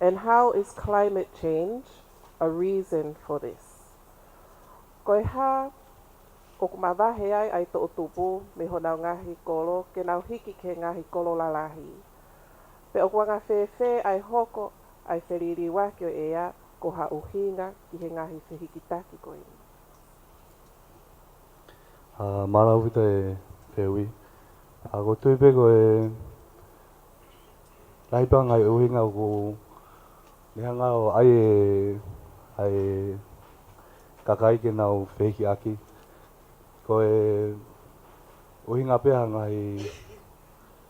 And how is climate change a reason for this? Koe ha, ko kumawahe ai to utupu me honau ngahi kolo, ke nau hiki ke ngahi kolo lalahi. Pe o kua ngā whewhe ai hoko, ai wheriri wakio ea, ko ha uhinga i he ngahi whihikitaki koe. Mara Vito e Pewi. Ko tuipe ko e laipanga i uhinga ko nihanga o ai kakai ke nau wheki aki. Ko e uhinga peha ngai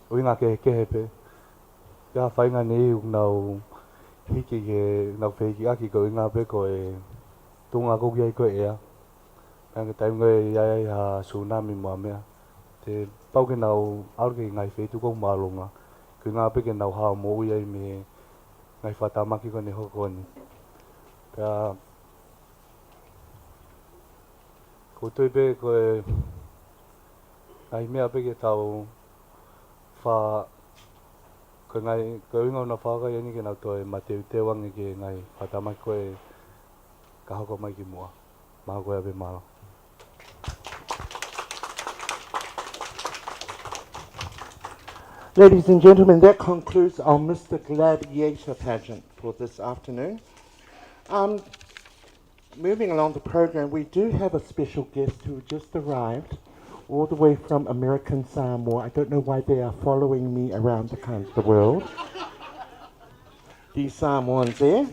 uhinga ke kehepe. Pea whainga ni iu nau hiki ke nau wheki aki ko inga pe ko e tunga koki ai ko ea. Pea ke taim koe iai ha tsunami mua mea. Te pau ke nau aur ke ngai whetu kou maalonga. Ko inga pe ke nau hao mo iai me ngai whatamaki ko ne hoko ni. Pea ko tuipe ko e ngai mea pe ke tau wha ko ngai ko inga una whaka iani ke nau toi mateu te wangi ke ngai whatamaki ko e ka hoko mai ki mua. Maha koe ape malo. Ladies and gentlemen, that concludes our Mr. Gladiator pageant for this afternoon. Moving along the program, we do have a special guest who just arrived all the way from American Samoa. I don't know why they are following me around the world. These Samoans there.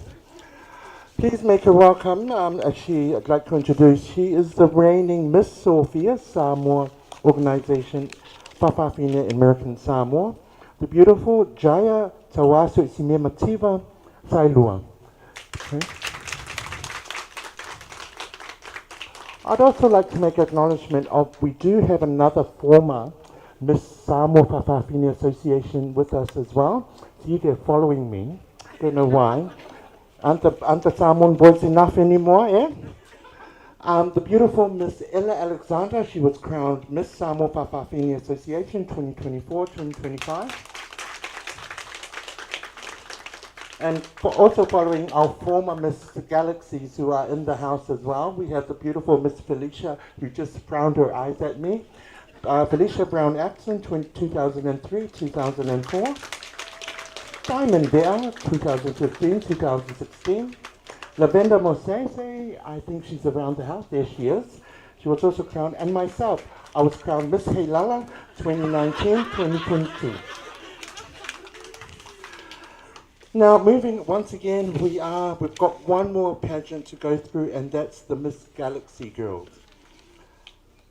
Please make her welcome. I'd like to introduce, she is the reigning Miss Sophia Samoa organization, Whawhawhine American Samoa. The beautiful Jaya Tawasu Simemativa Sailua. Okay. I'd also like to make acknowledgement of, we do have another former Miss Samoa Whawhawhine Association with us as well. See, they're following me. Don't know why. Aren't the Samoan boys enough anymore, eh? The beautiful Miss Ella Alexander, she was crowned Miss Samoa Whawhawhine Association 2024-2025. And also following our former Miss Galaxies who are in the house as well, we have the beautiful Miss Felicia who just frowned her eyes at me. Felicia Brown Axon, 2003-2004. Diamond Bear, 2015-2016. Lavenda Mosese, I think she's around the house. There she is. She was also crowned. And myself, I was crowned Miss Heilala, 2019-2022. Now, moving once again, we've got one more pageant to go through, and that's the Miss Galaxy Girls.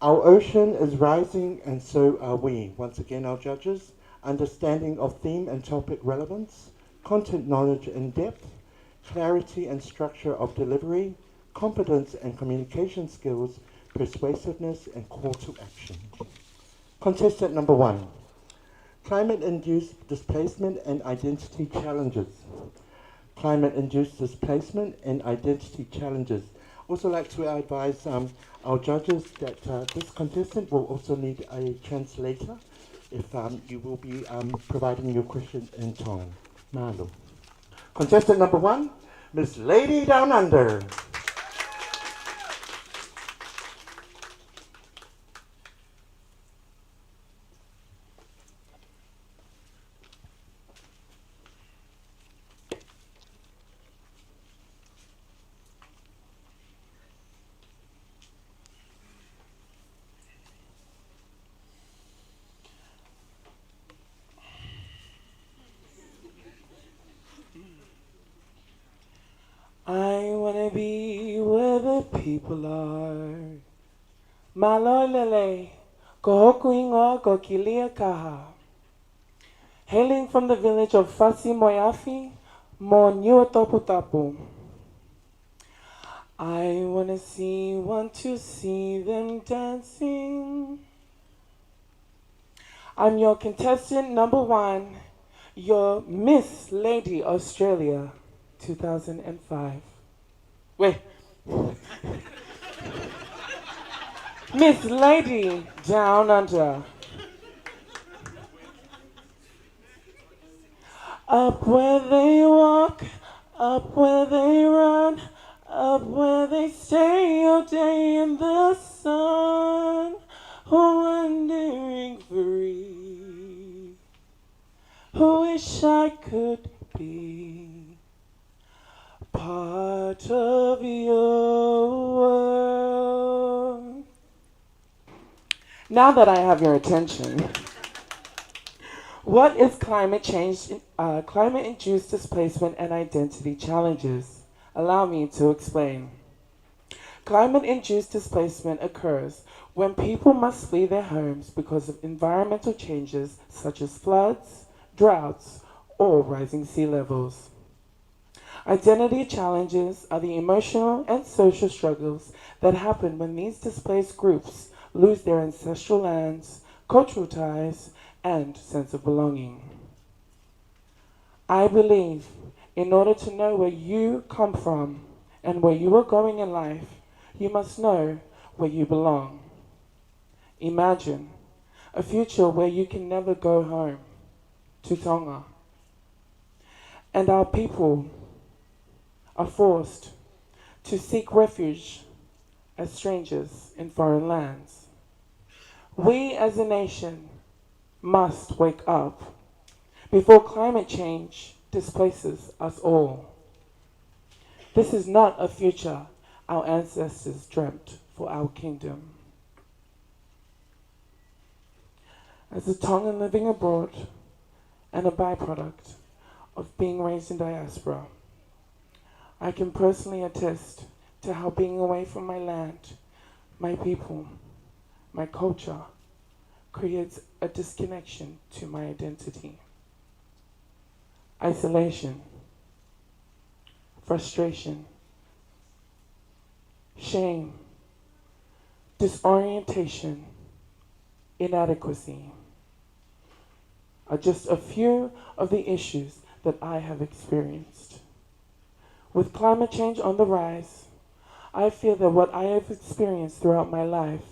Our ocean is rising, and so are we. Once again, our judges, understanding of theme and topic relevance, content knowledge in depth, clarity and structure of delivery, competence and communication skills, persuasiveness, and call to action. Contestant number 1. Climate-induced displacement and identity challenges. Climate-induced displacement and identity challenges. Also like to advise our judges that this contestant will also need a translator if you will be providing your question in Tongan. Malo. Contestant number 1, Miss Lady Down Under. I wanna be where the people are. Malolele, ko hoku ingoa ko kilia kaha. Hailing from the village of Fasi Moyafi, mo Niuatoputapu. I want to see them dancing. I'm your contestant number 1, your Miss Lady Australia 2005. Wait. Miss Lady Down Under. Up where they walk, up where they run, up where they stay all day in the sun, wandering free. Who wish I could be part of your world. Now that I have your attention, what is climate change, climate-induced displacement and identity challenges? Allow me to explain. Climate-induced displacement occurs when people must flee their homes because of environmental changes such as floods, droughts, or rising sea levels. Identity challenges are the emotional and social struggles that happen when these displaced groups lose their ancestral lands, cultural ties, and sense of belonging. I believe in order to know where you come from and where you are going in life, you must know where you belong. Imagine a future where you can never go home to Tonga, and our people are forced to seek refuge as strangers in foreign lands. We as a nation must wake up before climate change displaces us all. This is not a future our ancestors dreamt for our kingdom. As a Tongan living abroad and a byproduct of being raised in diaspora, I can personally attest to how being away from my land, my people, my culture, creates a disconnection to my identity. Isolation, frustration, shame, disorientation, inadequacy are just a few of the issues that I have experienced. With climate change on the rise, I feel that what I have experienced throughout my life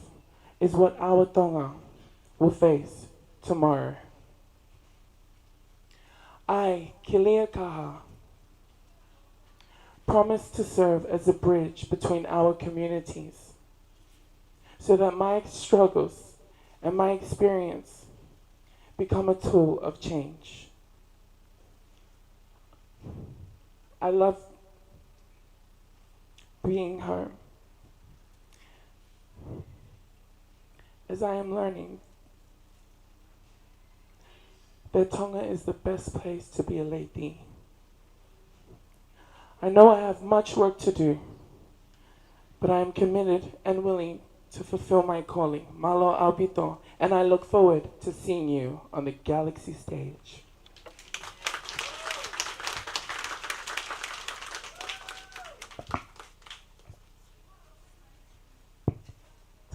is what our Tonga will face tomorrow. I, Kilia Kaha, promise to serve as a bridge between our communities so that my struggles and my experience become a tool of change. I love being her, as I am learning that Tonga is the best place to be a lady. I know I have much work to do, but I am committed and willing to fulfill my calling, Malo Albito, and I look forward to seeing you on the Galaxy stage.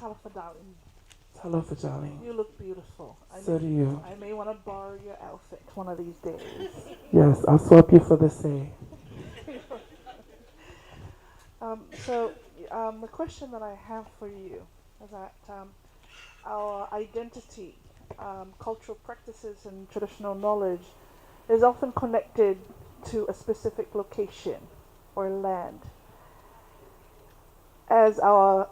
Talofa, darling. Talofa, darling. You look beautiful. So do you. I may want to borrow your outfit one of these days. Yes, I'll swap you for the say. The question that I have for you is that our identity, cultural practices, and traditional knowledge is often connected to a specific location or land. As our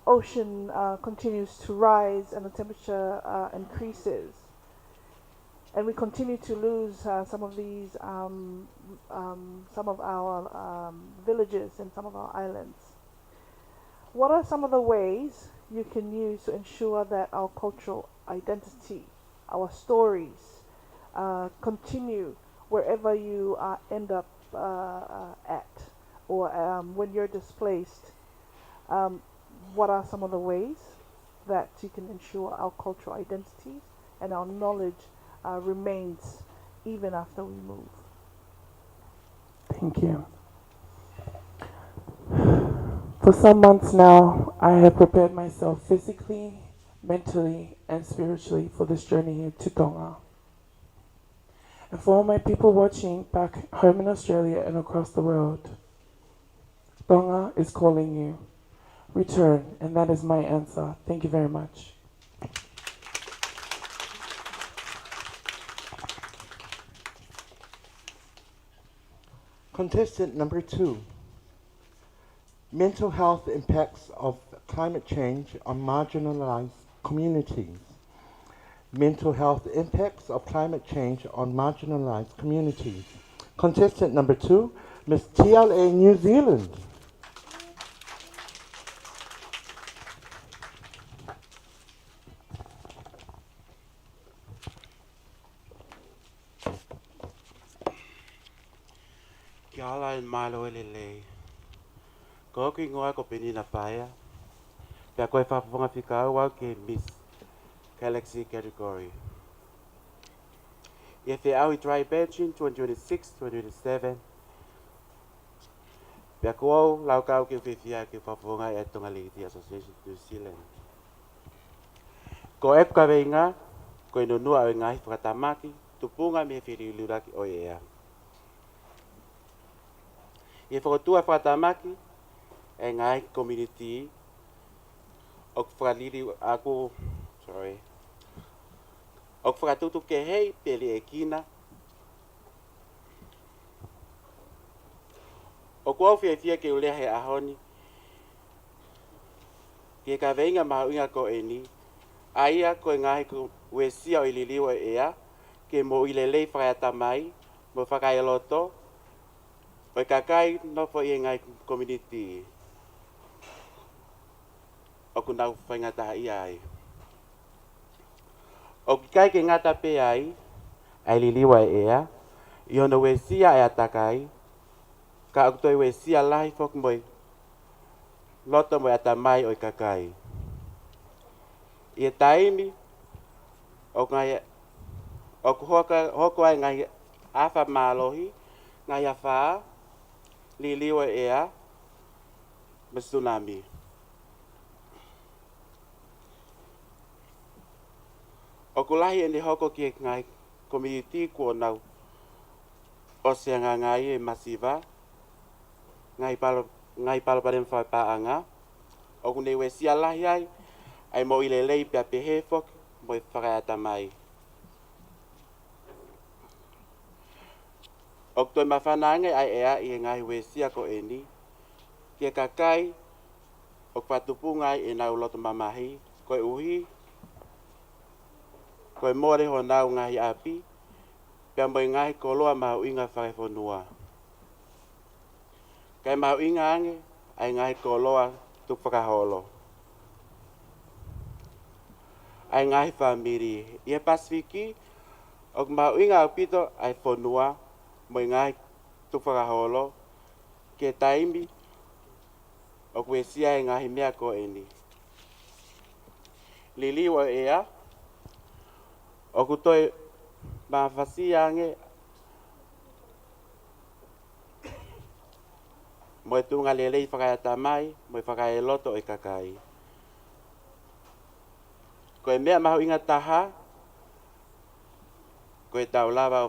ocean continues to rise and the temperature increases, and we continue to lose some of these, some of our villages and some of our islands. What are some of the ways you can use to ensure that our cultural identity, our stories, continue wherever you end up at, or when you're displaced? What are some of the ways that you can ensure our cultural identities and our knowledge remains even after we move? Thank you. For some months now, I have prepared myself physically, mentally, and spiritually for this journey here to Tonga. And for all my people watching back home in Australia and across the world, Tonga is calling you. Return, and that is my answer. Thank you very much. Contestant number 2. Mental health impacts of climate change on marginalized communities. Mental health impacts of climate change on marginalized communities. Contestant number 2, Miss TLA New Zealand. Kia ala malo elele. Ko ki ngoa ko pini na paia. Pea koe whapaponga whika au ke Miss Galaxy category. Ia te au I Tripageant 2026-2027. Pea ko au lau kau ke whiwhia ke whapaponga e Tonga Lady Association New Zealand. Ko e ka veinga, ko ino nua o ngahi whakatamaki, tupunga me whiri uluraki o ea. Ia whakatua whakatamaki, e ngai community o whakaliri ako, o whakatutu ke hei peli e kina. O kua whiawhia ke ulea he ahoni, ke ka veinga maha inga ko e ni, a ia ko e ngahi ko wesia o ililiwa e ea, ke mo ilelei whakaiata mai, mo whakaialoto, o kakai no fo i ngai community. O ku nau whaingata i ai. O ki kai ke ngata pe ai, ai liliwa e ea, i ono we sia e atakai, ka o toi we sia lahi fok moi, loto mo ata mai o kakai. I e taimi, o ngai, o ku hoko ai ngai awha mālohi, ngai a whaa, liliwa e ea, ma tsunami. O ku lahi e ni hoko ki ngai community kua nau o se ngai e masiva, ngai palo parem whai paanga, o ku nei we sia lahi ai mo ilelei pia pehe fok, mo i whakaiata mai. O ku toi mawhanange ai ea i ngai we sia ko eni, ki e kakai, o ku whatupungai e nau loto mamahi, koe uhi, koe more ho nau ngahi api, pia mo i ngahi koloa mahu inga whakaifonua. Kai mahu inga ange, ai ngahi koloa tuk whakaholo. Ai ngahi whamiri. I e Pasifiki, o mahu inga au pito ai whonua, mo i ngahi tuk whakaholo, ke taimi, o kue sia e ngahi mea ko eni. Liliwa ea, o ku toi mawhasi ange, mo e tunga lelei whakaiata mai, mo e whakai loto o i kakai. Ko e mea mahu inga taha, ko e tau lava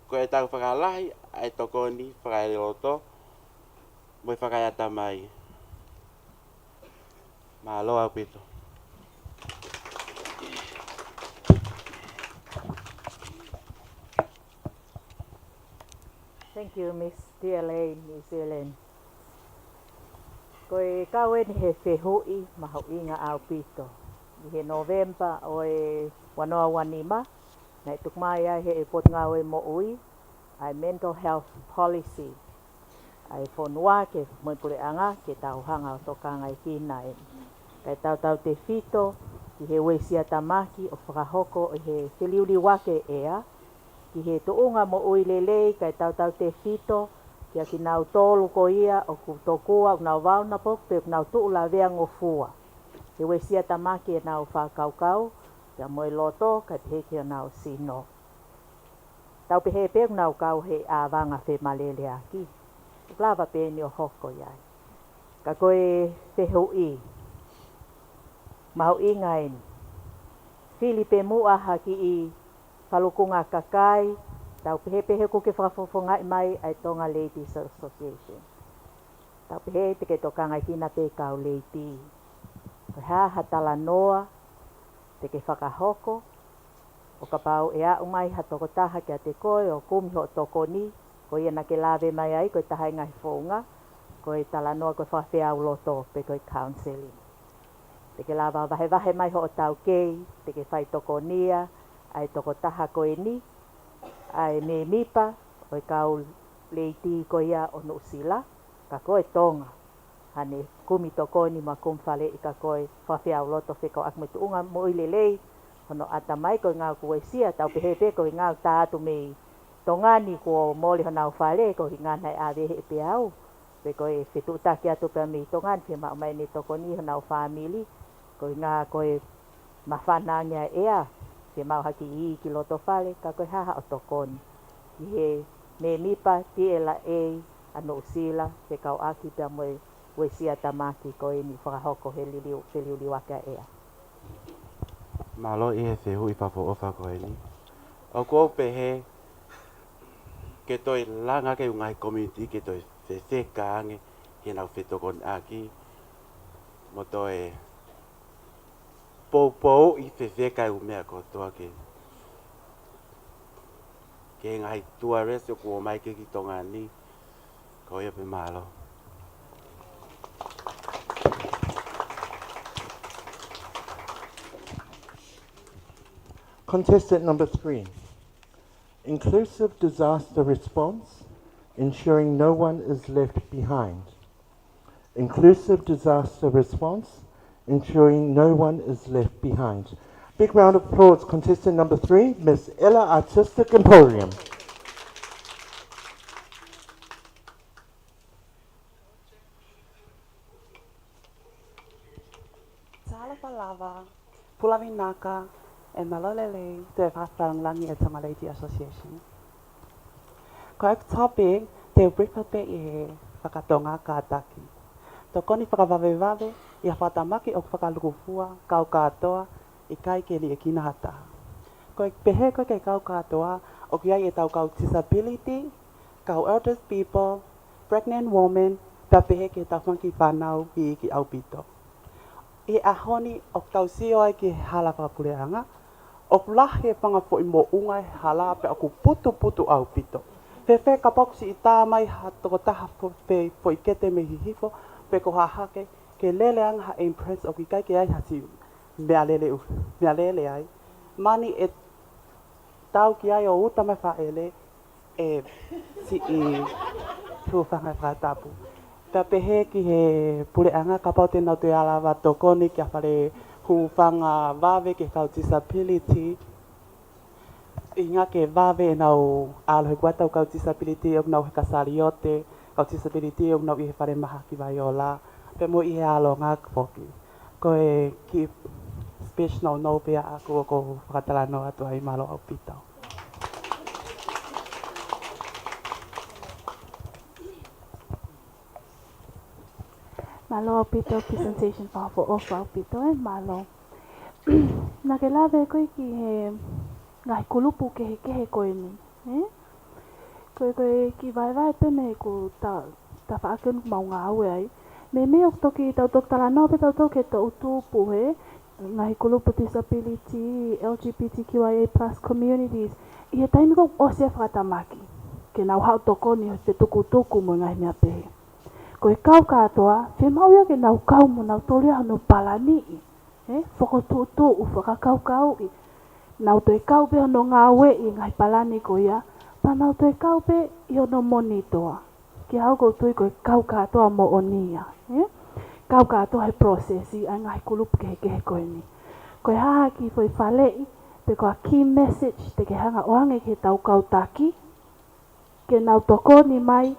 ko e tau whakalahi, ai tokoni whakai loto, mo e whakaiata mai. Mahaloa pito. Thank you, Miss DLA, New Zealand. Ko e kawen he whehui maho inga au pito. I he November o e wanoa wanima, na tuk mai ai he e pot ngawe mo ui, ai mental health policy. Ai whonua ke moipure anga ke tau hanga o tokanga i kina e. Kai tau te fito, ki he weisia tamaki o whakahoko i he whiliuri wake ea, ki he tuunga mo ui lelei kai tau te fito, kia ki nau tolu ko ia o ku tokua o nau wauna pok pe nau tuula vea ngofua. He weisia tamaki e nau whakaukau, kia moe loto kai te heke o nau sino. Tau pe he pe nau kau he awanga whe malele aki. Lava pe ni o hoko iai. Ka koe whehui. Mau ingain. Filipe muaha ki i Falukunga kakai, tau pehe ko ke whakafofonga mai ai tonga Ladies Association. Tau pehe te ke tokanga i kina pe kau leiti. Ko ha hatala noa, te ke whakahoko, o ka pau ea umai hatoko taha kia te koe o kumi ho toko ni, ko ia na ke lawe mai ai, koe taha inga hifonga, koe tala noa koe whawhea uloto pe koe counselling. Te ke lawa vahe mai ho o tau kei, te ke whai toko nia, ai toko taha koe ni, ai me mipa, o i kau leiti ko ia o Nusila, ka koe tonga. Hane kumi toko ni ma kumwhale i ka koe whawhia uloto whikau akmetu unga mo i lelei, hono ata mai koe ngau kue sia, tau pehepe koe ngau tātu me tongani ko moli honau whale, ko hi nganai awehe e pe au, pe koe whetutaki atu pe me tongani, pe mau mai ne toko ni honau family, ko ngā koe mawhananga ea, ke mau haki i ki loto whale, ka koe haha o tokoni. I he me mipa tiela e ano usila, te kau aki pia moe wesia tamaki koe ni whakahoko he liuli waka ea. Malo i he whehu i whafo ofa koe ni. O kou pehe, ke toi langa ke ungai community, ke toi whewheka ange, he nau whetokon aki, mo toi pou i whewheka u mea kotoa ke. Ke ngai tua resi o kua mai ke ki tonga ni, ko ia pe malo. Contestant number 3. Inclusive disaster response, ensuring no one is left behind. Inclusive disaster response, ensuring no one is left behind. Big round of applause, contestant number 3, Miss Ella Artistic Emporium. Lava, Pulavinaka, and Malolele to Langi at Tamalati Association. Correct topic, te bripape e whakatonga kātaki. Tokoni whakawawewave, i whatamaki o whakalukufua, kau kātoa, i kai ke li e kina hata. Koe pehe koe ke kau kātoa, o kia e tau kau disability, kau elder people, pregnant woman, ta pehe ke tau whanki whanau i ki au pito. I ahoni o tau sio ai ki hala whakapureanga, o lahe panga fo i mo unga hala pe aku putu au pito. Fe ka pakusi i tā mai ha toko taha fo i kete me hihifo, pe ko hahake ke lele anga ha impress o ki kai ke ai hasi mea lele ai. Mani e tau ki ai o uta mai whaele e si i tuwhanga whakatapu. Ka pehe ki he pureanga ka pau tēnau te alawa tokoni ki a whare huwhanga wawe ke kau disability. I ngā ke wawe e nau alohe kua tau kau disability o nau he kasariote, kau disability o nau i he whare maha ki vai o la. Pe mo i he alo ngā kpoki. Ko e ki special no pia aku o ko whakatala no atu ai malo au pitau. Malo au pito presentation for ofa au pito malo. Na ke lawe koe ki he ngai kulupu ke he koe ni. Koe ki vai teme ko ta whaakenu maunga au ai. Me o toki tau tok tala no pe tau toke tau tupu he. Ngai kulupu disability, LGBTQIA+ communities. I he taimi kong ose whakatamaki. Ke nau hau toko ni te tuku mo ngai mea pehe. Koe kau katoa, whi mau ia ke nau kau mo nau tolia hano palani i. Whakatutu u whakakau i. Nau toi kau pe hono ngā we i ngai palani ko ia. Pa nau toi kau pe i hono monitoa. Ki hau ko tui koe kau katoa mo onia. Kau katoa he prosesi ai ngai kulupu ke he koe ni. Koe haha ki fwoi whalei, pe koa key message te ke hanga oange ke tau kau taki. Ke nau toko ni mai,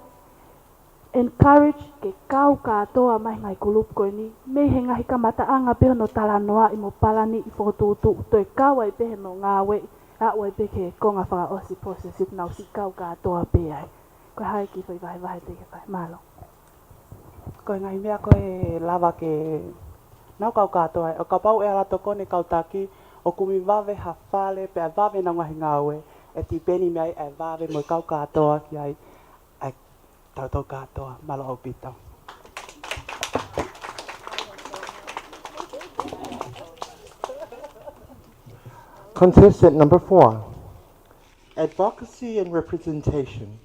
encourage ke kau katoa mai ngai kulupu koe ni. Me he ngahi kamata anga peho no talanoa i mo palani i whakotutu. Toi kau ai pehe no ngā we, a wai pe ke konga whaka osi prosesi nau si kau katoa pe ai. Koe hae ki fwoi vahe te ke whai malo. Koe ngai mea koe lava ke nau kau katoa. O ka pau e ala toko ni kau taki, o kumi wawe ha whale pe a wawe na ngahi ngā we. E ti peni mea e wawe mo kau katoa ki ai. Tau katoa, malo au pitau. Contestant number 4. Advocacy and representation,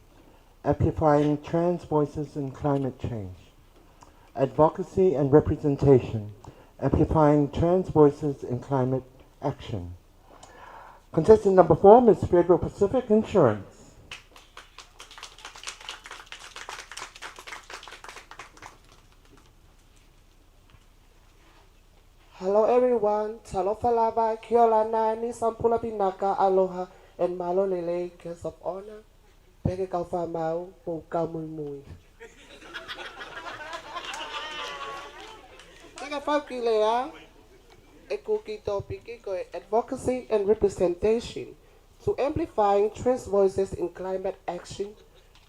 amplifying trans voices in climate change. Advocacy and representation, amplifying trans voices in climate action. Contestant number 4, Ms. Federal Pacific Insurance. Hello everyone, talofa lava, kiola nani, sampula binaka, aloha, and malo lele, guest of honor. Peke kau whamau, mo kau mui mui. Tika whauki lea, e kuki topiki koe advocacy and representation to amplifying trans voices in climate action.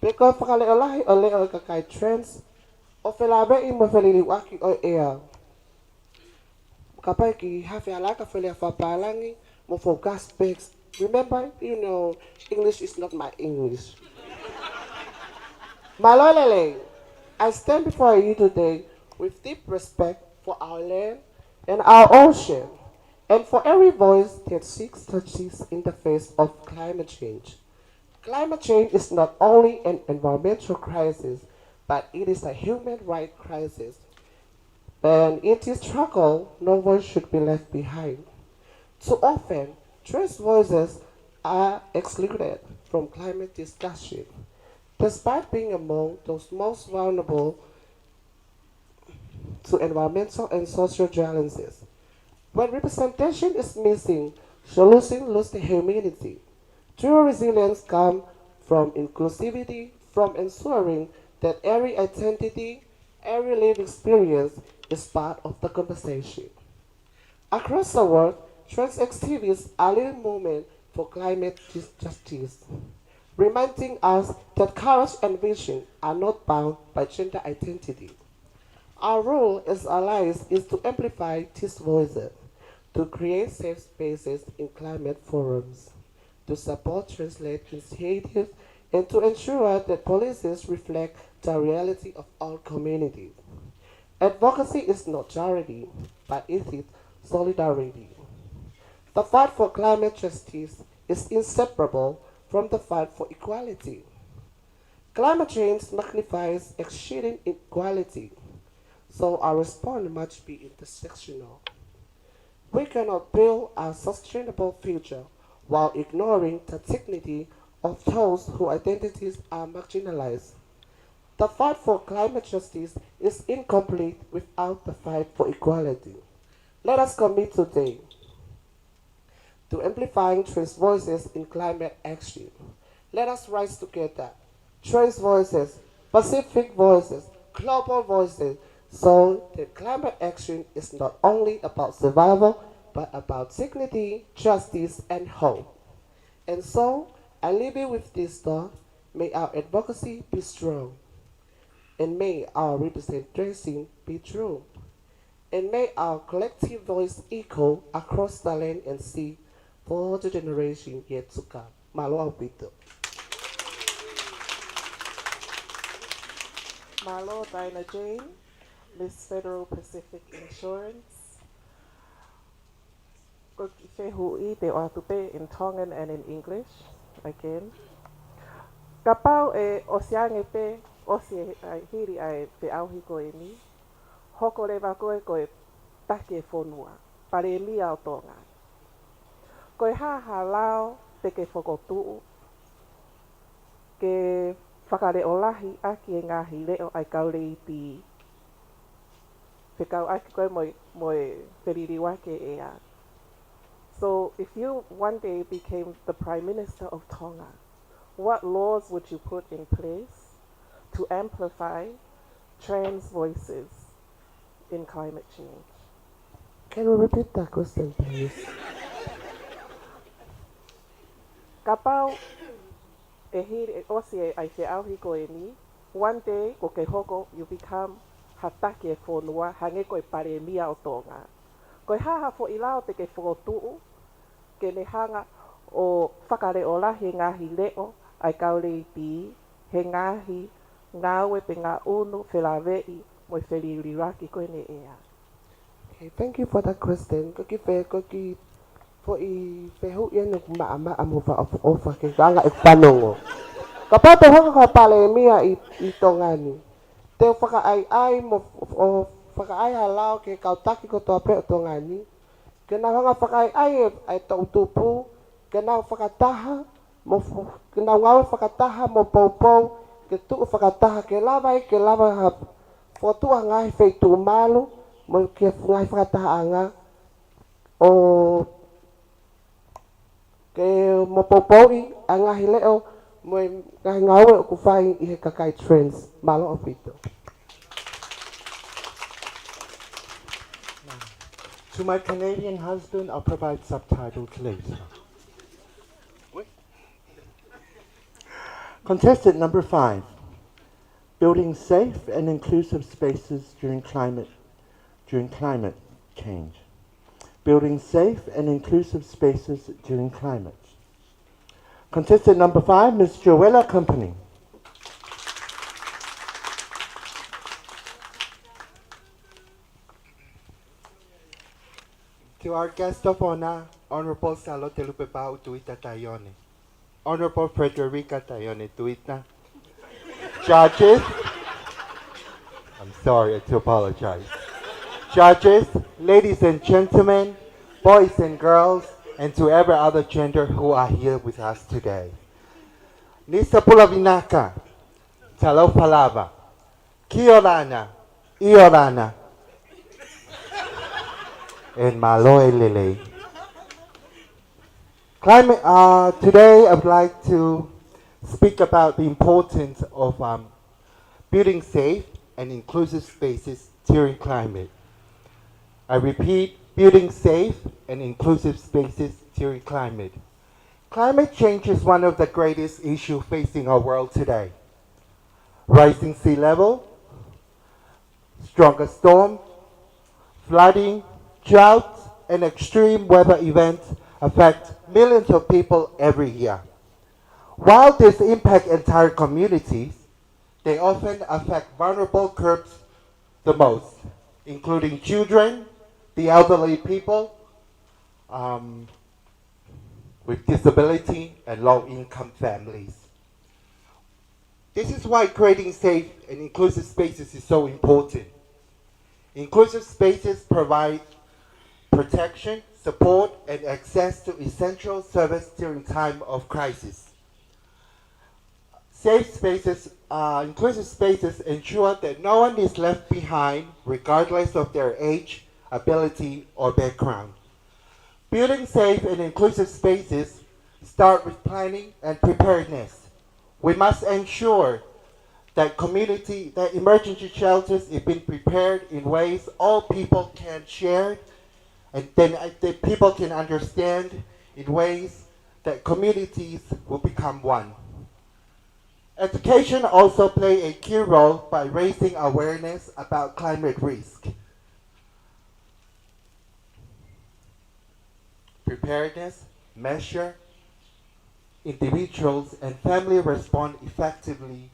Peko whakale olahi o leo kakai trans, o whelabe I mo wheliliwaki o ea. Kapai ki hawhi alaka whelea whapalangi, mo focus specs. Remember, English is not my English. Malolele, I stand before you today with deep respect for our land and our ocean, and for every voice that seeks justice in the face of climate change. Climate change is not only an environmental crisis, but it is a human rights crisis. And in this struggle, no one should be left behind. Too often, Trans voices are excluded from climate discussion, despite being among those most vulnerable to environmental and social challenges. When representation is missing, solutions lose their humanity. True resilience comes from inclusivity, from ensuring that every identity, every lived experience is part of the conversation. Across the world, trans activists are leading movement for climate justice, reminding us that courage and vision are not bound by gender identity. Our role as allies is to amplify these voices, to create safe spaces in climate forums, to support trans-led initiatives, and to ensure that policies reflect the reality of all communities. Advocacy is not charity, but it is solidarity. The fight for climate justice is inseparable from the fight for equality. Climate change magnifies exceeding inequality, so our response must be intersectional. We cannot build a sustainable future while ignoring the dignity of those whose identities are marginalized. The fight for climate justice is incomplete without the fight for equality. Let us commit today to amplifying trans voices in climate action. Let us rise together, trans voices, Pacific voices, global voices, so that climate action is not only about survival, but about dignity, justice, and hope. And so, I leave you with this thought: may our advocacy be strong, and may our representation be true, and may our collective voice echo across the land and sea for the generation yet to come. Malo Albito. Malo Dinah Jane, Miss Federal Pacific Insurance. Fehui te oatupe in Tongan and in English again. Kapau e osiange pe osi hiri ai te auhi ko e ni. Hoko le koe koe take fonua. Pare mia o tonga. Koe haha lao te ke whakotuu. Ke whakare o lahi aki e ngahi leo ai kaure i pi. Whekau aki koe moe whiriri wake e a. So if you one day became the Prime Minister of Tonga, what laws would you put in place to amplify trans voices in climate change? Can you repeat that question, please? Kapau e hiri osi ai te auhi ko e ni, one day ko ke hoko you become hatake e whonua hange koe pare mia o Tonga. Koe haha fo ilao te ke whokotuu, ke ne hanga o whakare o lahi ngahi leo ai kaure i pi, he ngahi ngawe pe ngā unu whelawei mo wheri raki koe ne ea. Okay, thank you for that question. Koki po i whehu ia nuk maa amu wha ofa ke kanga e whanongo. Ka pātou hanga ka pale mia i tongani. Te whaka ai mo whaka ai halau ke kautaki ko toa pe o tongani. Ke nā hanga whaka ai ai tau tupu. Ke nā whakataha ke nā ngawe whakataha mo poupou. Ke tuu whakataha ke lava ha whotua ngahi wheitu malu. Mo ke ngahi whakataha anga. O ke mo poupoi a ngahi leo. Mo ngahi ngawe o ku whai i he kakai trends. Malo o pito. To my Canadian husband, I'll provide subtitles later. Contestant number 5. Building safe and inclusive spaces during climate change. Building safe and inclusive spaces during climate. Contestant number 5, Ms. Joella Company. To our guest of honor, Honorable Salo Telupepau Tuita Tayone. Honorable Frederica Tayone Tuita. Judges, I'm sorry, I do apologize. Judges, ladies and gentlemen, boys and girls, and to every other gender who are here with us today. Nisa Pulavinaka, Talopalava, Kiorana, Iorana, and Maloe Lele. Today I would like to speak about the importance of building safe and inclusive spaces during climate. I repeat, building safe and inclusive spaces during climate. Climate change is one of the greatest issues facing our world today. Rising sea level, stronger storm, flooding, droughts, and extreme weather events affect millions of people every year. While these impact entire communities, they often affect vulnerable groups the most, including children, the elderly people, with disability and low-income families. This is why creating safe and inclusive spaces is so important. Inclusive spaces provide protection, support, and access to essential service during time of crisis. Safe spaces, inclusive spaces ensure that no one is left behind regardless of their age, ability, or background. Building safe and inclusive spaces start with planning and preparedness. We must ensure that emergency shelters have been prepared in ways all people can share, and then that people can understand in ways that communities will become one. Education also plays a key role by raising awareness about climate risk. Preparedness, measure, individuals and families respond effectively.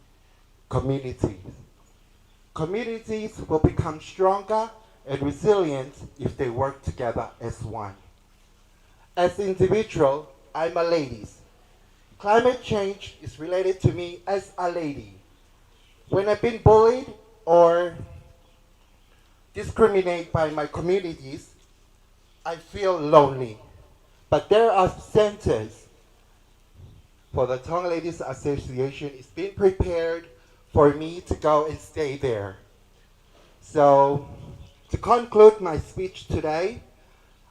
Communities will become stronger and resilient if they work together as one. As individual, I'm a lady. Climate change is related to me as a lady. When I've been bullied or discriminated by my communities, I feel lonely. But there are centers for the Tonga Ladies Association. It's been prepared for me to go and stay there. So, to conclude my speech today,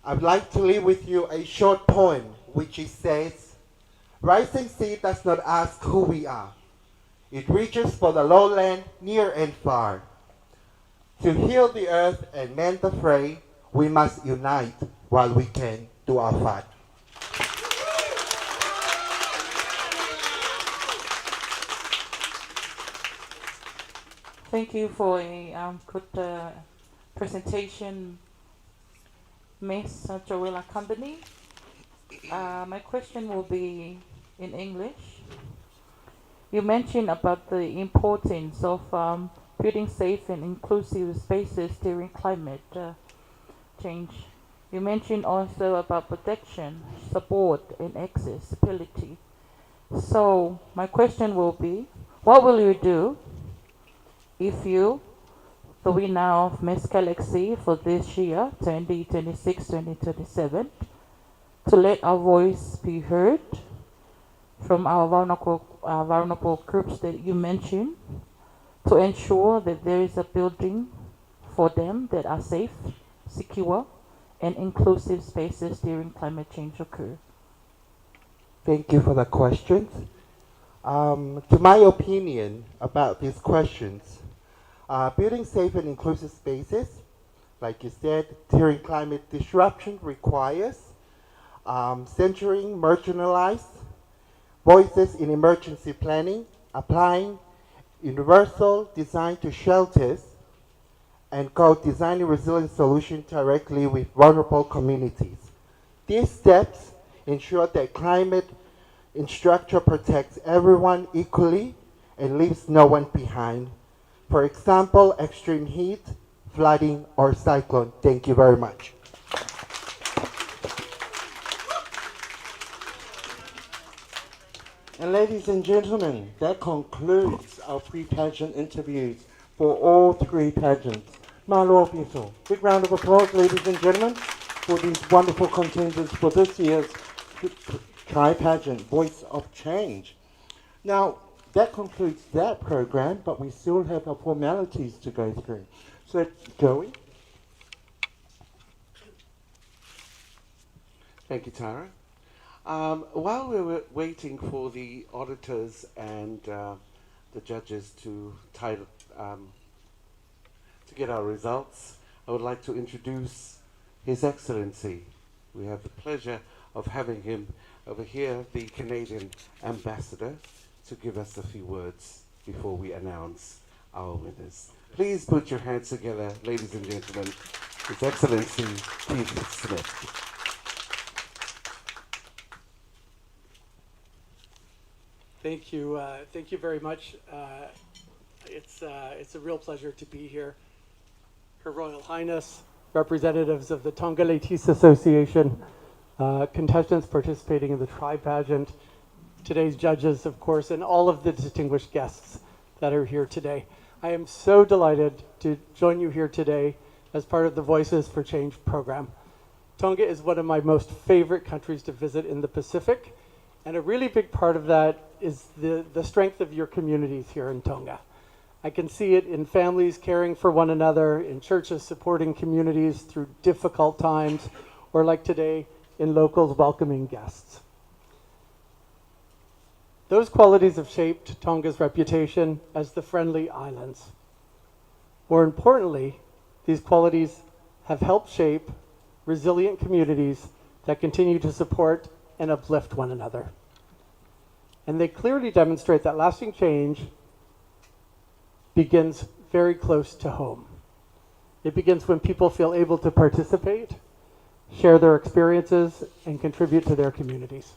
I'd like to leave with you a short poem which says, "Rising sea does not ask who we are. It reaches for the lowland near and far. To heal the earth and mend the fray, we must unite while we can do our part." Thank you for a good presentation, Miss Joella Company. My question will be in English. You mentioned about the importance of building safe and inclusive spaces during climate change. You mentioned also about protection, support, and accessibility. So my question will be, what will you do if you, the winner of Miss Galaxy for this year, 2026-2027, to let our voice be heard from our vulnerable groups that you mentioned, to ensure that there is a building for them that are safe, secure, and inclusive spaces during climate change occur? Thank you for the questions. To my opinion about these questions, building safe and inclusive spaces, like you said, during climate disruption requires centering marginalized voices in emergency planning, applying universal design to shelters, and co-designing resilient solutions directly with vulnerable communities. These steps ensure that climate infrastructure protects everyone equally and leaves no one behind. For example, extreme heat, flooding, or cyclone. Thank you very much. And ladies and gentlemen, that concludes our pre-pageant interviews for all three pageants. Malo piso. Big round of applause, ladies and gentlemen. for these wonderful contingents for this year's Tripageant Voice of Change. Now, that concludes that program, but we still have our formalities to go through. So, Joey? Thank you, Tara. While we were waiting for the auditors and the judges to get our results, I would like to introduce His Excellency. We have the pleasure of having him over here, the Canadian Ambassador, to give us a few words before we announce our winners. Please put your hands together, ladies and gentlemen. His Excellency Keith Smith. Thank you very much. It's a real pleasure to be here. Her Royal Highness, representatives of the Tonga Métis Association, contestants participating in the Tripageant, today's judges, of course, and all of the distinguished guests that are here today. I am so delighted to join you here today as part of the Voices for Change program. Tonga is one of my most favorite countries to visit in the Pacific, and a really big part of that is the strength of your communities here in Tonga. I can see it in families caring for one another, in churches supporting communities through difficult times, or like today, in locals welcoming guests. Those qualities have shaped Tonga's reputation as the friendly islands. More importantly, these qualities have helped shape resilient communities that continue to support and uplift one another. And they clearly demonstrate that lasting change begins very close to home. It begins when people feel able to participate, share their experiences, and contribute to their communities.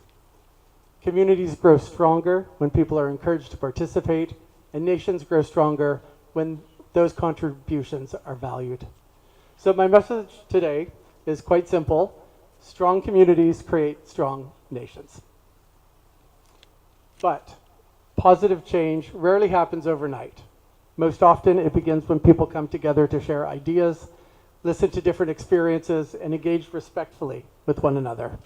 Communities grow stronger when people are encouraged to participate, and nations grow stronger when those contributions are valued. So my message today is quite simple. Strong communities create strong nations. But positive change rarely happens overnight. Most often it begins when people come together to share ideas, listen to different experiences, and engage respectfully with one another.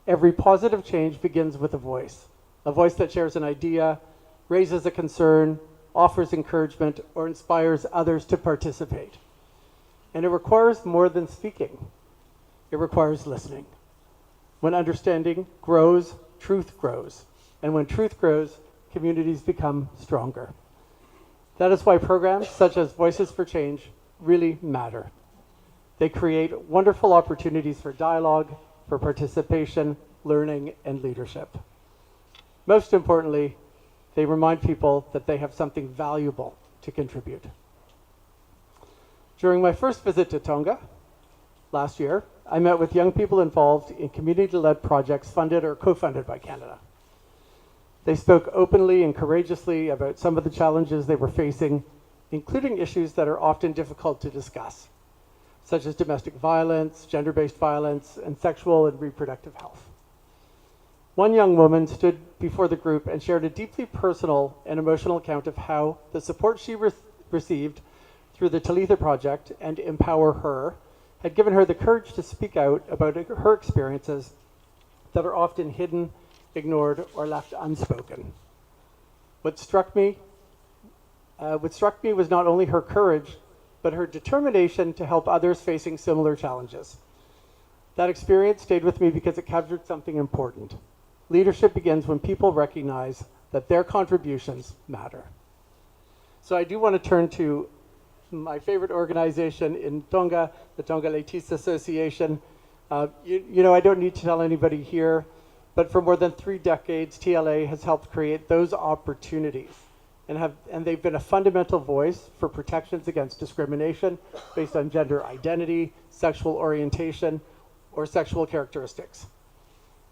Every positive change begins with a voice that shares an idea, raises a concern, offers encouragement, or inspires others to participate. And it requires more than speaking. It requires listening. When understanding grows, truth grows. And when truth grows, communities become stronger. That is why programs such as Voices for Change really matter. They create wonderful opportunities for dialogue, for participation, learning, and leadership. Most importantly, they remind people that they have something valuable to contribute. During my first visit to Tonga last year, I met with young people involved in community-led projects funded or co-funded by Canada. They spoke openly and courageously about some of the challenges they were facing, including issues that are often difficult to discuss, such as domestic violence, gender-based violence, and sexual and reproductive health. One young woman stood before the group and shared a deeply personal and emotional account of how the support she received through the Talitha Project and Empower Her had given her the courage to speak out about her experiences that are often hidden, ignored, or left unspoken. What struck me was not only her courage, but her determination to help others facing similar challenges. That experience stayed with me because it captured something important. Leadership begins when people recognize that their contributions matter. So I do want to turn to my favorite organization in Tonga, the Tonga Métis Association. You know, I don't need to tell anybody here, but for more than 3 decades, TLA has helped create those opportunities, and they've been a fundamental voice for protections against discrimination based on gender identity, sexual orientation, or sexual characteristics.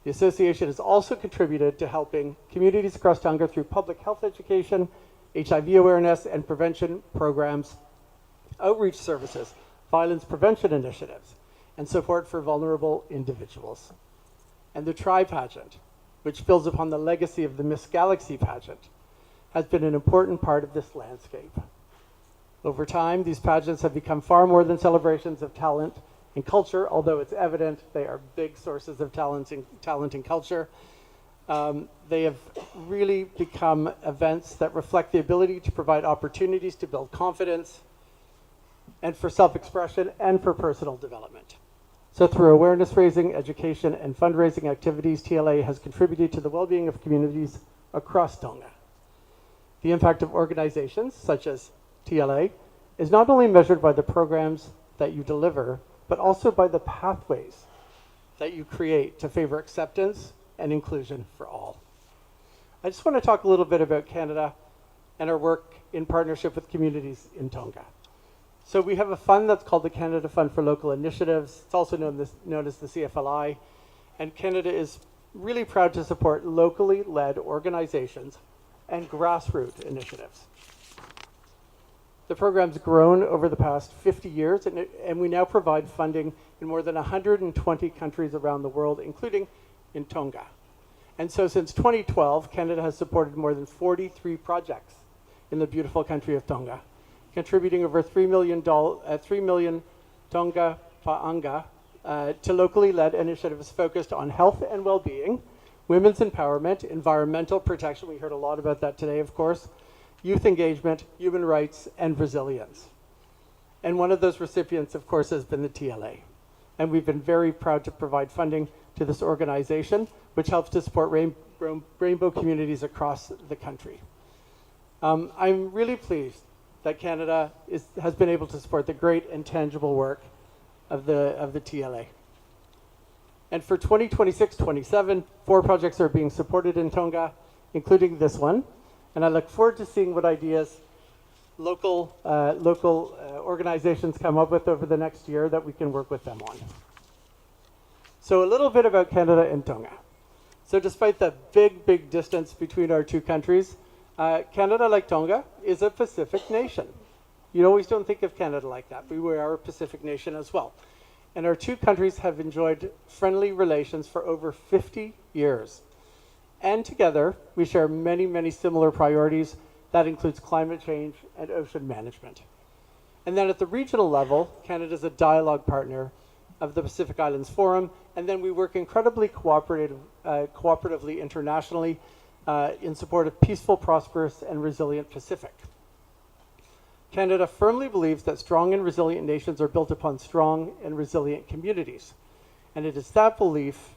The association has also contributed to helping communities across Tonga through public health education, HIV awareness and prevention programs, outreach services, violence prevention initiatives, and support for vulnerable individuals. And the Tripageant, which builds upon the legacy of the Miss Galaxy pageant, has been an important part of this landscape. Over time, these pageants have become far more than celebrations of talent and culture, although it's evident they are big sources of talent and culture. They have really become events that reflect the ability to provide opportunities to build confidence and for self-expression and for personal development. So through awareness raising, education, and fundraising activities, TLA has contributed to the well-being of communities across Tonga. The impact of organizations such as TLA is not only measured by the programs that you deliver, but also by the pathways that you create to favor acceptance and inclusion for all. I just want to talk a little bit about Canada and our work in partnership with communities in Tonga. So we have a fund that's called the Canada Fund for Local Initiatives. It's also known as the CFLI. And Canada is really proud to support locally led organizations and grassroots initiatives. The program's grown over the past 50 years, and we now provide funding in more than 120 countries around the world, including in Tonga. And so since 2012, Canada has supported more than 43 projects in the beautiful country of Tonga, contributing over 3 million Tonga Pa'anga to locally led initiatives focused on health and well-being, women's empowerment, environmental protection, we heard a lot about that today, of course, youth engagement, human rights, and resilience. And one of those recipients, of course, has been the TLA. And we've been very proud to provide funding to this organization, which helps to support rainbow communities across the country. I'm really pleased that Canada has been able to support the great and tangible work of the TLA. And for 2026-27, 4 projects are being supported in Tonga, including this one. And I look forward to seeing what ideas local organizations come up with over the next year that we can work with them on. So a little bit about Canada and Tonga. So despite the big distance between our two countries, Canada, like Tonga, is a Pacific nation. You always don't think of Canada like that. We are a Pacific nation as well. And our two countries have enjoyed friendly relations for over 50 years. And together, we share many similar priorities. That includes climate change and ocean management. And then at the regional level, Canada is a dialogue partner of the Pacific Islands Forum, and then we work incredibly cooperatively internationally in support of peaceful, prosperous, and resilient Pacific. Canada firmly believes that strong and resilient nations are built upon strong and resilient communities. And it is that belief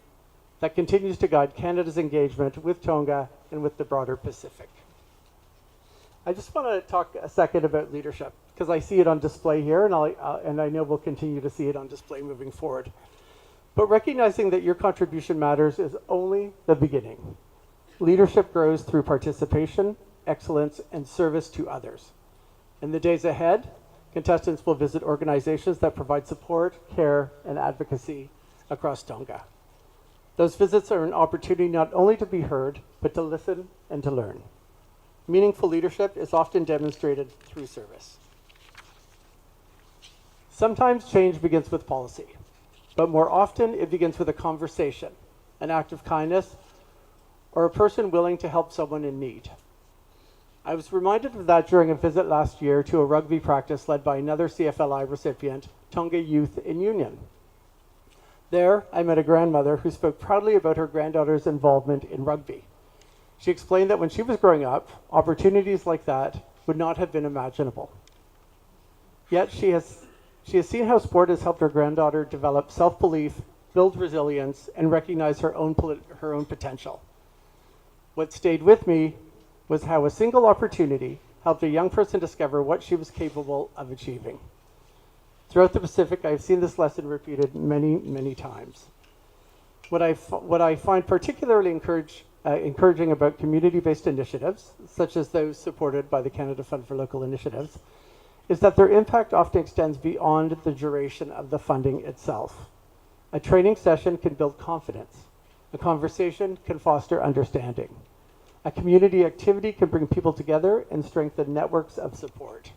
that continues to guide Canada's engagement with Tonga and with the broader Pacific. I just want to talk a second about leadership, because I see it on display here, and I know we'll continue to see it on display moving forward. But recognizing that your contribution matters is only the beginning. Leadership grows through participation, excellence, and service to others. In the days ahead, contestants will visit organizations that provide support, care, and advocacy across Tonga. Those visits are an opportunity not only to be heard, but to listen and to learn. Meaningful leadership is often demonstrated through service. Sometimes change begins with policy, but more often it begins with a conversation, an act of kindness, or a person willing to help someone in need. I was reminded of that during a visit last year to a rugby practice led by another CFLI recipient, Tonga Youth in Union. There, I met a grandmother who spoke proudly about her granddaughter's involvement in rugby. She explained that when she was growing up, opportunities like that would not have been imaginable. Yet she has seen how sport has helped her granddaughter develop self-belief, build resilience, and recognize her own potential. What stayed with me was how a single opportunity helped a young person discover what she was capable of achieving. Throughout the Pacific, I've seen this lesson repeated many times. What I find particularly encouraging about community-based initiatives, such as those supported by the Canada Fund for Local Initiatives, is that their impact often extends beyond the duration of the funding itself. A training session can build confidence. A conversation can foster understanding. A community activity can bring people together and strengthen networks of support.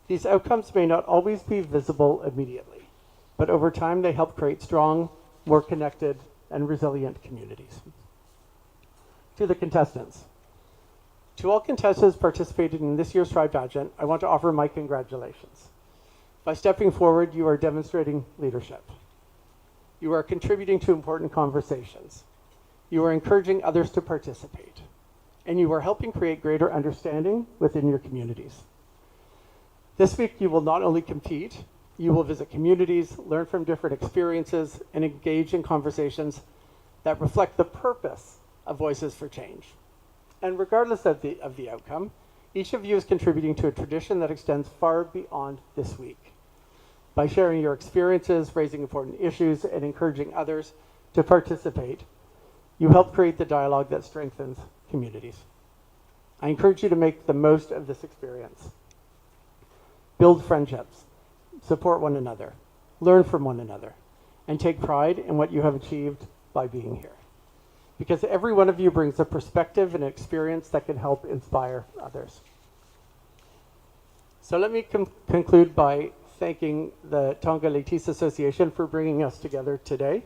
These outcomes may not always be visible immediately, but over time they help create strong, more connected, and resilient communities. To the contestants. To all contestants participating in this year's Tripageant, I want to offer my congratulations. By stepping forward, you are demonstrating leadership. You are contributing to important conversations. You are encouraging others to participate. And you are helping create greater understanding within your communities. This week, you will not only compete, you will visit communities, learn from different experiences, and engage in conversations that reflect the purpose of Voices for Change. And regardless of the outcome, each of you is contributing to a tradition that extends far beyond this week. By sharing your experiences, raising important issues, and encouraging others to participate, you help create the dialogue that strengthens communities. I encourage you to make the most of this experience. Build friendships, support one another, learn from one another, and take pride in what you have achieved by being here. Because every one of you brings a perspective and experience that can help inspire others. So let me conclude by thanking the Tonga Métis Association for bringing us together today.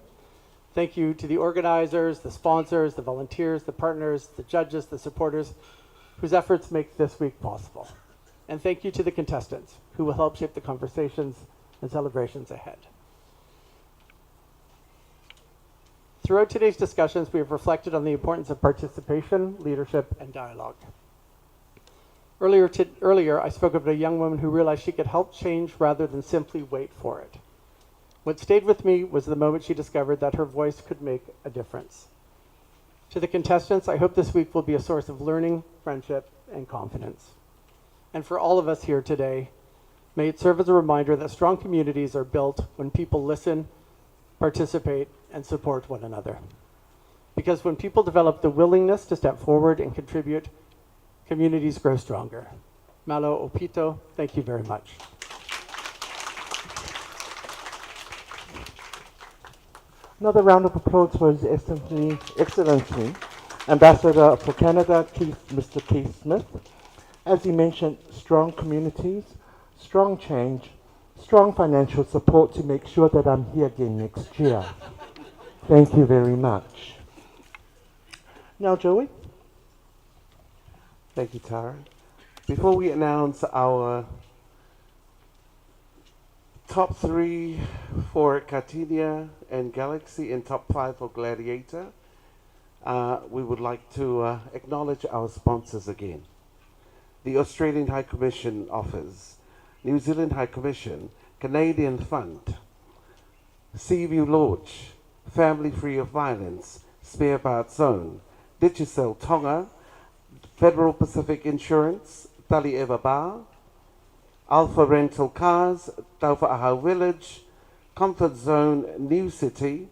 Thank you to the organizers, the sponsors, the volunteers, the partners, the judges, the supporters, whose efforts make this week possible. And thank you to the contestants, who will help shape the conversations and celebrations ahead. Throughout today's discussions, we have reflected on the importance of participation, leadership, and dialogue. Earlier, I spoke of a young woman who realized she could help change rather than simply wait for it. What stayed with me was the moment she discovered that her voice could make a difference. To the contestants, I hope this week will be a source of learning, friendship, and confidence. And for all of us here today, may it serve as a reminder that strong communities are built when people listen, participate, and support one another. Because when people develop the willingness to step forward and contribute, communities grow stronger. Malo Opito, thank you very much. Another round of applause for His Excellency, Ambassador for Canada, Mr. Keith Smith. As he mentioned, strong communities, strong change, strong financial support to make sure that I'm here again next year. Thank you very much. Now, Joey. Thank you, Tara. Before we announce our top 3 for Cartinia and Galaxy and top 5 for Gladiator, we would like to acknowledge our sponsors again. The Australian High Commission Office, New Zealand High Commission, Canadian Fund, Seaview Lodge, Family Free of Violence, Spare Parts Zone, Digicel Tonga, Federal Pacific Insurance, Tali Eva Bar, Alpha Rental Cars, Taufa'ahau Village, Comfort Zone New City,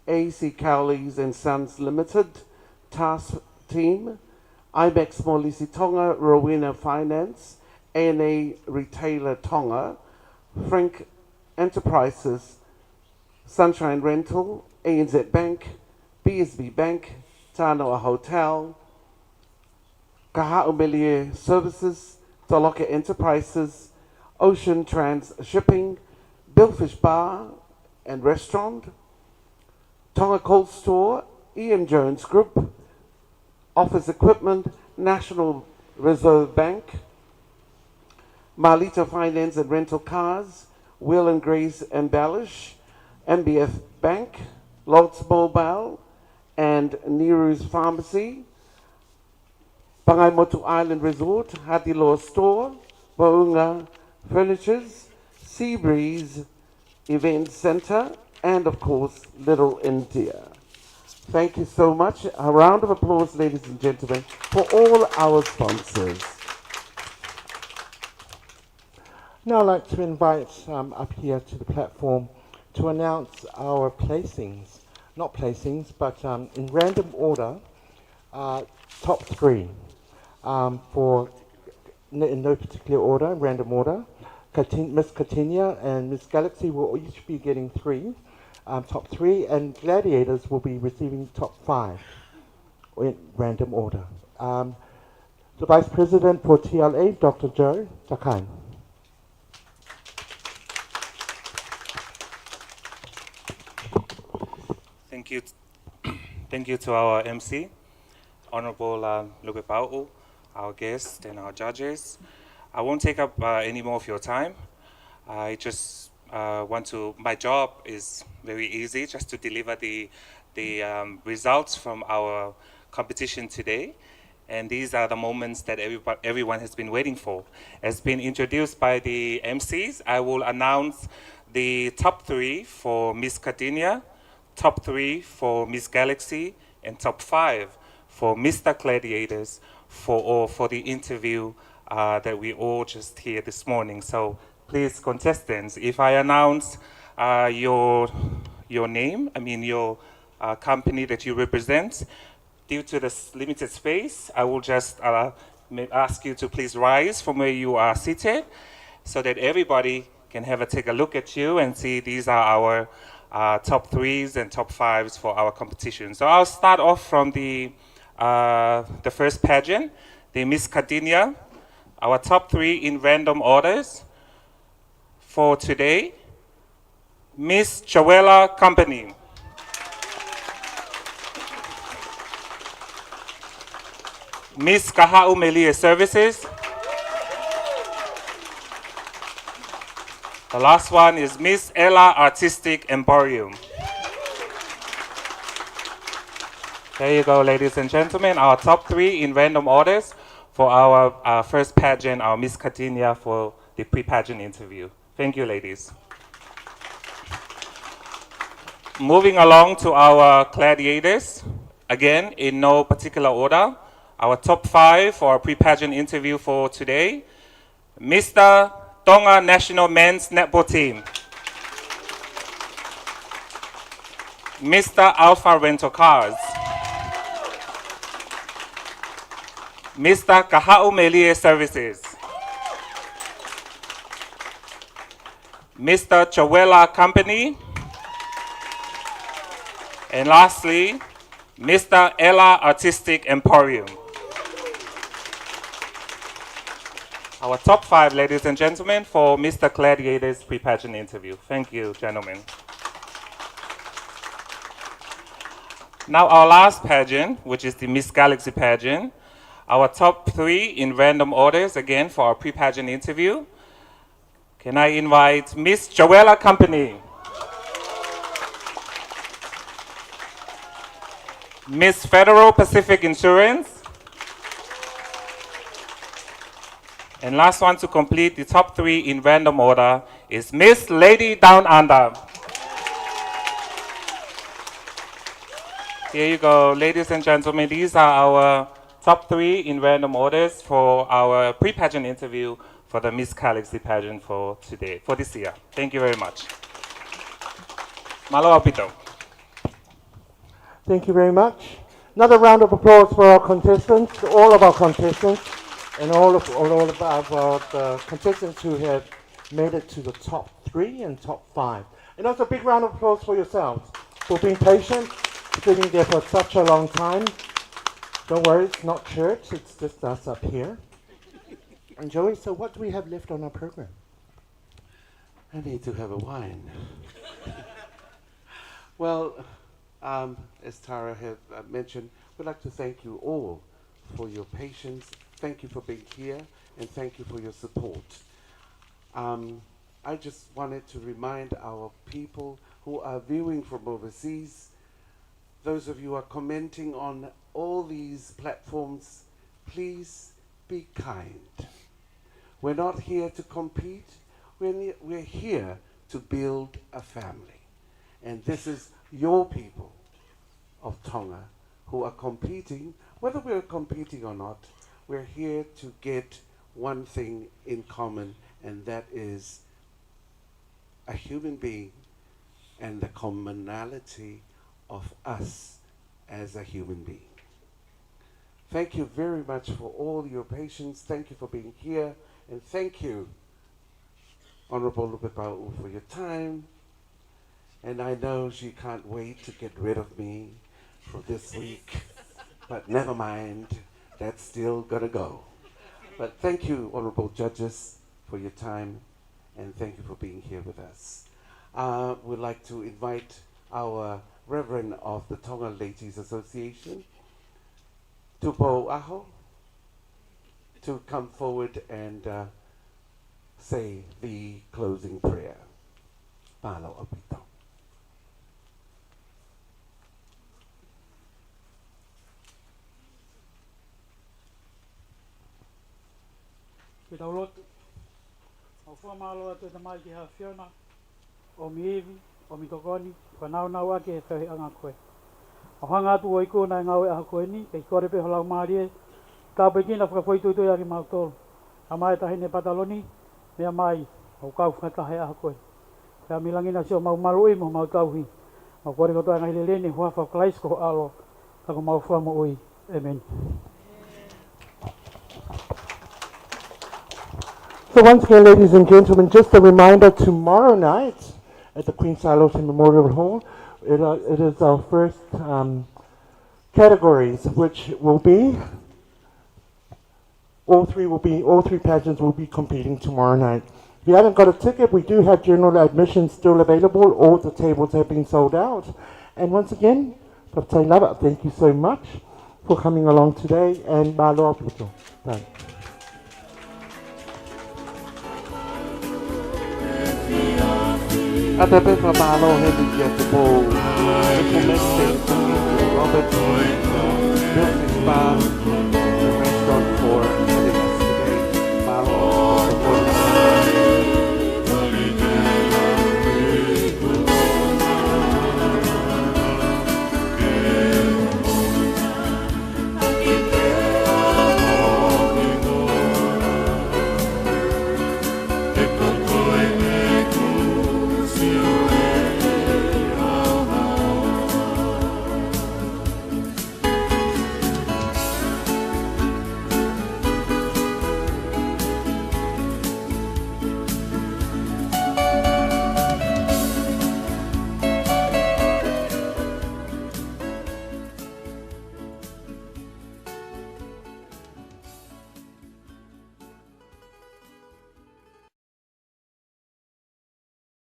AC Cowleys and Sons Limited, Task Team, IBEX Molisi Tonga, Rowena Finance, ANA Retailer Tonga, Frank Enterprises, Sunshine Rental, ANZ Bank, BSB Bank, Tanoa Hotel, Kaha'umelie Services, Toloka Enterprises, Ocean Trans Shipping, BILLFISH Bar and Restaurant, Tonga Cold Store, EM Jones Group, Office Equipment, National Reserve Bank, Marlita Finance and Rental Cars, Will and Grace Embellish, MBF Bank, Lot's Mobile, and Neru's Pharmacy, Pangaimotu Island Resort, Hatiloa Store, Waunga Furnitures, Seabreeze Event Center, and of course, Little India. Thank you so much. A round of applause, ladies and gentlemen, for all our sponsors. Now I'd like to invite up here to the platform to announce our placings. Not placings, but in random order, top 3. In no particular order, random order. Miss Cartinia and Miss Galaxy will each be getting 3, top 3, and Gladiators will be receiving top 5 in random order. The Vice President for TLA, Dr. Joe Takai. Thank you to our MC, Honorable Lupe Pau'u, our guests and our judges. I won't take up any more of your time. I just my job is very easy, just to deliver the results from our competition today. And these are the moments that everyone has been waiting for. As been introduced by the MCs, I will announce the top 3 for Miss Cardinia, top 3 for Miss Galaxy, and top 5 for Mr. Gladiators for the interview that we all just hear this morning. So please, contestants, if I announce your name, your company that you represent, due to this limited space, I will just ask you to please rise from where you are seated so that everybody can take a look at you and see these are our top 3s and top 5s for our competition. So I'll start off from the first pageant, the Miss Cardinia. Our top 3 in random orders for today, Miss Joella Company. Miss Kahaumelia Services. The last one is Miss Ella Artistic Emporium. There you go, ladies and gentlemen, our top 3 in random orders for our first pageant, our Miss Cardinia, for the pre-pageant interview. Thank you, ladies. Moving along to our gladiators, again, in no particular order. Our top 5 for our pre-pageant interview for today, Mr. Tonga National Men's Netball Team, Mr. Alpha Rental Cars, Mr. Kahaumelia Services, Mr. Joella Company, and lastly, Mr. Ella Artistic Emporium. Our top 5, ladies and gentlemen, for Mr. Gladiator's pre-pageant interview. Thank you, gentlemen. Now our last pageant, which is the Miss Galaxy pageant. Our top 3 in random orders, again, for our pre-pageant interview. Can I invite Miss Joella Company, Miss Federal Pacific Insurance, and last one to complete the top 3 in random order is Miss Lady Down Under. Here you go, ladies and gentlemen. These are our top 3 in random orders for our pre-pageant interview for the Miss Galaxy pageant for today, for this year. Thank you very much. Malo apito. Thank you very much. Another round of applause for our contestants, all of our contestants, and all of our contestants who have made it to the top 3 and top 5. And also a big round of applause for yourselves for being patient, sitting there for such a long time. Don't worry, it's not church, it's just us up here. And Joey, so what do we have left on our program? I need to have a wine. Well, as Tara had mentioned, we'd like to thank you all for your patience. Thank you for being here, and thank you for your support. I just wanted to remind our people who are viewing from overseas, those of you who are commenting on all these platforms, please be kind. We're not here to compete. We're here to build a family. And this is your people of Tonga who are competing. Whether we're competing or not, we're here to get one thing in common, and that is a human being and the commonality of us as a human being. Thank you very much for all your patience. Thank you for being here. And thank you, Honorable Lupepau, for your time. And I know she can't wait to get rid of me for this week. But never mind, that's still gonna go. But thank you, Honorable Judges, for your time. And thank you for being here with us. We'd like to invite our Reverend of the Tonga Ladies Association, Tupo Aho, to come forward and say the closing prayer. Palo Opito. Ki tau lotu. O fua malo atu e tamai ki ha Fiona. O mi iwi, o mi tokoni, ka nau nau ake he whahi anga koe. O hanga atu o iku na ngau e aha koe ni, kei kore pe holau maari e, ka pe kina whakawhaitui aki mau tolu. Ka mai tahi ne pataloni, mea mai, o kau whatahe aha koe. Ka milangina sio mau malu i mo mau tauhi. Mau kore kotoa ngai le lene, hua whakalais ko alo, kako mau fua mo ui. Amen. So once again, ladies and gentlemen, just a reminder, tomorrow night at the Queen Charlotte Memorial Hall, it is our first categories, which will be, all three pageants will be competing tomorrow night. If you haven't got a ticket, we do have general admission still available. All the tables have been sold out. And once again, Dr. Lava, thank you so much for coming along today, and malo apito. Thanks. Atape Pabalo Henry Jeffable, Robert, BILLFISH Bar,